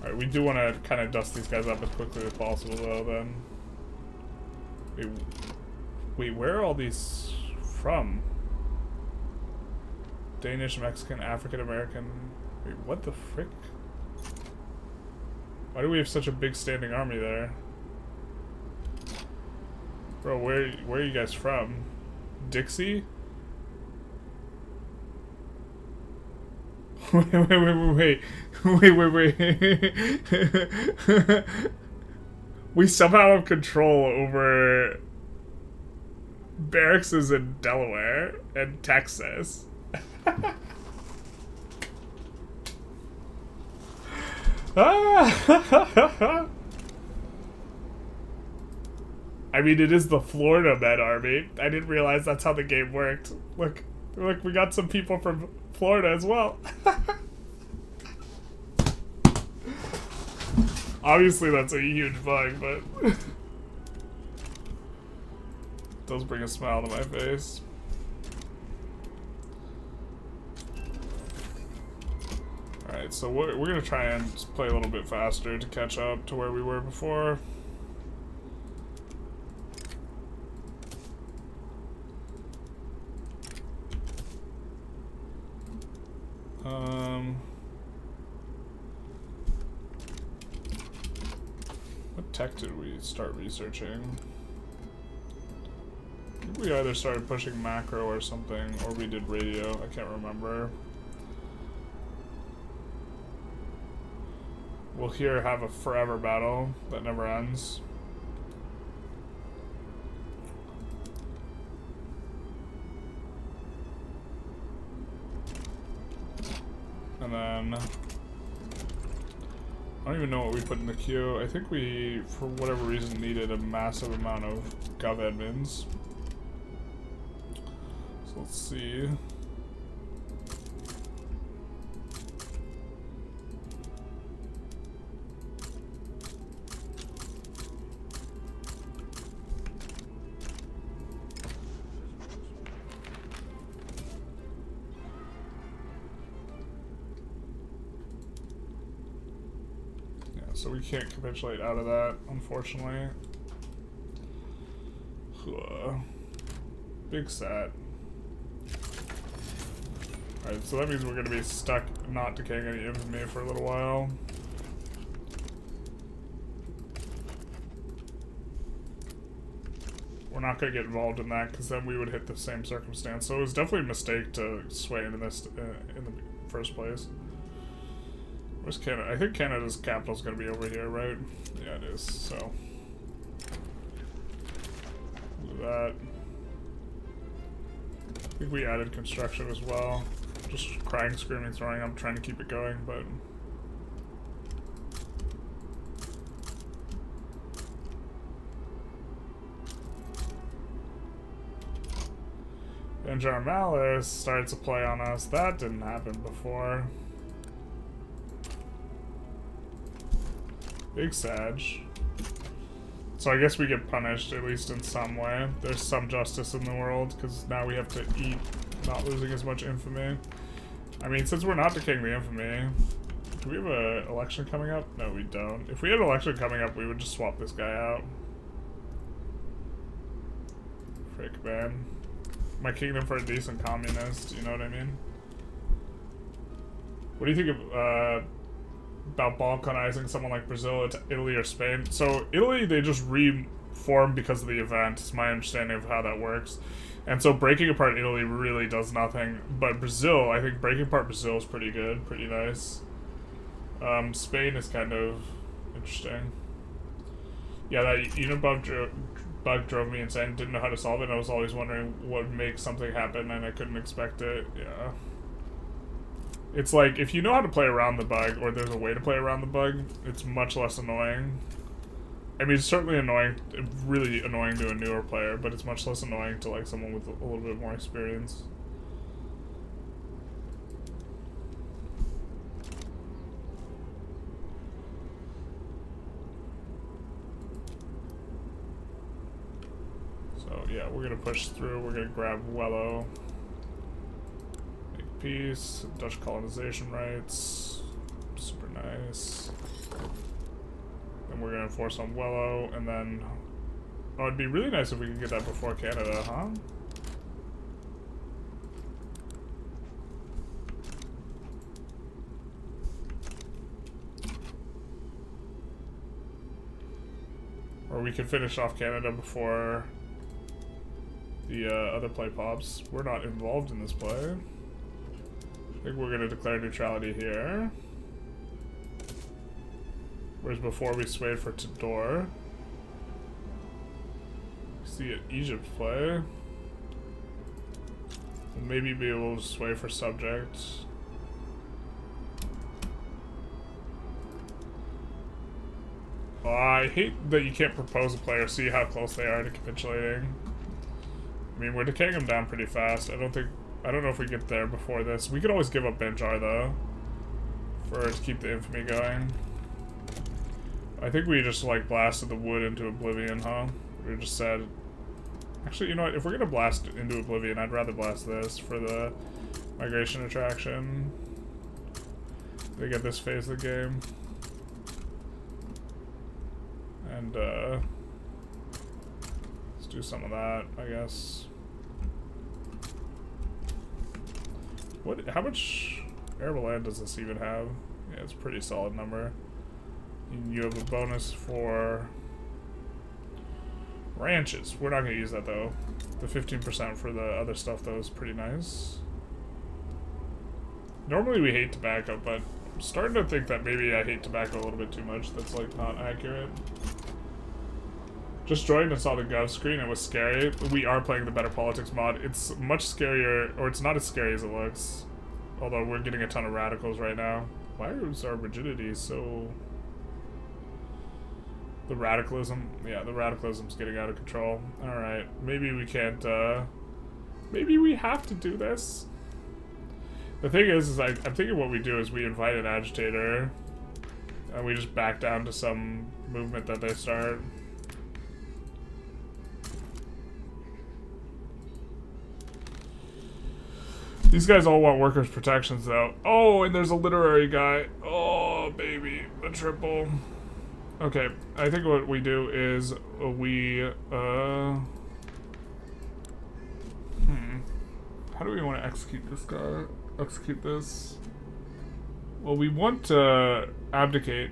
Alright, we do want to kind of dust these guys up as quickly as possible, though, then. Wait, where are all these from? Danish, Mexican, African American. Wait, what the frick? Why do we have such a big standing army there? Bro, where are you guys from? Dixie? Wait. We somehow have control over barracks in Delaware and Texas. I mean, it is the Florida Med Army. I didn't realize that's how the game worked. Look, we got some people from Florida as well. Obviously, that's a huge bug, but it does bring a smile to my face. Alright, so we're gonna try and play a little bit faster to catch up to where we were before. What tech did we start researching? I think we either started pushing macro or something, or we did radio. I can't remember. We'll here have a forever battle that never ends. And then I don't even know what we put in the queue. I think we, for whatever reason, needed a massive amount of gov admins. So let's see. so we can't capitulate out of that, unfortunately. Big sad. Alright, so that means we're gonna be stuck not decaying any infamy for a little while. We're not gonna get involved in that because then we would hit the same circumstance. So it was definitely a mistake to sway into this in the first place. Where's Canada? I think Canada's capital's gonna be over here, right? Yeah, it is. So do that. I think we added construction as well. Just crying, screaming, throwing. I'm trying to keep it going, but and Jarmalis starts a play on us. That didn't happen before. Big Sag. So I guess we get punished, at least in some way. There's some justice in the world, because now we have to eat not losing as much infamy. I mean, since we're not decaying the infamy, do we have an election coming up? No, we don't. If we had an election coming up, we would just swap this guy out. Frick, man. My kingdom for a decent communist, you know what I mean? What do you think of, about balkanizing someone like Brazil, Italy, or Spain? So Italy, they just reformed because of the event. It's my understanding of how that works. And so breaking apart Italy really does nothing. But Brazil, I think breaking apart Brazil is pretty good, pretty nice. Spain is kind of interesting. Yeah, that Unibug bug drove me insane. Didn't know how to solve it. I was always wondering what would make something happen, and I couldn't expect it. Yeah. It's like, if you know how to play around the bug, or there's a way to play around the bug, it's much less annoying. I mean, it's certainly annoying, really annoying to a newer player, but it's much less annoying to like someone with a little bit more experience. So yeah, we're gonna push through. We're gonna grab Wello. Make peace. Dutch colonization rights. Super nice. Then we're gonna enforce on Wello, and then oh, it'd be really nice if we could get that before Canada, huh? Or we could finish off Canada before the other play pops. We're not involved in this play. I think we're gonna declare neutrality here. Whereas before we swayed for Tidor. See Egypt play. We'll maybe be able to sway for subject. Oh, I hate that you can't propose a player, see how close they are to capitulating. I mean, we're decaying them down pretty fast. I don't know if we get there before this. We could always give up Banjar though, to keep the infamy going. I think we just like blasted the wood into oblivion, huh? We just said, actually, you know what? If we're gonna blast into oblivion, I'd rather blast this for the migration attraction. They get this phase of the game, and let's do some of that, I guess. How much arable land does this even have? Yeah, it's a pretty solid number. You have a bonus for ranches. We're not going to use that though. The 15% for the other stuff though is pretty nice. Normally we hate tobacco, but I'm starting to think that maybe I hate tobacco a little bit too much. That's like not accurate. Just joined and saw the Gov screen. It was scary. We are playing the Better Politics mod. It's much scarier, or it's not as scary as it looks. Although we're getting a ton of radicals right now. Why is our rigidity so... The radicalism? Yeah, the radicalism's getting out of control. Alright, maybe we can't, maybe we have to do this. The thing is I'm thinking what we do is we invite an agitator, and we just back down to some movement that they start. These guys all want workers' protections, though. Oh, and there's a literary guy. Oh, baby. A triple. Okay, I think what we do is we, how do we want to execute this guy? Execute this? Well, we want to abdicate.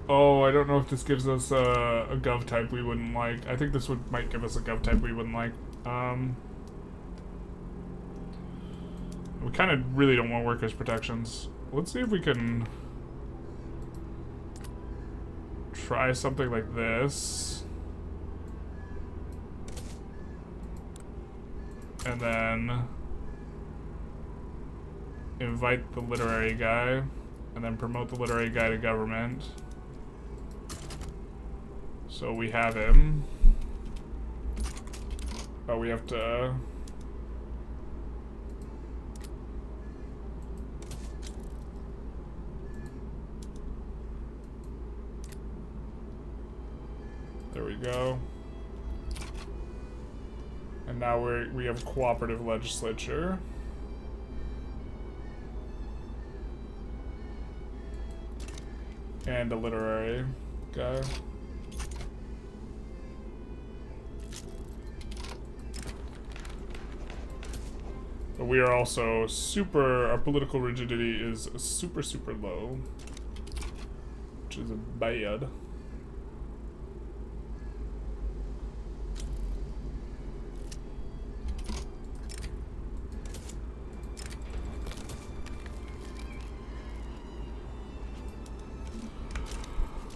Oh, I don't know if this gives us a gov type we wouldn't like. I think this might give us a gov type we wouldn't like. We kind of really don't want workers' protections. Let's see if we can try something like this. And then invite the literary guy. And then promote the literary guy to government. So we have him. Oh, we have to... There we go. And now we have a cooperative legislature. And a literary guy. But we are also our political rigidity is super, super low. Which is bad.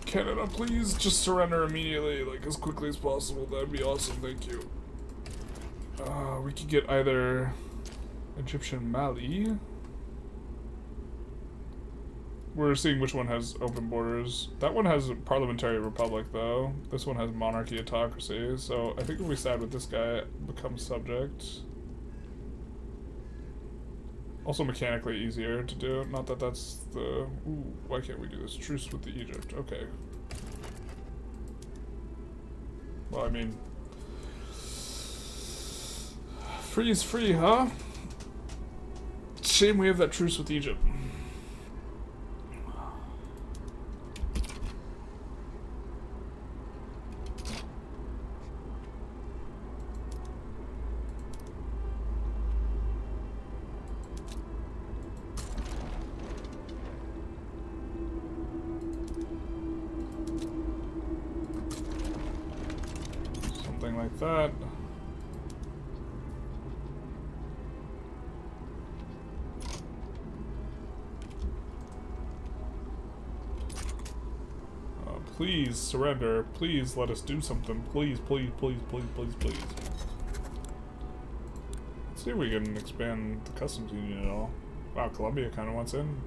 Canada, please just surrender immediately, like as quickly as possible. That'd be awesome, thank you. We could get either Egyptian Mali. We're seeing which one has open borders. That one has a parliamentary republic, though. This one has monarchy autocracy. So I think if we side with this guy, become subject. Also mechanically easier to do. Not that that's the... Ooh, why can't we do this? Truce with the Egypt. Okay. Well, I mean... Free is free, huh? Shame we have that truce with Egypt. Something like that. Please surrender. Please let us do something. Please, please, please, please, please, please. Let's see if we can expand the customs union at all. Wow, Colombia kind of wants in.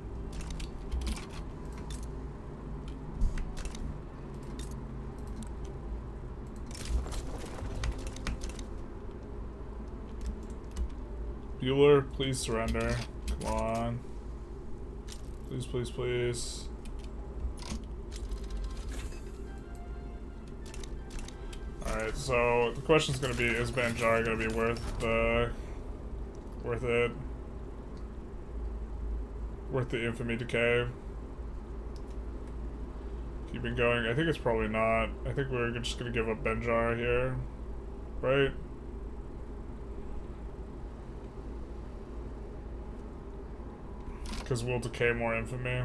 Bueller, please surrender. Come on. Please, please, please. Alright, so the question's gonna be, is Banjar gonna be worth it? Worth the infamy decay? Keeping going? I think it's probably not. I think we're just gonna give up Banjar here. Right? Because we'll decay more infamy.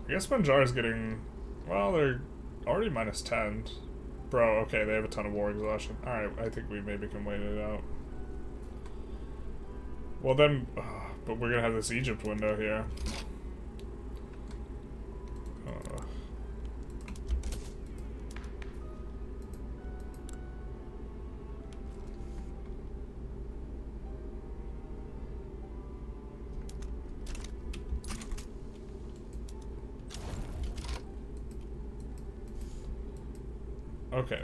I guess Banjar's getting... Well, they're already minus 10. Bro, okay, they have a ton of war exhaustion. Alright, I think we maybe can wait it out. Well then... but we're gonna have this Egypt window here. Okay.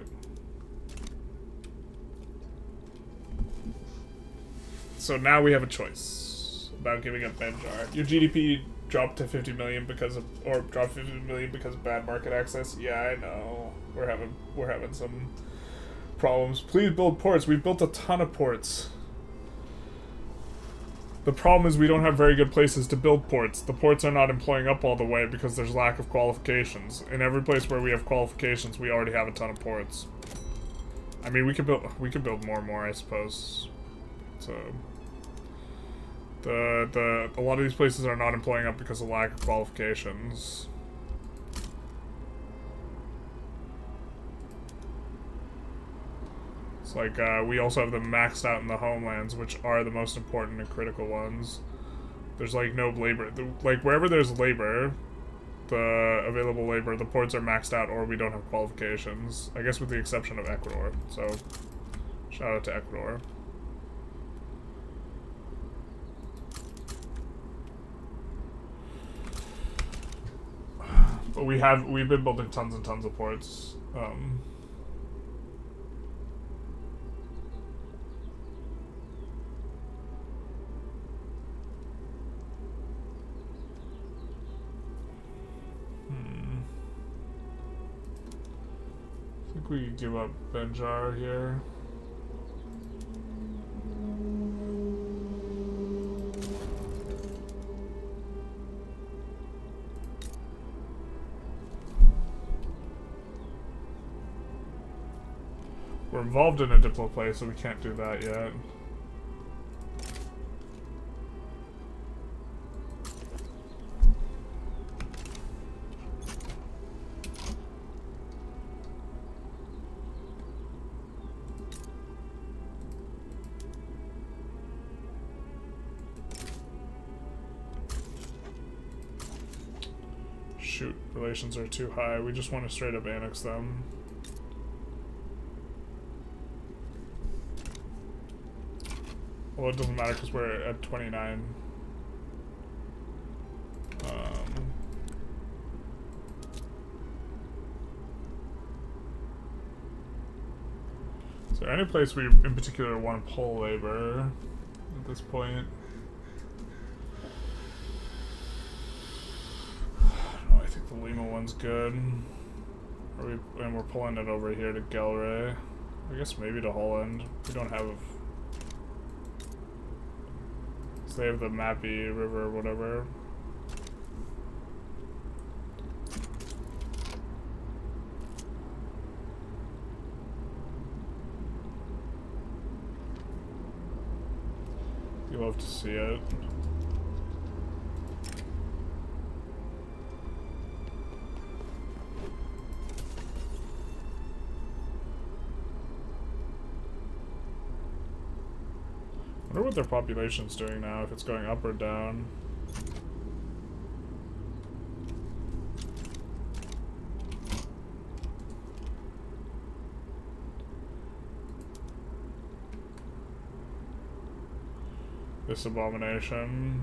So now we have a choice about giving up Banjar. Your GDP dropped to 50 million or dropped 50 million because of bad market access. Yeah, I know. We're having some problems. Please build ports. We've built a ton of ports. The problem is we don't have very good places to build ports. The ports are not employing up all the way because there's lack of qualifications. In every place where we have qualifications, we already have a ton of ports. I mean, we could build more and more, I suppose. So a lot of these places are not employing up because of lack of qualifications. It's like, we also have them maxed out in the homelands, which are the most important and critical ones. There's, like, no labor. Like, wherever there's labor, the available labor, the ports are maxed out or we don't have qualifications. I guess with the exception of Ecuador. So, shout out to Ecuador. But we've been building tons and tons of ports. I think we could give up Benjar here. We're involved in a diplo play, so we can't do that yet. Shoot, relations are too high. We just want to straight up annex them. Well, it doesn't matter because we're at 29. Is there any place we in particular want to pull labor at this point? I think the Lima one's good. And we're pulling it over here to Gelre. I guess maybe to Holland. We don't have... So they have the Mappy River or whatever. You love to see it. I wonder what their population's doing now, if it's going up or down. This abomination.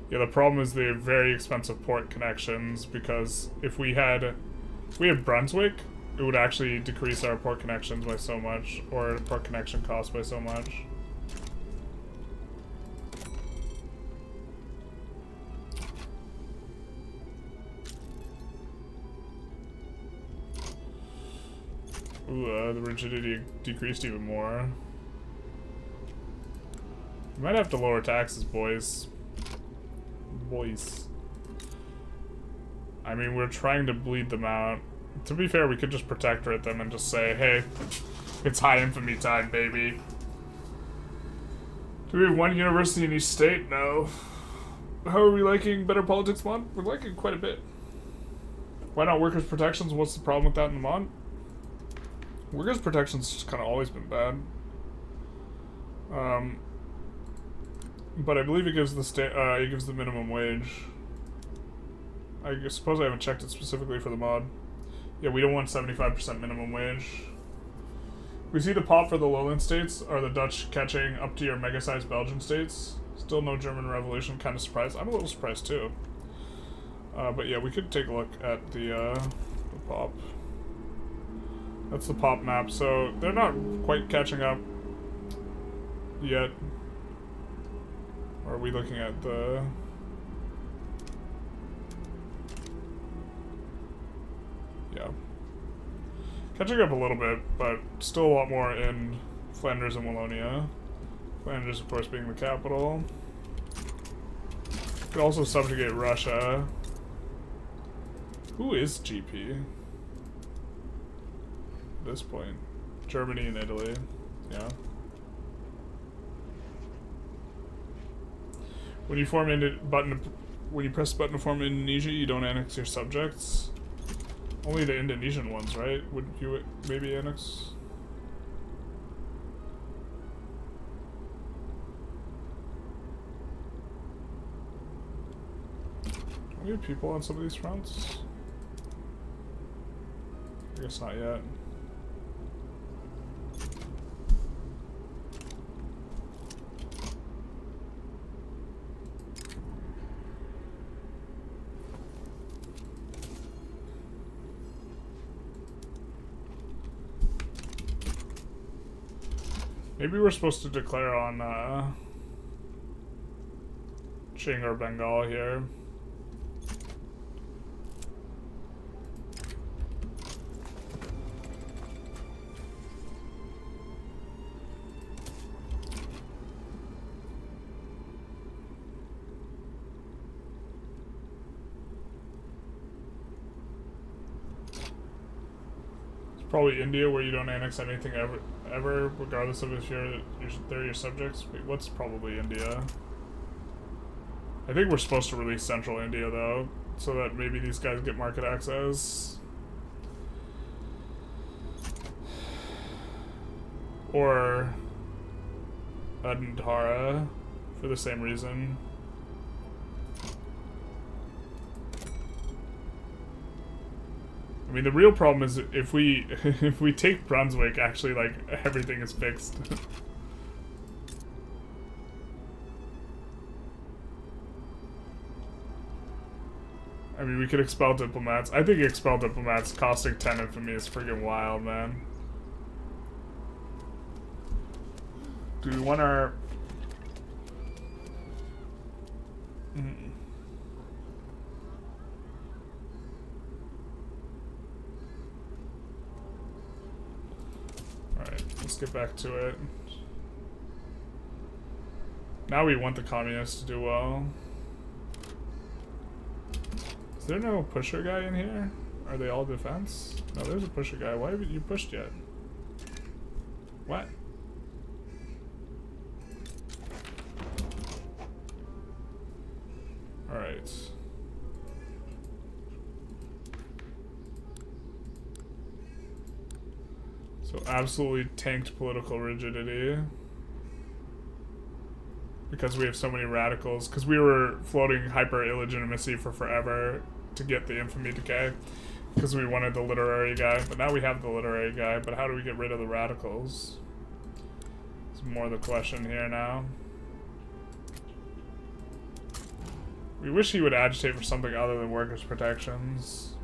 Yeah, the problem is the very expensive port connections, because if we had Brunswick, it would actually decrease our port connections by so much, or port connection cost by so much. Ooh, the rigidity decreased even more. We might have to lower taxes, boys. I mean, we're trying to bleed them out. To be fair, we could just protectorate them and just say, hey, it's high infamy time, baby. Do we have one university in each state? No. How are we liking Better Politics mod? We're liking quite a bit. Why not workers' protections? What's the problem with that in the mod? Workers' protections just kind of always been bad. But I believe it gives the minimum wage. I suppose I haven't checked it specifically for the mod. Yeah, we don't want 75% minimum wage. We see the pop for the lowland states are the Dutch catching up to your mega-sized Belgian states. Still no German Revolution. Kind of surprised. I'm a little surprised too. But yeah, we could take a look at the pop. That's the pop map. So they're not quite catching up yet. Or are we looking at the... Yeah. Catching up a little bit, but still a lot more in Flanders and Wallonia. Flanders, of course, being the capital. Could also subjugate Russia. Who is GP? At this point. Germany and Italy. Yeah. When you form when you press the button to form Indonesia, you don't annex your subjects. Only the Indonesian ones, right? Would you maybe annex? Do we have people on some of these fronts? I guess not yet. Maybe we're supposed to declare on Qing or Bengal here. Probably India, where you don't annex anything ever, regardless of if they're your subjects. Wait, what's probably India? I think we're supposed to release Central India, though, so that maybe these guys get market access. Or Adantara, for the same reason. I mean, the real problem is if we if we take Brunswick, actually, like, everything is fixed. I mean, we could expel diplomats. I think expel diplomats costing 10 infamy is freaking wild, man. Do we want our... Alright, let's get back to it. Now we want the communists to do well. Is there no pusher guy in here? Are they all defense? No, there's a pusher guy. Why haven't you pushed yet? What? Alright. So absolutely tanked political rigidity. Because we have so many radicals. Because we were floating hyper-illegitimacy for forever to get the infamy decay. Because we wanted the literary guy. But now we have the literary guy. But how do we get rid of the radicals? It's more the question here now. We wish he would agitate for something other than workers' protections.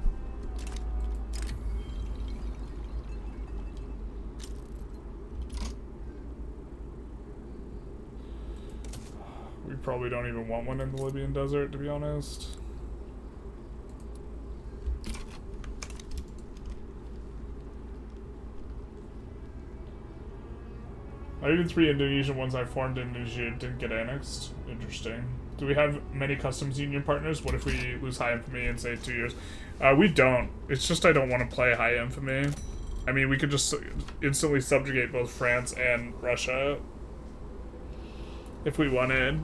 We probably don't even want one in the Libyan desert, to be honest. Not even 3 Indonesian ones I formed in Indonesia didn't get annexed. Interesting. Do we have many customs union partners? What if we lose high infamy in, say, 2 years? We don't. It's just I don't want to play high infamy. I mean, we could just instantly subjugate both France and Russia if we wanted.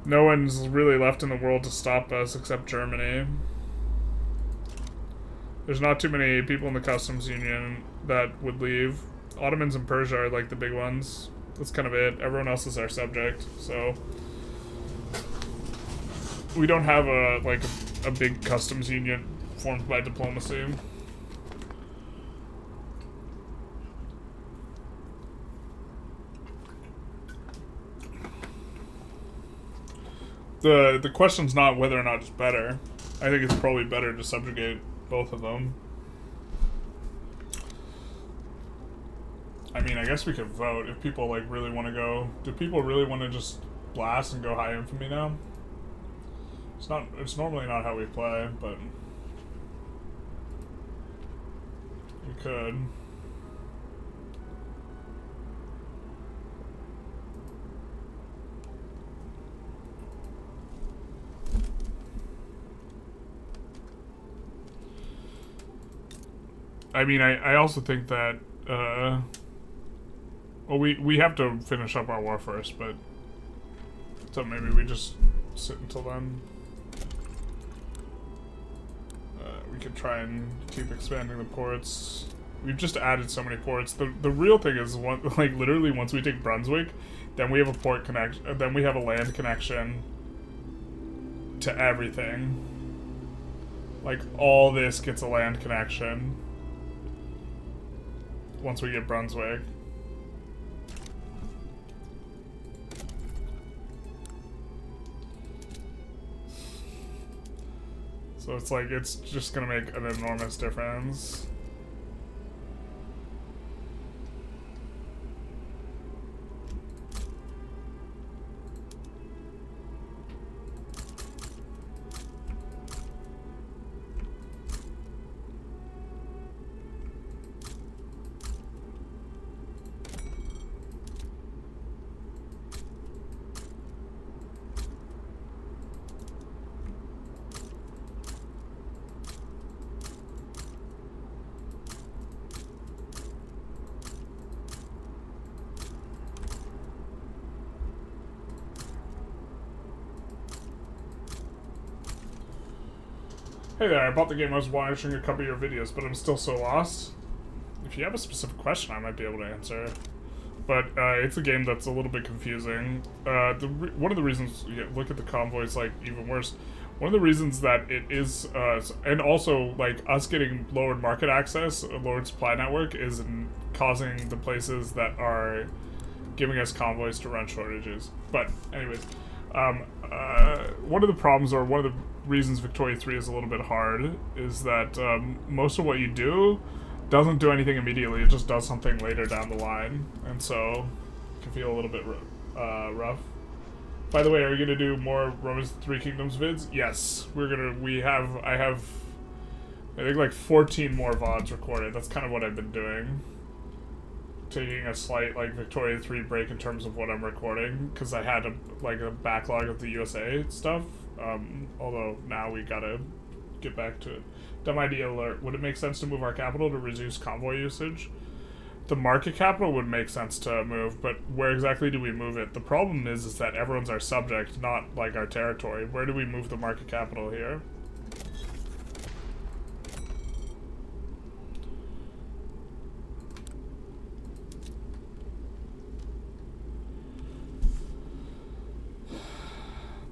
No one's really left in the world to stop us except Germany. There's not too many people in the customs union that would leave. Ottomans and Persia are like the big ones. That's kind of it. Everyone else is our subject, so we don't have a big customs union formed by diplomacy. The question's not whether or not it's better. I think it's probably better to subjugate both of them. I mean, I guess we could vote if people like really want to go. Do people really want to just blast and go high infamy now? It's not. It's normally not how we play, but we could. I mean, I also think that, well, we have to finish up our war first, but, so maybe we just sit until then. We could try and keep expanding the ports. We've just added so many ports. The real thing is, like, literally once we take Brunswick, then we have a port connection, then we have a land connection to everything. Like, all this gets a land connection. Once we get Brunswick. So it's like, it's just gonna make an enormous difference. Hey there, I bought the game. I was watching a couple of your videos, but I'm still so lost. If you have a specific question, I might be able to answer. But it's a game that's a little bit confusing. One of the reasons, look at the convoys, like, even worse. One of the reasons that it is, and also, like, us getting lowered market access, a lowered supply network, is causing the places that are giving us convoys to run shortages. But, anyways, one of the problems, or one of the reasons Victoria 3 is a little bit hard, is that most of what you do doesn't do anything immediately, it just does something later down the line, and so it can feel a little bit rough. By the way, are you gonna do more Romans 3 Kingdoms vids? Yes, I have I think like 14 more VODs recorded. That's kind of what I've been doing. Taking a slight like Victoria 3 break in terms of what I'm recording, because I had a backlog of the USA stuff. Although now we gotta get back to it. Dumb idea alert. Would it make sense to move our capital to reduce convoy usage? The market capital would make sense to move, but where exactly do we move it? The problem is that everyone's our subject, not like our territory. Where do we move the market capital here?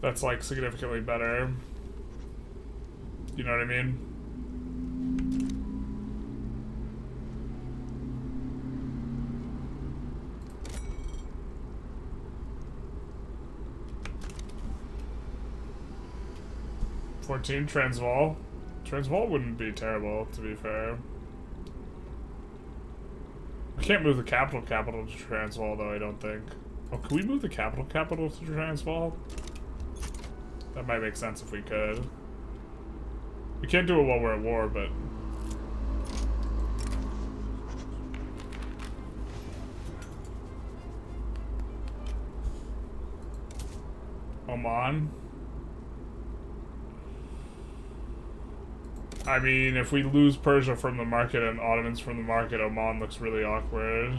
That's like significantly better. You know what I mean? Transvaal. Transvaal wouldn't be terrible, to be fair. We can't move the capital to Transvaal, though, I don't think. Oh, can we move the capital to Transvaal? That might make sense if we could. We can't do it while we're at war, but... Oman? I mean, if we lose Persia from the market and Ottomans from the market, Oman looks really awkward.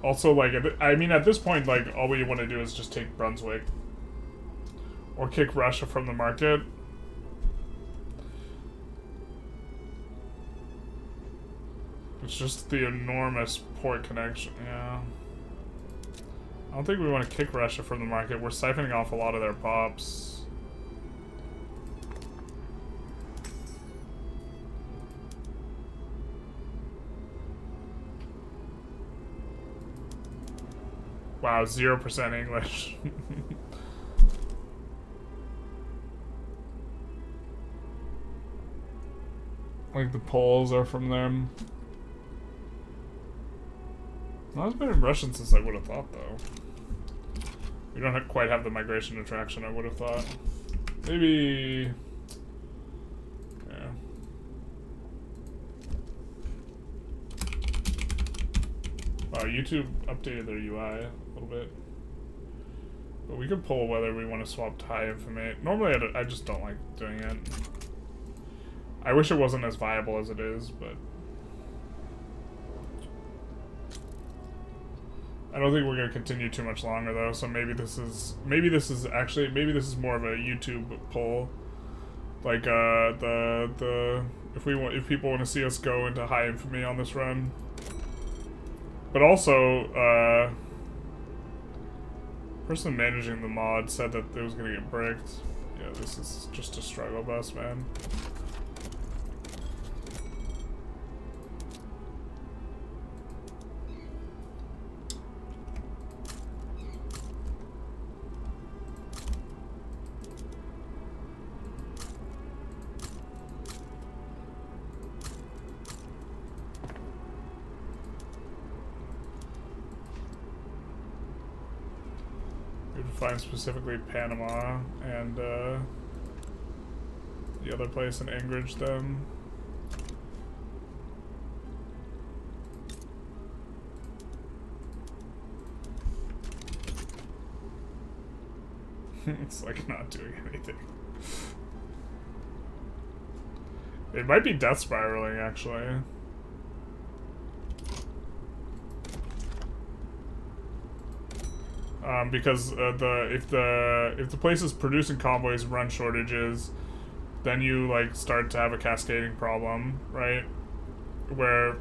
Also, like, I mean, at this point, like, all we want to do is just take Brunswick. Or kick Russia from the market. It's just the enormous port connection, yeah. I don't think we want to kick Russia from the market. We're siphoning off a lot of their pops. Wow, 0% English. Like the Poles are from them. Not as many Russians as I would have thought, though. We don't quite have the migration attraction I would have thought. Maybe... yeah. Wow, YouTube updated their UI a little bit. But we could pull whether we want to swap to high infamy. Normally I just don't like doing it. I wish it wasn't as viable as it is, but... I don't think we're going to continue too much longer, though, so maybe this is more of a YouTube poll. Like, if people want to see us go into high infamy on this run. But also, person managing the mod said that it was going to get bricked. Yeah, this is just a struggle bus, man. Find specifically Panama and the other place and Anchorage them. It's like not doing anything. It might be death spiraling, actually. Because if the place is producing convoys, run shortages, then you like start to have a cascading problem, right? Where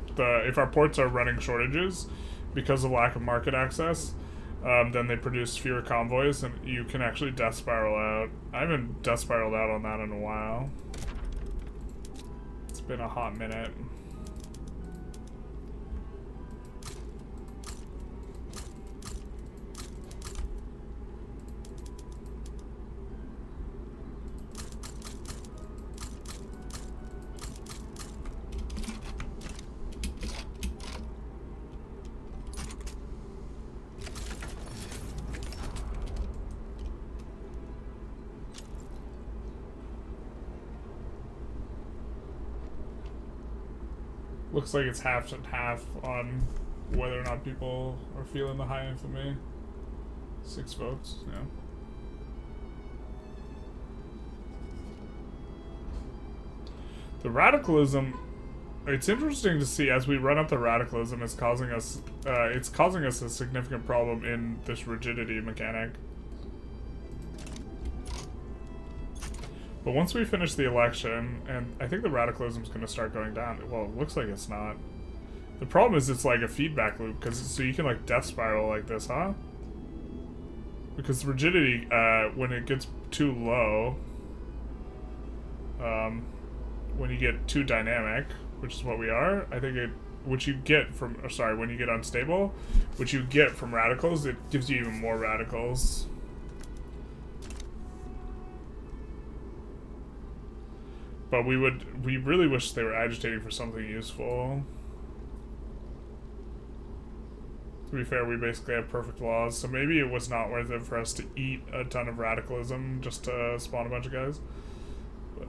if our ports are running shortages because of lack of market access, then they produce fewer convoys, and you can actually death spiral out. I haven't death spiraled out on that in a while. It's been a hot minute. Looks like it's half and half on whether or not people are feeling the high infamy. 6 votes, yeah. The radicalism, it's interesting to see as we run up the radicalism, it's causing us a significant problem in this rigidity mechanic. But once we finish the election, and I think the radicalism is going to start going down. Well, it looks like it's not. The problem is it's like a feedback loop, so you can like death spiral like this, huh? Because rigidity, when it gets too low, when you get too dynamic, which is what we are, I think when you get unstable, what you get from radicals, it gives you even more radicals. But we really wish they were agitating for something useful. To be fair, we basically have perfect laws, so maybe it was not worth it for us to eat a ton of radicalism just to spawn a bunch of guys. But,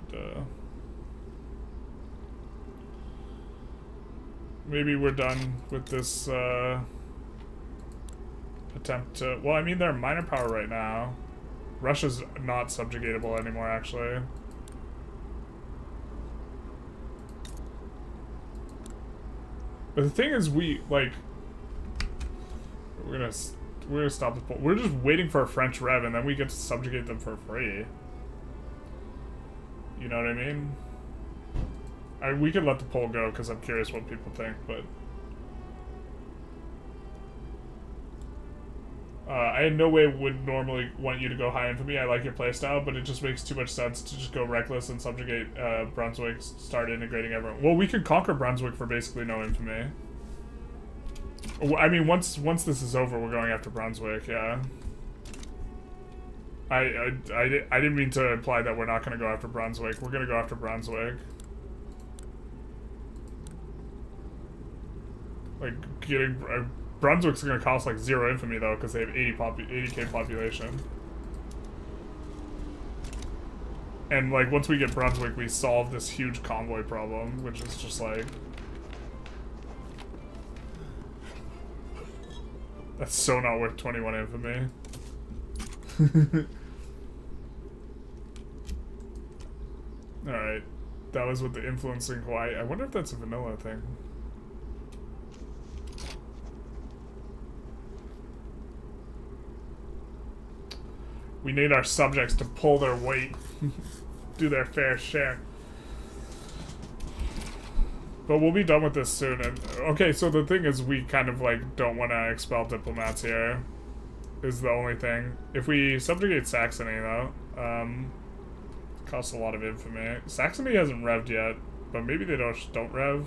maybe we're done with this, attempt to... Well, I mean, they're a minor power right now. Russia's not subjugatable anymore, actually. But the thing is, we're gonna stop the poll. We're just waiting for a French rev, and then we get to subjugate them for free. You know what I mean? We could let the poll go because I'm curious what people think, but I in no way would normally want you to go high infamy. I like your playstyle, but it just makes too much sense to just go reckless and subjugate Brunswick, start integrating everyone. Well, we could conquer Brunswick for basically no infamy. I mean, once this is over, we're going after Brunswick, yeah. I didn't mean to imply that we're not going to go after Brunswick. We're going to go after Brunswick. Like, getting... Brunswick's going to cost, like, 0 infamy, though, because they have 80k population. And, like, once we get Brunswick, we solve this huge convoy problem, which is just, like... That's so not worth 21 infamy. Alright. That was with the influencing Hawaii. I wonder if that's a vanilla thing. We need our subjects to pull their weight. Do their fair share. But we'll be done with this soon. And okay, so the thing is, we kind of like don't want to expel diplomats here. Is the only thing. If we subjugate Saxony, though, costs a lot of infamy. Saxony hasn't revved yet, but maybe they don't rev.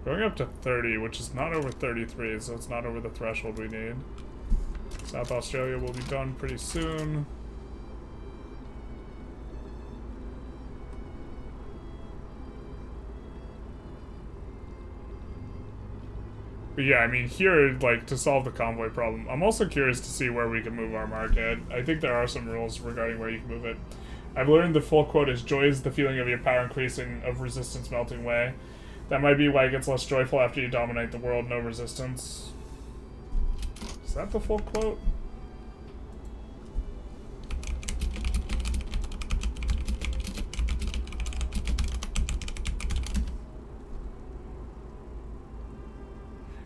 Going up to 30, which is not over 33, so it's not over the threshold we need. South Australia will be done pretty soon. But yeah, I mean, here, like, to solve the convoy problem, I'm also curious to see where we can move our market. I think there are some rules regarding where you can move it. I've learned the full quote is, "Joy is the feeling of your power increasing, of resistance melting away. That might be why it gets less joyful after you dominate the world, no resistance." Is that the full quote?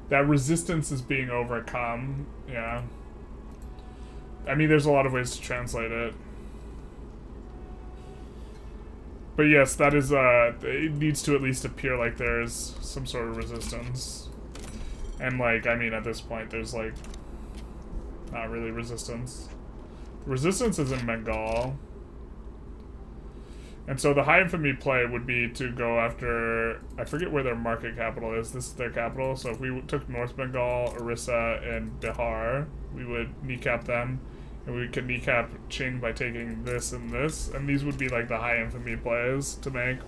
That resistance is being overcome, yeah. I mean, there's a lot of ways to translate it. But yes, that is, it needs to at least appear like there's some sort of resistance. And, like, I mean, at this point, there's, like, not really resistance. Resistance is in Bengal. And so the high infamy play would be to go after, I forget where their market capital is. This is their capital. So if we took North Bengal, Orissa, and Bihar, we would kneecap them. And we could kneecap Qing by taking this and this. And these would be like the high infamy plays to make.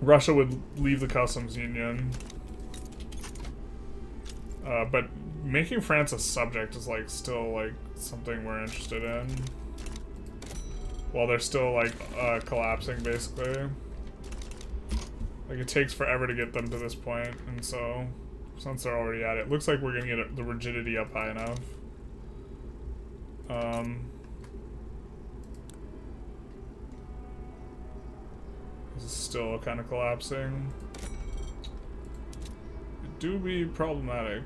Russia would leave the customs union. But making France a subject is like still like something we're interested in. While they're still like collapsing basically. Like it takes forever to get them to this point. And so since they're already at it, looks like we're gonna get the rigidity up high enough. This is still kind of collapsing. It do be problematic.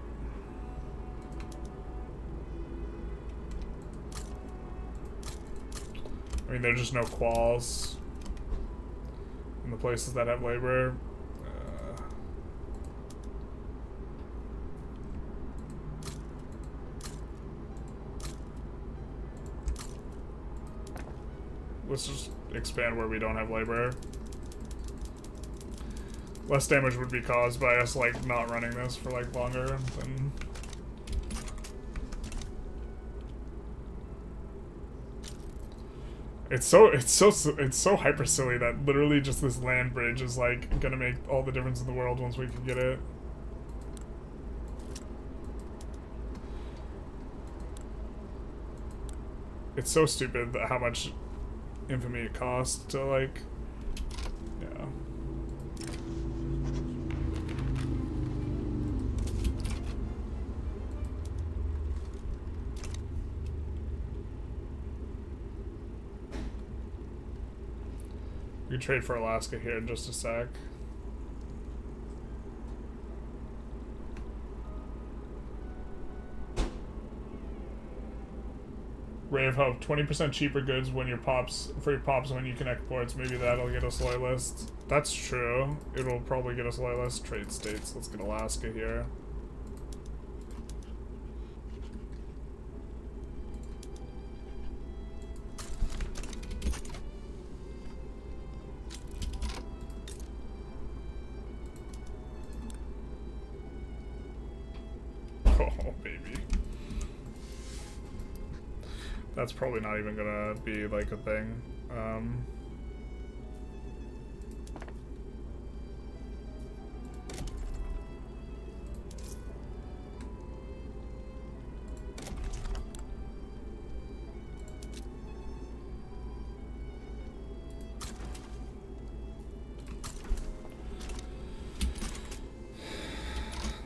I mean, there's just no quals in the places that have labor. Let's just expand where we don't have labor. Less damage would be caused by us, like, not running this for, like, longer than... It's so hyper silly that literally just this land bridge is, like, gonna make all the difference in the world once we can get it. It's so stupid how much infamy it costs to, like, yeah. We can trade for Alaska here in just a sec. Ray of Hope, 20% cheaper goods when your pops when you connect ports. Maybe that'll get us loyalists. That's true. It'll probably get us loyalists. Trade states. Let's get Alaska here. Oh, baby. That's probably not even gonna be like a thing.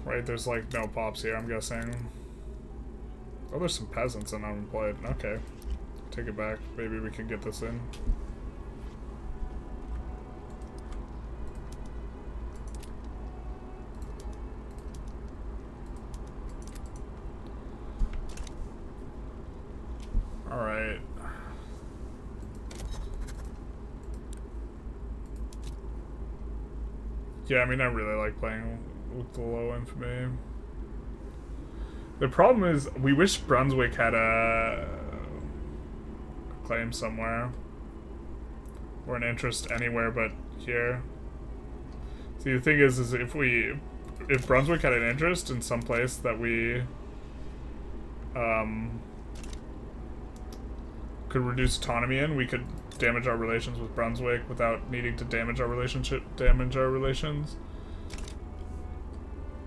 Right, there's like no pops here, I'm guessing. Oh, there's some peasants and unemployed. Okay. Take it back. Maybe we can get this in. Alright. Yeah, I mean, I really like playing with the low infamy. The problem is, we wish Brunswick had a claim somewhere. Or an interest anywhere but here. See, the thing is if Brunswick had an interest in some place that we could reduce autonomy in, we could damage our relations with Brunswick without needing to damage our relations.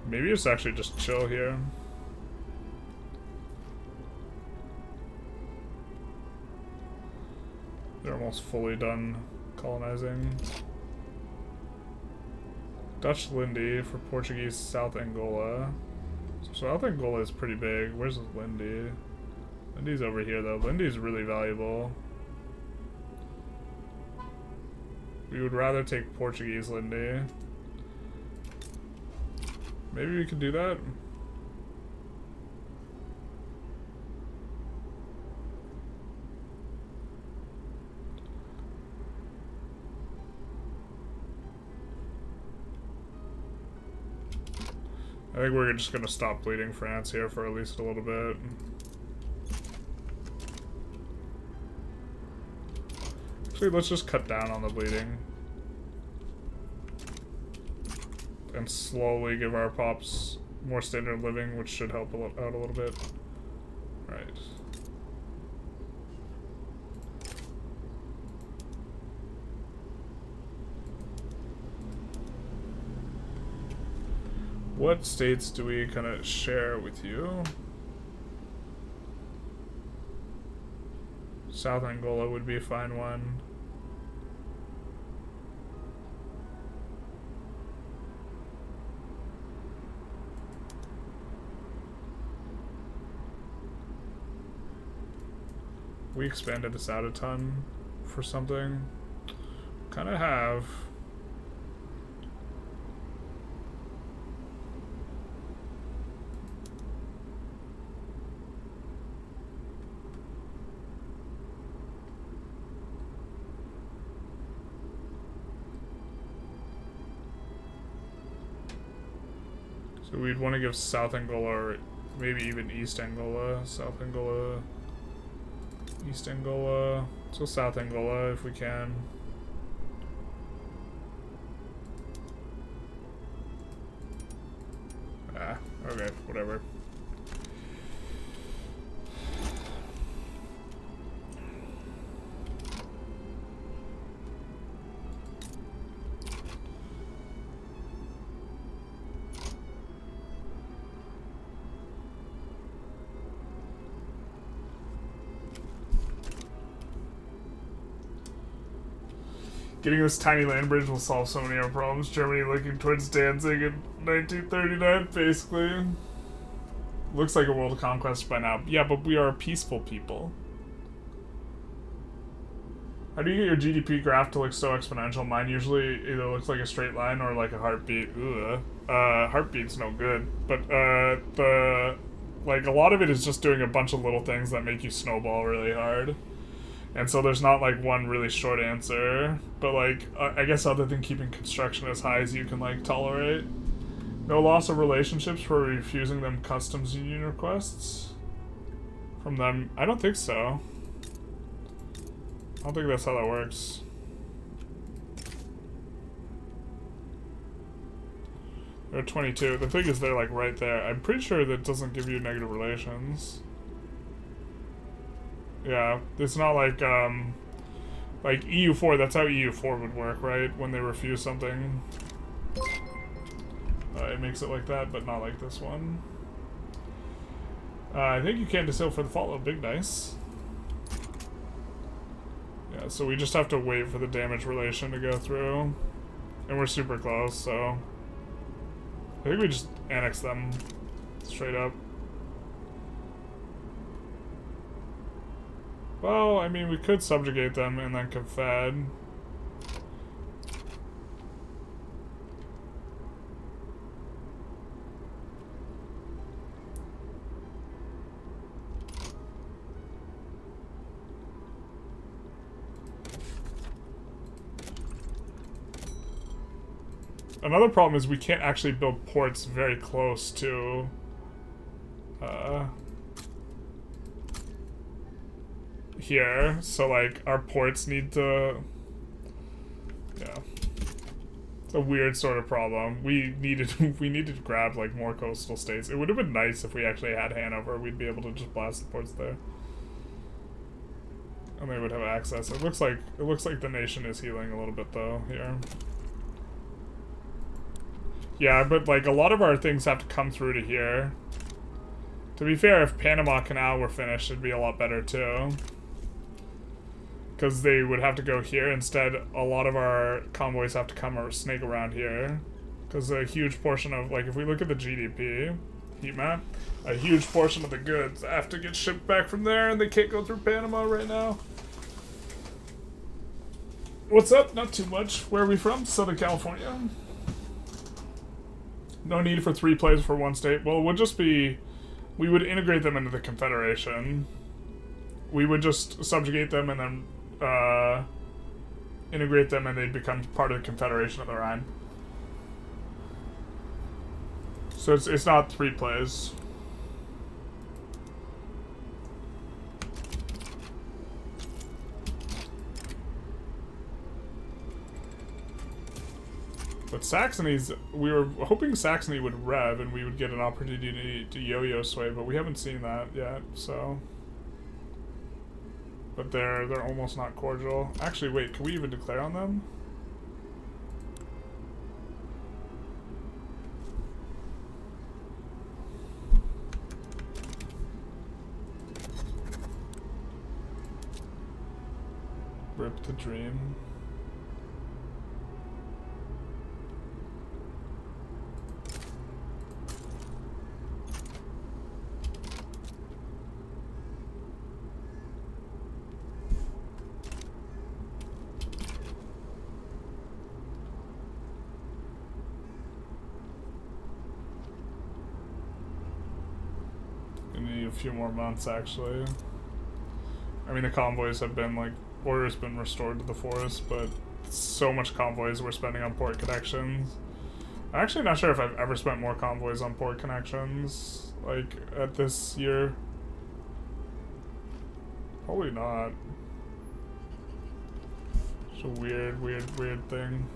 Maybe it's actually just chill here. They're almost fully done colonizing. Dutch Lindy for Portuguese South Angola. So South Angola is pretty big. Where's Lindy? Lindy's over here though. Lindy's really valuable. We would rather take Portuguese Lindy. Maybe we could do that. I think we're just gonna stop bleeding France here for at least a little bit. Actually, let's just cut down on the bleeding. And slowly give our pops more standard living, which should help out a little bit. Right. What states do we kind of share with you? South Angola would be a fine one. We expanded this out a ton for something. Kind of have. So we'd want to give South Angola, or maybe even East Angola. South Angola, East Angola, so South Angola if we can. Ah, okay, whatever. Getting this tiny land bridge will solve so many of our problems. Germany looking towards Danzig in 1939, basically. Looks like a world conquest by now. Yeah, but we are a peaceful people. How do you get your GDP graph to look so exponential? Mine usually either looks like a straight line or like a heartbeat. Ugh. Heartbeat's no good. But, the like, a lot of it is just doing a bunch of little things that make you snowball really hard. And so there's not, like, one really short answer. But, like, I guess other than keeping construction as high as you can, like, tolerate. No loss of relationships for refusing them customs union requests from them. I don't think so. I don't think that's how that works. They're 22. The thing is, they're, like, right there. I'm pretty sure that doesn't give you negative relations. Yeah, it's not like EU4, that's how EU4 would work, right? When they refuse something. It makes it like that, but not like this one. I think you can distill for the follow. Big dice. Yeah, so we just have to wait for the damage relation to go through. And we're super close, so... I think we just annex them straight up. Well, I mean, we could subjugate them and then confed. Another problem is we can't actually build ports very close to here, so like our ports need to, yeah, it's a weird sort of problem. We needed to grab like more coastal states. It would have been nice if we actually had Hanover. We'd be able to just blast the ports there, and they would have access. It looks like the nation is healing a little bit though here. Yeah, but like a lot of our things have to come through to here. To be fair, if Panama Canal were finished, it'd be a lot better too. Because they would have to go here. Instead, a lot of our convoys have to come or snake around here. Because a huge portion of, like, if we look at the GDP heat map, a huge portion of the goods have to get shipped back from there, and they can't go through Panama right now. What's up? Not too much. Where are we from? Southern California. No need for 3 plays for 1 state. Well, it would just be... We would integrate them into the Confederation. We would just subjugate them and then integrate them, and they'd become part of the Confederation of the Rhine. So it's not 3 plays. But Saxony's, we were hoping Saxony would rev and we would get an opportunity to yo-yo sway, but we haven't seen that yet, so. But they're almost not cordial. Actually, wait, can we even declare on them? Rip the dream. A few more months, actually. I mean, the convoys have been, like, order's been restored to the forest, but so much convoys we're spending on port connections. I'm actually not sure if I've ever spent more convoys on port connections, like, at this year. Probably not. It's a weird thing.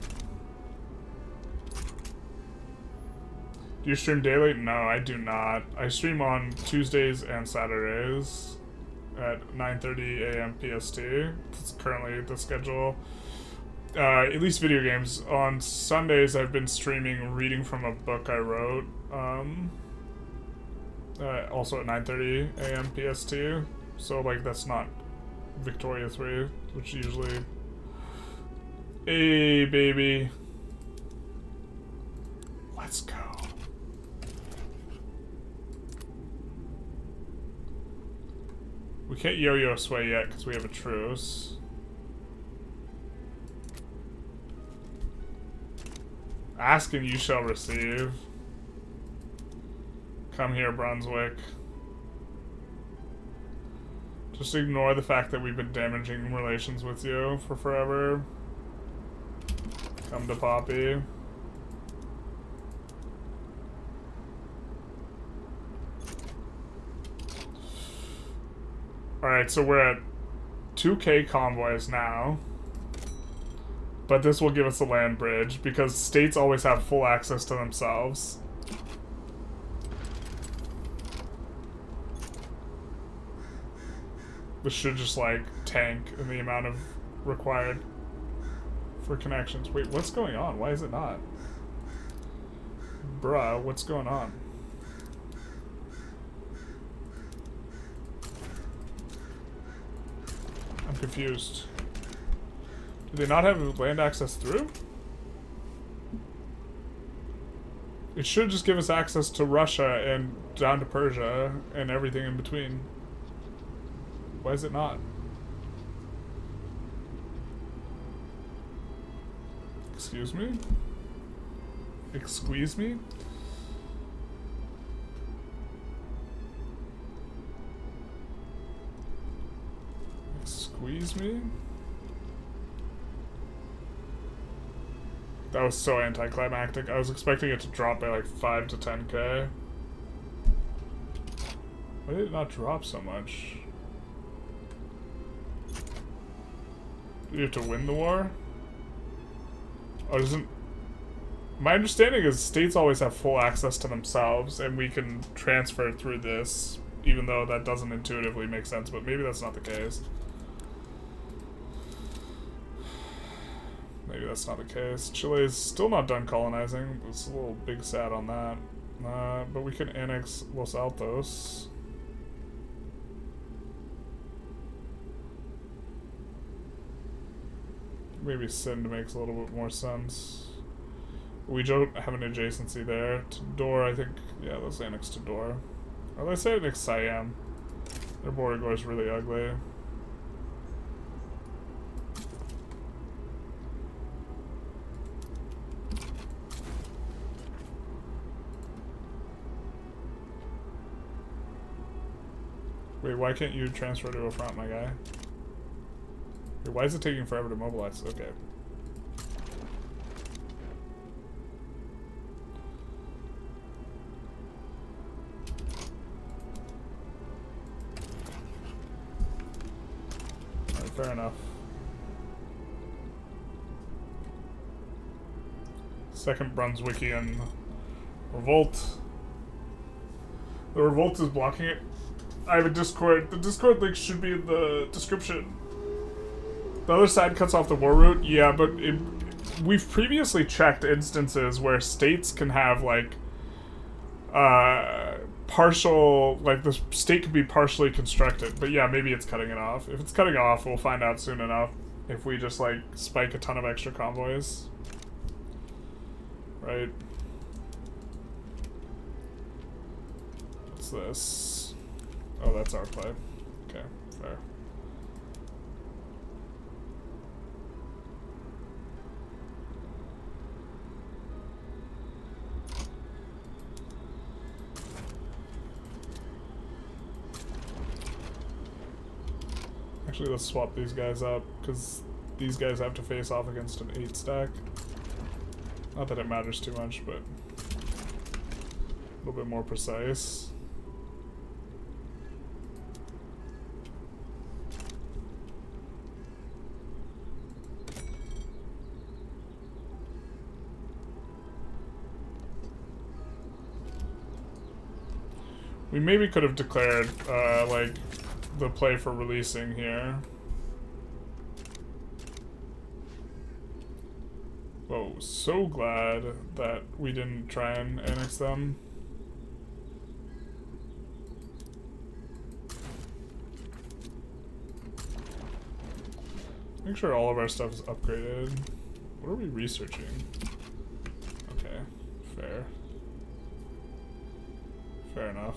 Do you stream daily? No, I do not. I stream on Tuesdays and Saturdays at 9:30 a.m. PST. That's currently the schedule. At least video games. On Sundays, I've been streaming reading from a book I wrote. Also at 9:30 a.m. PST. So, like, that's not Victoria 3, which usually... Hey, baby. Let's go. We can't yo-yo sway yet because we have a truce. Ask and you shall receive. Come here, Brunswick. Just ignore the fact that we've been damaging relations with you for forever. Come to Poppy. Alright, so we're at 2k convoys now. But this will give us a land bridge, because states always have full access to themselves. This should just, like, tank in the amount of required for connections. Wait, what's going on? Why is it not? Bruh, what's going on? I'm confused. Do they not have land access through? It should just give us access to Russia and down to Persia and everything in between. Why is it not? Excuse me? Excuse me? Squeeze me? That was so anticlimactic. I was expecting it to drop by like 5 to 10k. Why did it not drop so much? Do you have to win the war? Oh, doesn't... My understanding is states always have full access to themselves, and we can transfer through this, even though that doesn't intuitively make sense, but maybe that's not the case. Maybe that's not the case. Chile's still not done colonizing. It's a little big sad on that. But we can annex Los Altos. Maybe Sind makes a little bit more sense. We don't have an adjacency there. To Dor, I think, yeah, let's annex to Dor. Or let's say annex Siam. Their border goes really ugly. Wait, why can't you transfer to a front, my guy? Wait, why is it taking forever to mobilize? Okay. Alright, fair enough. Second Brunswickian revolt. The revolt is blocking it. I have a Discord. The Discord link should be in the description. The other side cuts off the war route. Yeah, but we've previously checked instances where states can have, like, partial... Like, the state can be partially constructed. But yeah, maybe it's cutting it off. If it's cutting off, we'll find out soon enough. If we just, like, spike a ton of extra convoys. Right? What's this? Oh, that's our play. Okay, fair. Actually, let's swap these guys up, because these guys have to face off against an 8 stack. Not that it matters too much, but a little bit more precise. We maybe could have declared, like, the play for releasing here. Whoa, so glad that we didn't try and annex them. Make sure all of our stuff is upgraded. What are we researching? Okay, fair. Fair enough.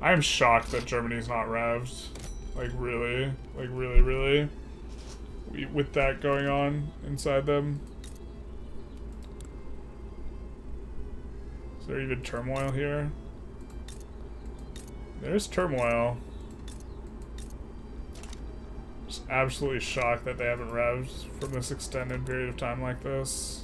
I am shocked that Germany's not revved. Like, really? Like, really, really? With that going on inside them? Is there even turmoil here? There's turmoil. absolutely shocked that they haven't revved from this extended period of time like this.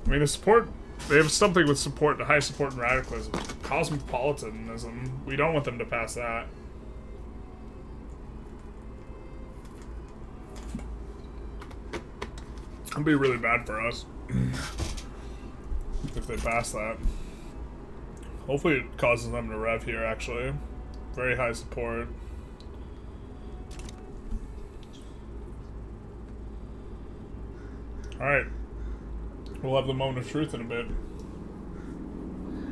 I mean, the support, they have something with support, high support and radicalism. Cosmopolitanism, we don't want them to pass that. It'd be really bad for us if they pass that. Hopefully it causes them to rev here, actually. Very high support. Alright. We'll have the moment of truth in a bit.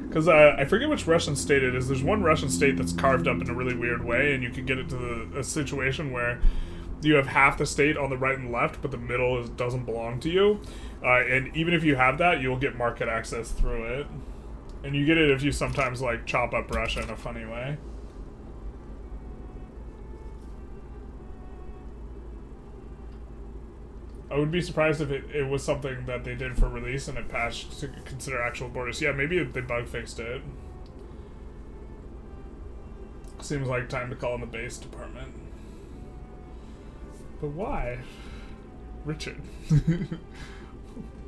Because I forget which Russian state it is. There's one Russian state that's carved up in a really weird way, and you can get it to a situation where you have half the state on the right and left, but the middle doesn't belong to you. And even if you have that, you'll get market access through it. And you get it if you sometimes, like, chop up Russia in a funny way. I would be surprised if it was something that they did for release and it patched to consider actual borders. Yeah, maybe they bug fixed it. Seems like time to call in the base department. But why? Richard.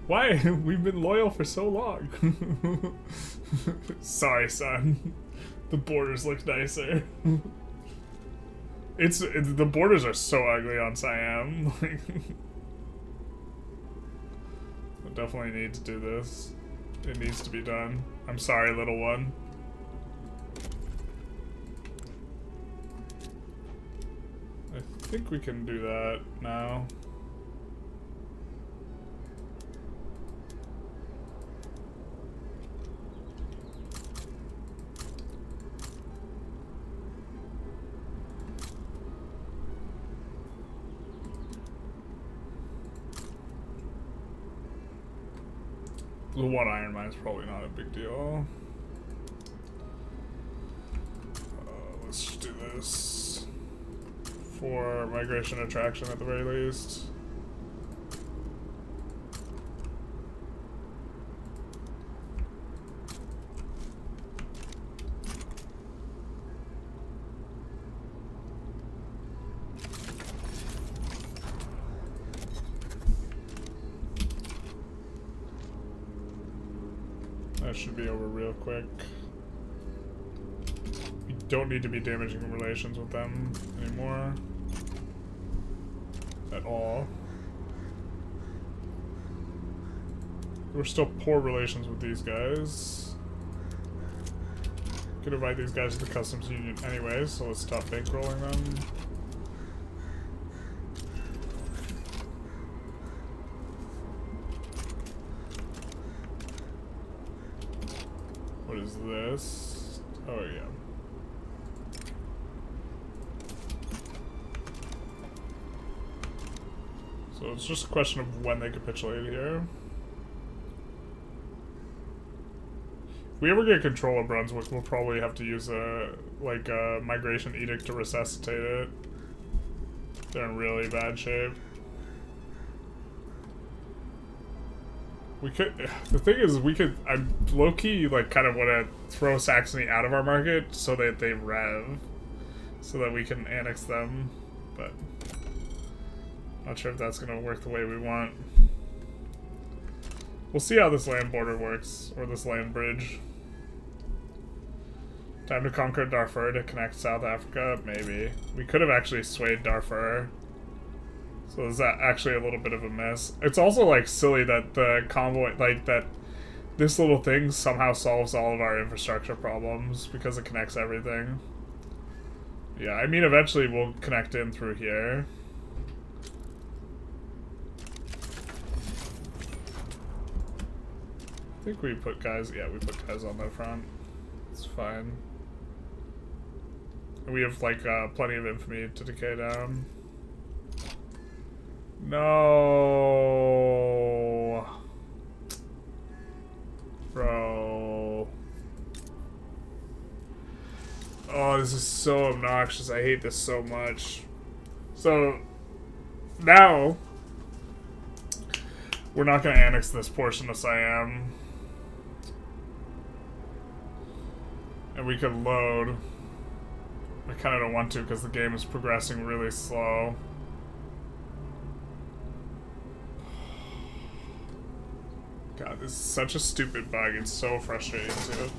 Why? We've been loyal for so long. Sorry, son. The borders look nicer. The borders are so ugly on Siam. We definitely need to do this. It needs to be done. I'm sorry, little one. I think we can do that now. The one iron mine is probably not a big deal. Let's just do this for migration attraction at the very least. That should be over real quick. We don't need to be damaging relations with them anymore. At all. We're still poor relations with these guys. Could invite these guys to the customs union anyway, so let's stop bankrolling them. What is this? Oh, yeah. So it's just a question of when they capitulate here. If we ever get control of Brunswick, we'll probably have to use a migration edict to resuscitate it. They're in really bad shape. We could, the thing is, I low-key, like, kind of want to throw Saxony out of our market so that they rev, so that we can annex them, but not sure if that's going to work the way we want. We'll see how this land border works, or this land bridge. Time to conquer Darfur to connect South Africa? Maybe. We could have actually swayed Darfur. So is that actually a little bit of a miss? It's also, like, silly that the convoy, like, that this little thing somehow solves all of our infrastructure problems because it connects everything. Yeah, I mean, eventually we'll connect in through here. I think we put guys, yeah, we put guys on the front. It's fine. We have, like, plenty of infamy to decay down. No, bro. Oh, this is so obnoxious. I hate this so much. So now we're not going to annex this portion of Siam, and we could load. I kind of don't want to because the game is progressing really slow. God, this is such a stupid bug. It's so frustrating too.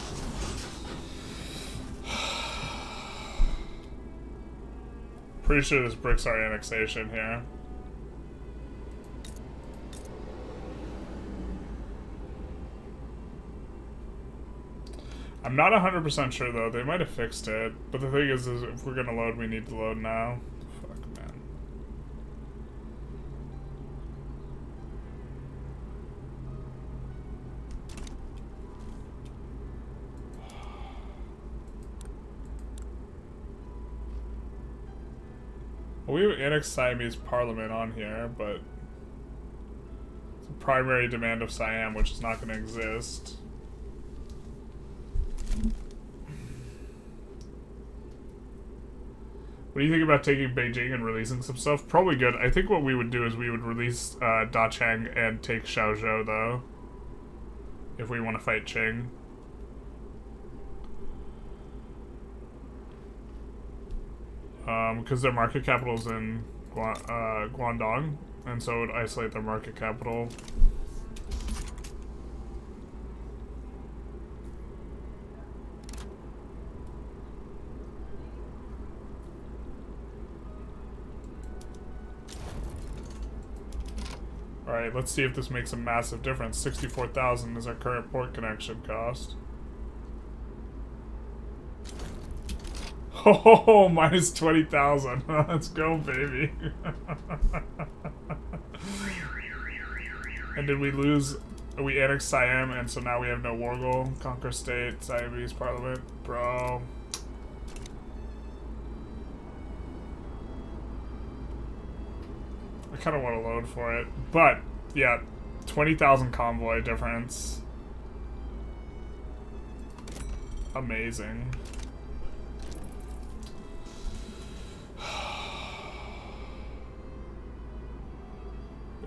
Pretty sure this bricks our annexation here. I'm not 100% sure though. They might have fixed it. But the thing is if we're gonna load, we need to load now. Fuck, man. Well, we have annexed Siamese parliament on here, but it's a primary demand of Siam, which is not going to exist. What do you think about taking Beijing and releasing some stuff? Probably good. I think what we would do is we would release Dacheng and take Xiaozhou, though. If we want to fight Qing. Because their market capital is in Guangdong, and so it would isolate their market capital. Alright, let's see if this makes a massive difference. 64,000 is our current port connection cost. Oh, minus 20,000. Let's go, baby. And did we lose? We annexed Siam, and so now we have no war goal. Conquer state, Siamese parliament. Bro. I kind of want to load for it. But, yeah, 20,000 convoy difference. Amazing.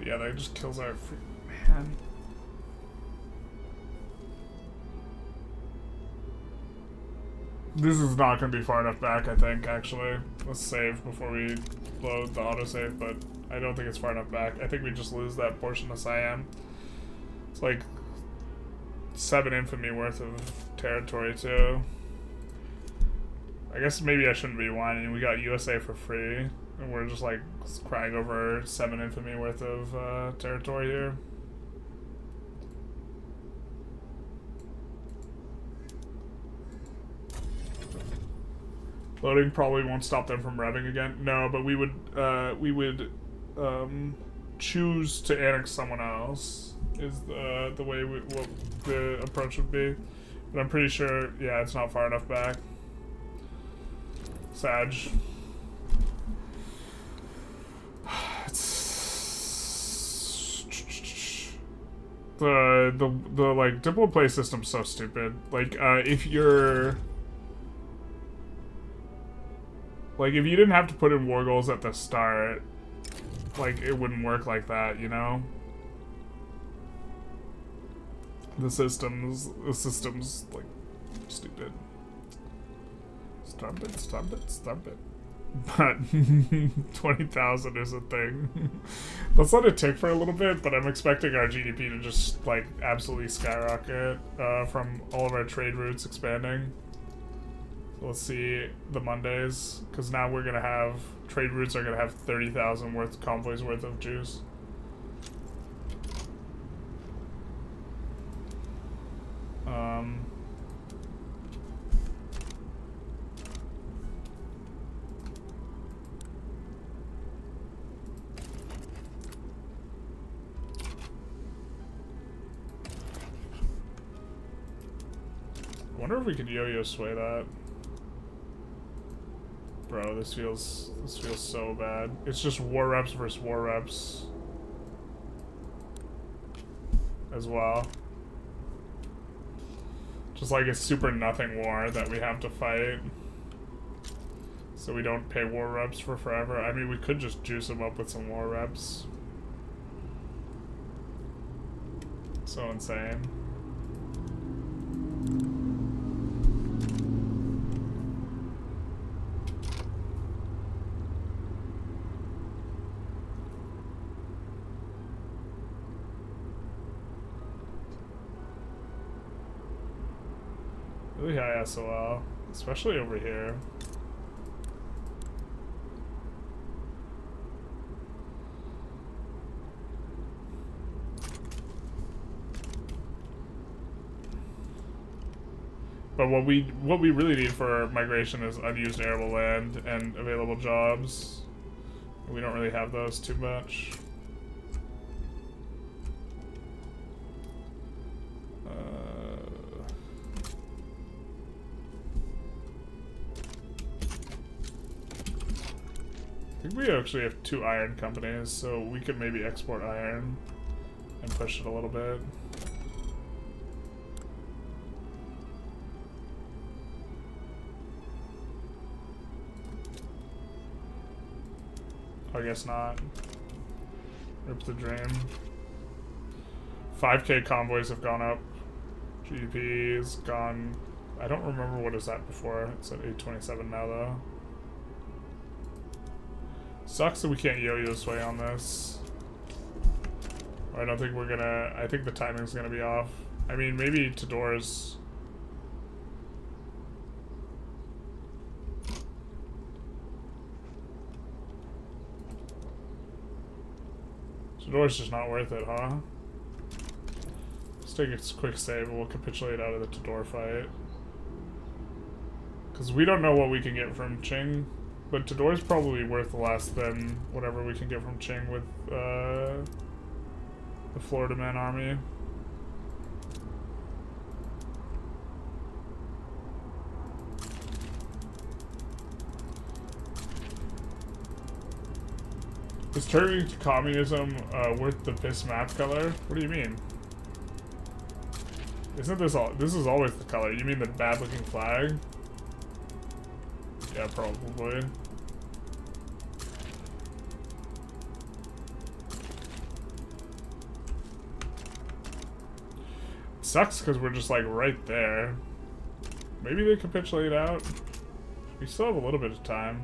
Yeah, that just kills our free man. This is not going to be far enough back, I think, actually. Let's save before we load the autosave, but I don't think it's far enough back. I think we just lose that portion of Siam. It's like 7 infamy worth of territory, too. I guess maybe I shouldn't be whining. We got USA for free. And we're just like crying over 7 infamy worth of territory here. Loading probably won't stop them from revving again. No, but we would choose to annex someone else. Is the way what the approach would be. But I'm pretty sure, yeah, it's not far enough back. Sag. The like diplo play system's so stupid. Like if you're like if you didn't have to put in war goals at the start, like it wouldn't work like that, you know? The system's like stupid. Stop it. But 20,000 is a thing. Let's let it tick for a little bit, but I'm expecting our GDP to just like absolutely skyrocket from all of our trade routes expanding. So let's see the Mondays, because now we're gonna have trade routes are gonna have 30,000 convoys worth of juice. I wonder if we could yo-yo sway that. Bro, this feels so bad. It's just war reps versus war reps as well. Just like a super nothing war that we have to fight. So we don't pay war reps for forever. I mean, we could just juice them up with some war reps. So insane. Really high SOL, especially over here. But what we really need for migration is unused arable land and available jobs. We don't really have those too much. I think we actually have 2 iron companies, so we could maybe export iron and push it a little bit. I guess not. Rip the dream. 5K convoys have gone up. GDP is gone. I don't remember what is that before. It's at 827 now though. Sucks that we can't yo-yo sway on this. I don't think we're gonna. I think the timing's gonna be off. I mean, maybe Tador's. Tador's just not worth it, huh? Let's take a quick save and we'll capitulate out of the Tador fight. Because we don't know what we can get from Qing. But Tador's probably worth less than whatever we can get from Qing with the Florida Man army. Is turning to communism worth the piss map color? What do you mean? Isn't this all? This is always the color. You mean the bad looking flag? Yeah, probably. Sucks because we're just like right there. Maybe they capitulate out. We still have a little bit of time.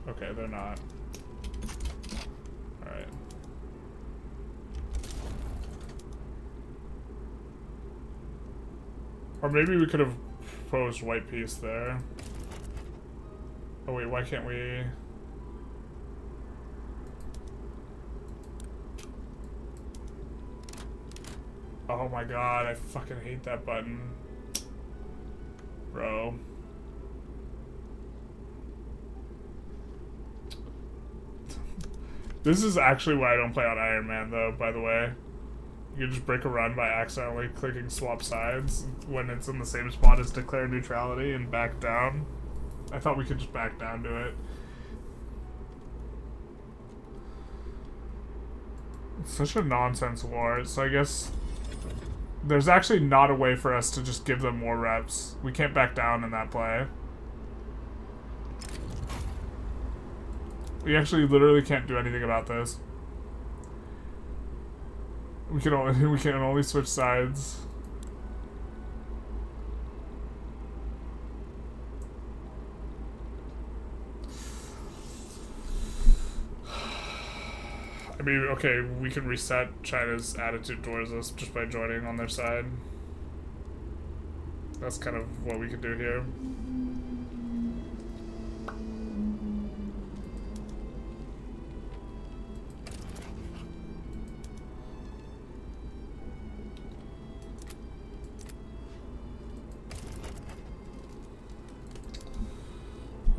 Okay, they're not. Alright. Or maybe we could have proposed white peace there. Oh wait, why can't we... Oh my god, I fucking hate that button. Bro. This is actually why I don't play on Iron Man though, by the way. You can just break a run by accidentally clicking swap sides when it's in the same spot as declare neutrality and back down. I thought we could just back down to it. It's such a nonsense war, so I guess there's actually not a way for us to just give them more reps. We can't back down in that play. We actually literally can't do anything about this. We can only switch sides. I mean, okay, we can reset China's attitude towards us just by joining on their side. That's kind of what we can do here.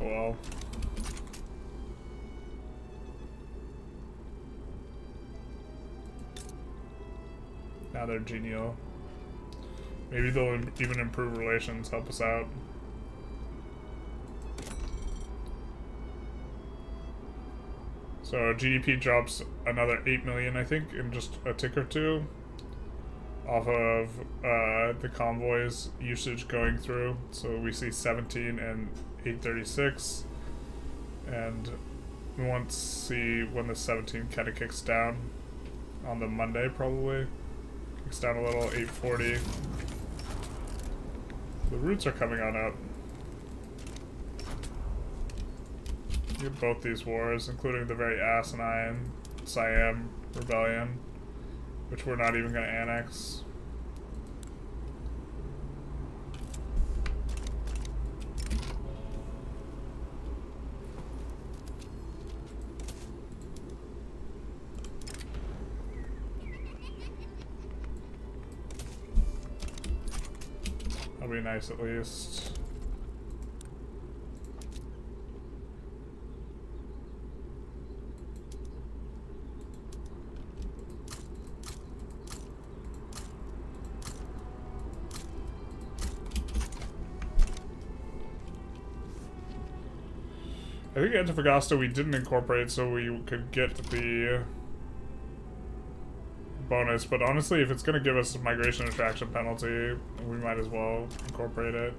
Oh well. Now they're genial. Maybe they'll even improve relations, help us out. So GDP drops another 8 million, I think, in just a tick or two. Off of the convoys usage going through. So we see 17 and 836. And we want to see when the 17 kind of kicks down on the Monday, probably. Kicks down a little, 840. The roots are coming on up. You have both these wars, including the very asinine Siam Rebellion. which we're not even going to annex. That'll be nice at least. I think Antofagasta we didn't incorporate so we could get the bonus, but honestly if it's going to give us a migration attraction penalty, we might as well incorporate it.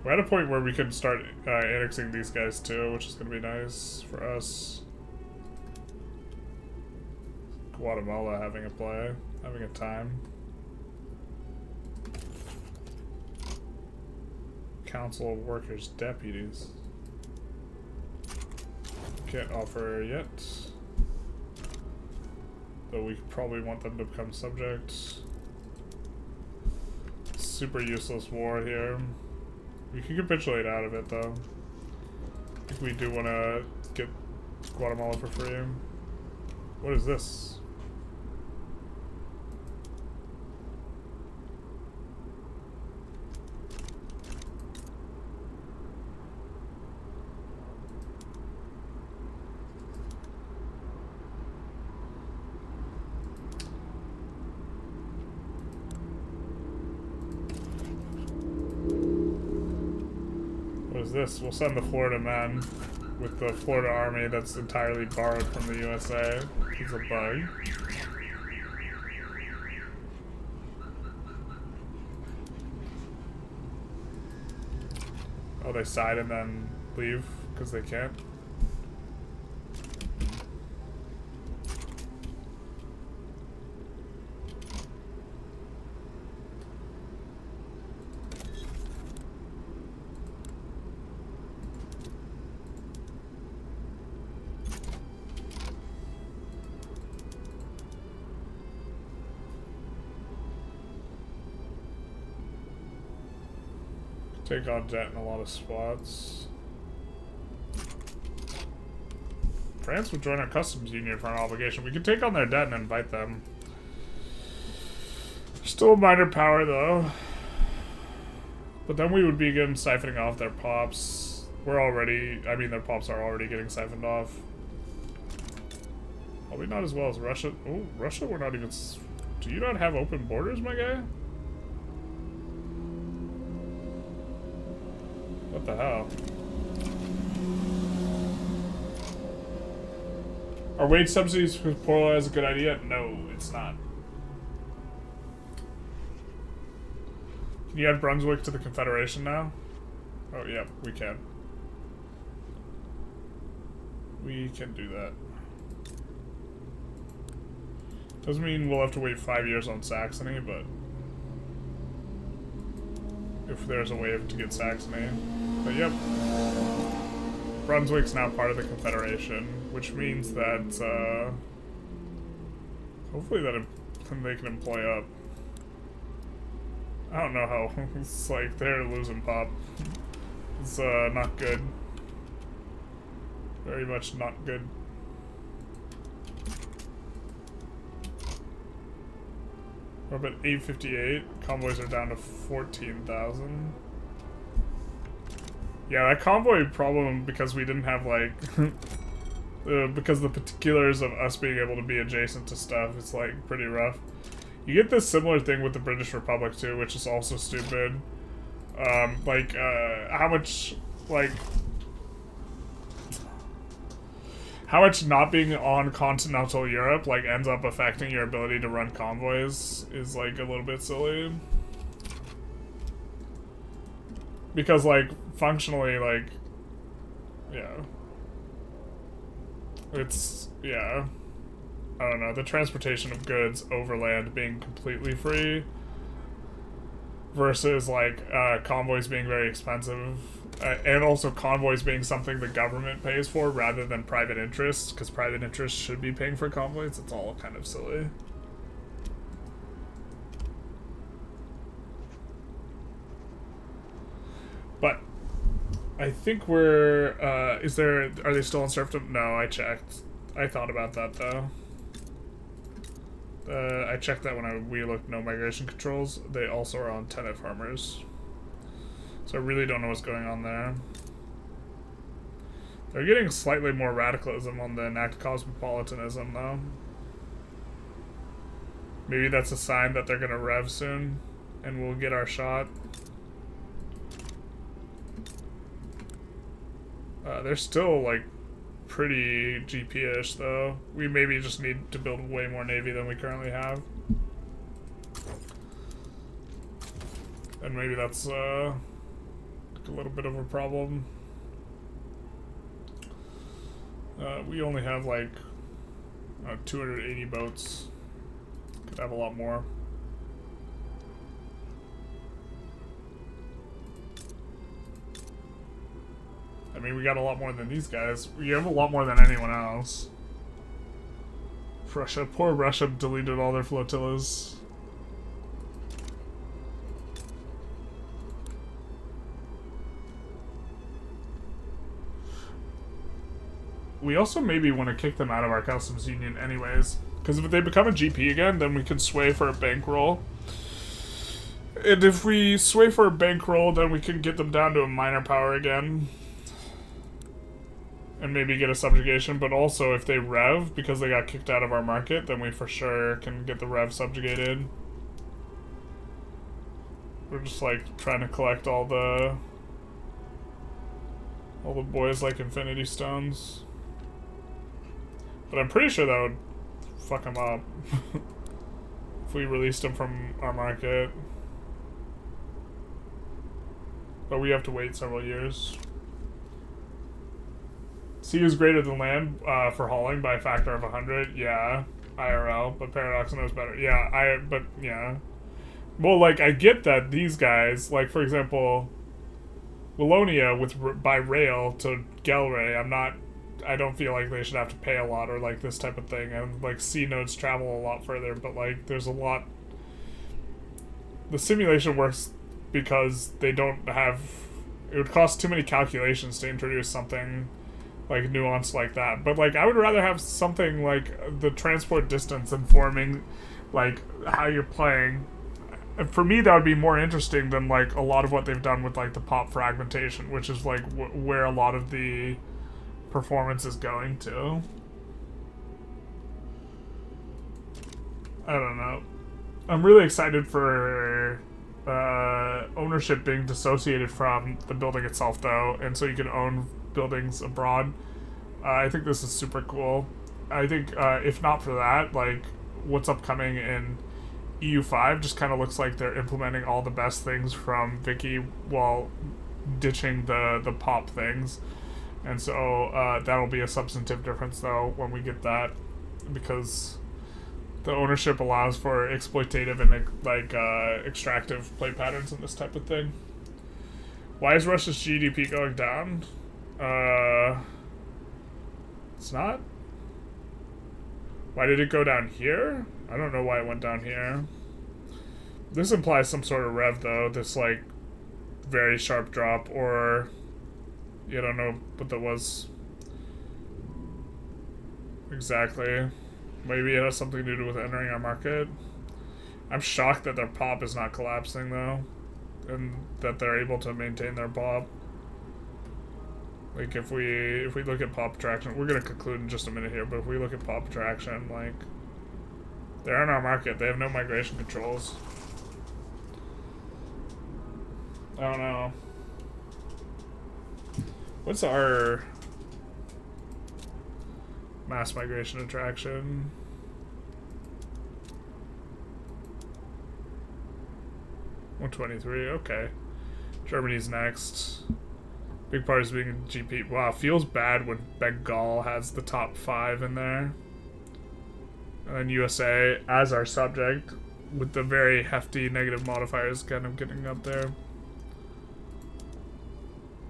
We're at a point where we can start annexing these guys too, which is going to be nice for us. Guatemala having a time. Council of Workers deputies. Can't offer yet. Though we probably want them to become subject. Super useless war here. We can capitulate out of it though. I think we do want to get Guatemala for free. What is this? This. We'll send the Florida men with the Florida army that's entirely borrowed from the USA. It's a bug. Oh, they side and then leave because they can't. Take on debt in a lot of spots. France would join our customs union for an obligation. We could take on their debt and invite them. Still a minor power though. But then we would begin siphoning off their pops. We're already, I mean their pops are already getting siphoned off. Probably not as well as Russia. Oh, Russia we're not even, do you not have open borders, my guy? What the hell? Are wage subsidies for poor is a good idea? No, it's not. Can you add Brunswick to the Confederation now? Oh, yeah, we can. We can do that. Doesn't mean we'll have to wait 5 years on Saxony, but if there's a way to get Saxony. But yep. Brunswick's now part of the Confederation, which means that, hopefully that they can employ up. I don't know how, it's like they're losing pop. It's, not good. Very much not good. We're up at 858. Convoys are down to 14,000. Yeah, that convoy problem, because we didn't have, like, because the particulars of us being able to be adjacent to stuff, it's, like, pretty rough. You get this similar thing with the British Republic, too, which is also stupid. How much, like, how much not being on continental Europe, like, ends up affecting your ability to run convoys is, like, a little bit silly. Because, like, functionally, like, yeah. It's, yeah. I don't know, the transportation of goods overland being completely free versus, like, convoys being very expensive And also convoys being something the government pays for rather than private interests, because private interests should be paying for convoys. It's all kind of silly. But I think we're, are they still on serfdom? No, I checked. I thought about that, though. I checked that when we looked no migration controls. They also are on tenant farmers. So I really don't know what's going on there. They're getting slightly more radicalism on the enact cosmopolitanism, though. Maybe that's a sign that they're gonna rev soon, and we'll get our shot. They're still, like, pretty GP-ish, though. We maybe just need to build way more navy than we currently have. And maybe that's, a little bit of a problem. We only have, like, 280 boats. Could have a lot more. I mean, we got a lot more than these guys. We have a lot more than anyone else. Russia, poor Russia deleted all their flotillas. We also maybe want to kick them out of our customs union anyways. Because if they become a GP again, then we can sway for a bankroll. And if we sway for a bankroll, then we can get them down to a minor power again. And maybe get a subjugation, but also if they rev, because they got kicked out of our market, then we for sure can get the rev subjugated. We're just like trying to collect all the boys like Infinity Stones. But I'm pretty sure that would fuck them up if we released them from our market. But we have to wait several years. Sea is greater than land for hauling by a factor of 100. Yeah, IRL, but Paradox knows better. Yeah, yeah. Well, like, I get that these guys, like, for example, Wallonia by rail to Gelre, I don't feel like they should have to pay a lot or, like, this type of thing. And, like, sea nodes travel a lot further, but, like, there's a lot. The simulation works because they don't have. It would cost too many calculations to introduce something like nuance like that. But like I would rather have something like the transport distance informing like how you're playing. For me that would be more interesting than like a lot of what they've done with like the pop fragmentation, which is like where a lot of the performance is going to. I don't know. I'm really excited for ownership being dissociated from the building itself though, and so you can own buildings abroad. I think this is super cool. I think if not for that, like what's upcoming in EU5 just kind of looks like they're implementing all the best things from Vicky while ditching the pop things, and so that'll be a substantive difference though when we get that, because the ownership allows for exploitative and like extractive play patterns and this type of thing. Why is Russia's GDP going down? It's not. Why did it go down here? I don't know why it went down here. This implies some sort of rev though, this like very sharp drop, or you don't know what that was exactly. Maybe it has something to do with entering our market. I'm shocked that their pop is not collapsing though, and that they're able to maintain their pop. Like if we look at pop attraction, we're gonna conclude in just a minute here, but if we look at pop attraction, like they're in our market, they have no migration controls. I don't know. What's our mass migration attraction? $123, okay. Germany's next. Big part is being a GP. Wow, feels bad when Bengal has the top 5 in there. And then USA as our subject, with the very hefty negative modifiers kind of getting up there.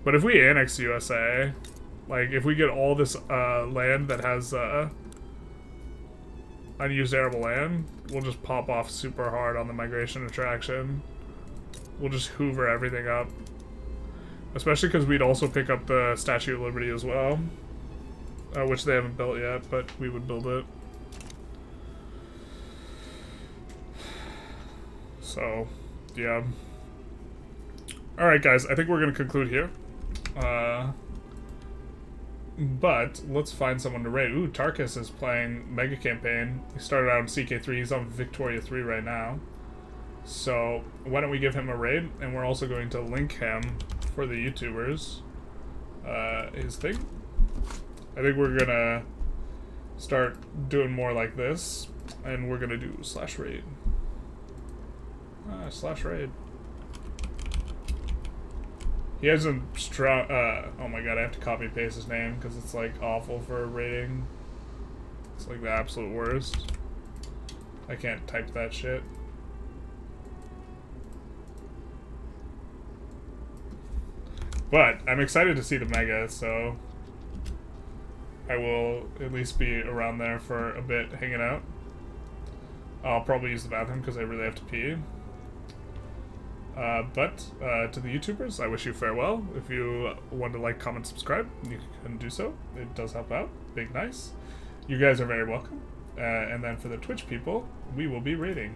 But if we annex USA, like, if we get all this land that has unused arable land, we'll just pop off super hard on the migration attraction. We'll just hoover everything up. Especially because we'd also pick up the Statue of Liberty as well. Which they haven't built yet, but we would build it. So, yeah. Alright guys, I think we're going to conclude here. But let's find someone to raid. Ooh, Tarkus is playing Mega Campaign. He started out in CK3, he's on Victoria 3 right now. So, why don't we give him a raid, and we're also going to link him for the YouTubers. His thing. I think we're gonna start doing more like this, and we're gonna do /raid. /raid. He has a strong, oh my god, I have to copy and paste his name, because it's like awful for rating. It's like the absolute worst. I can't type that shit. But I'm excited to see the Mega, so I will at least be around there for a bit, hanging out. I'll probably use the bathroom because I really have to pee. But to the YouTubers, I wish you farewell. If you want to like, comment, subscribe, you can do so. It does help out. Big nice. You guys are very welcome. And then for the Twitch people, we will be raiding.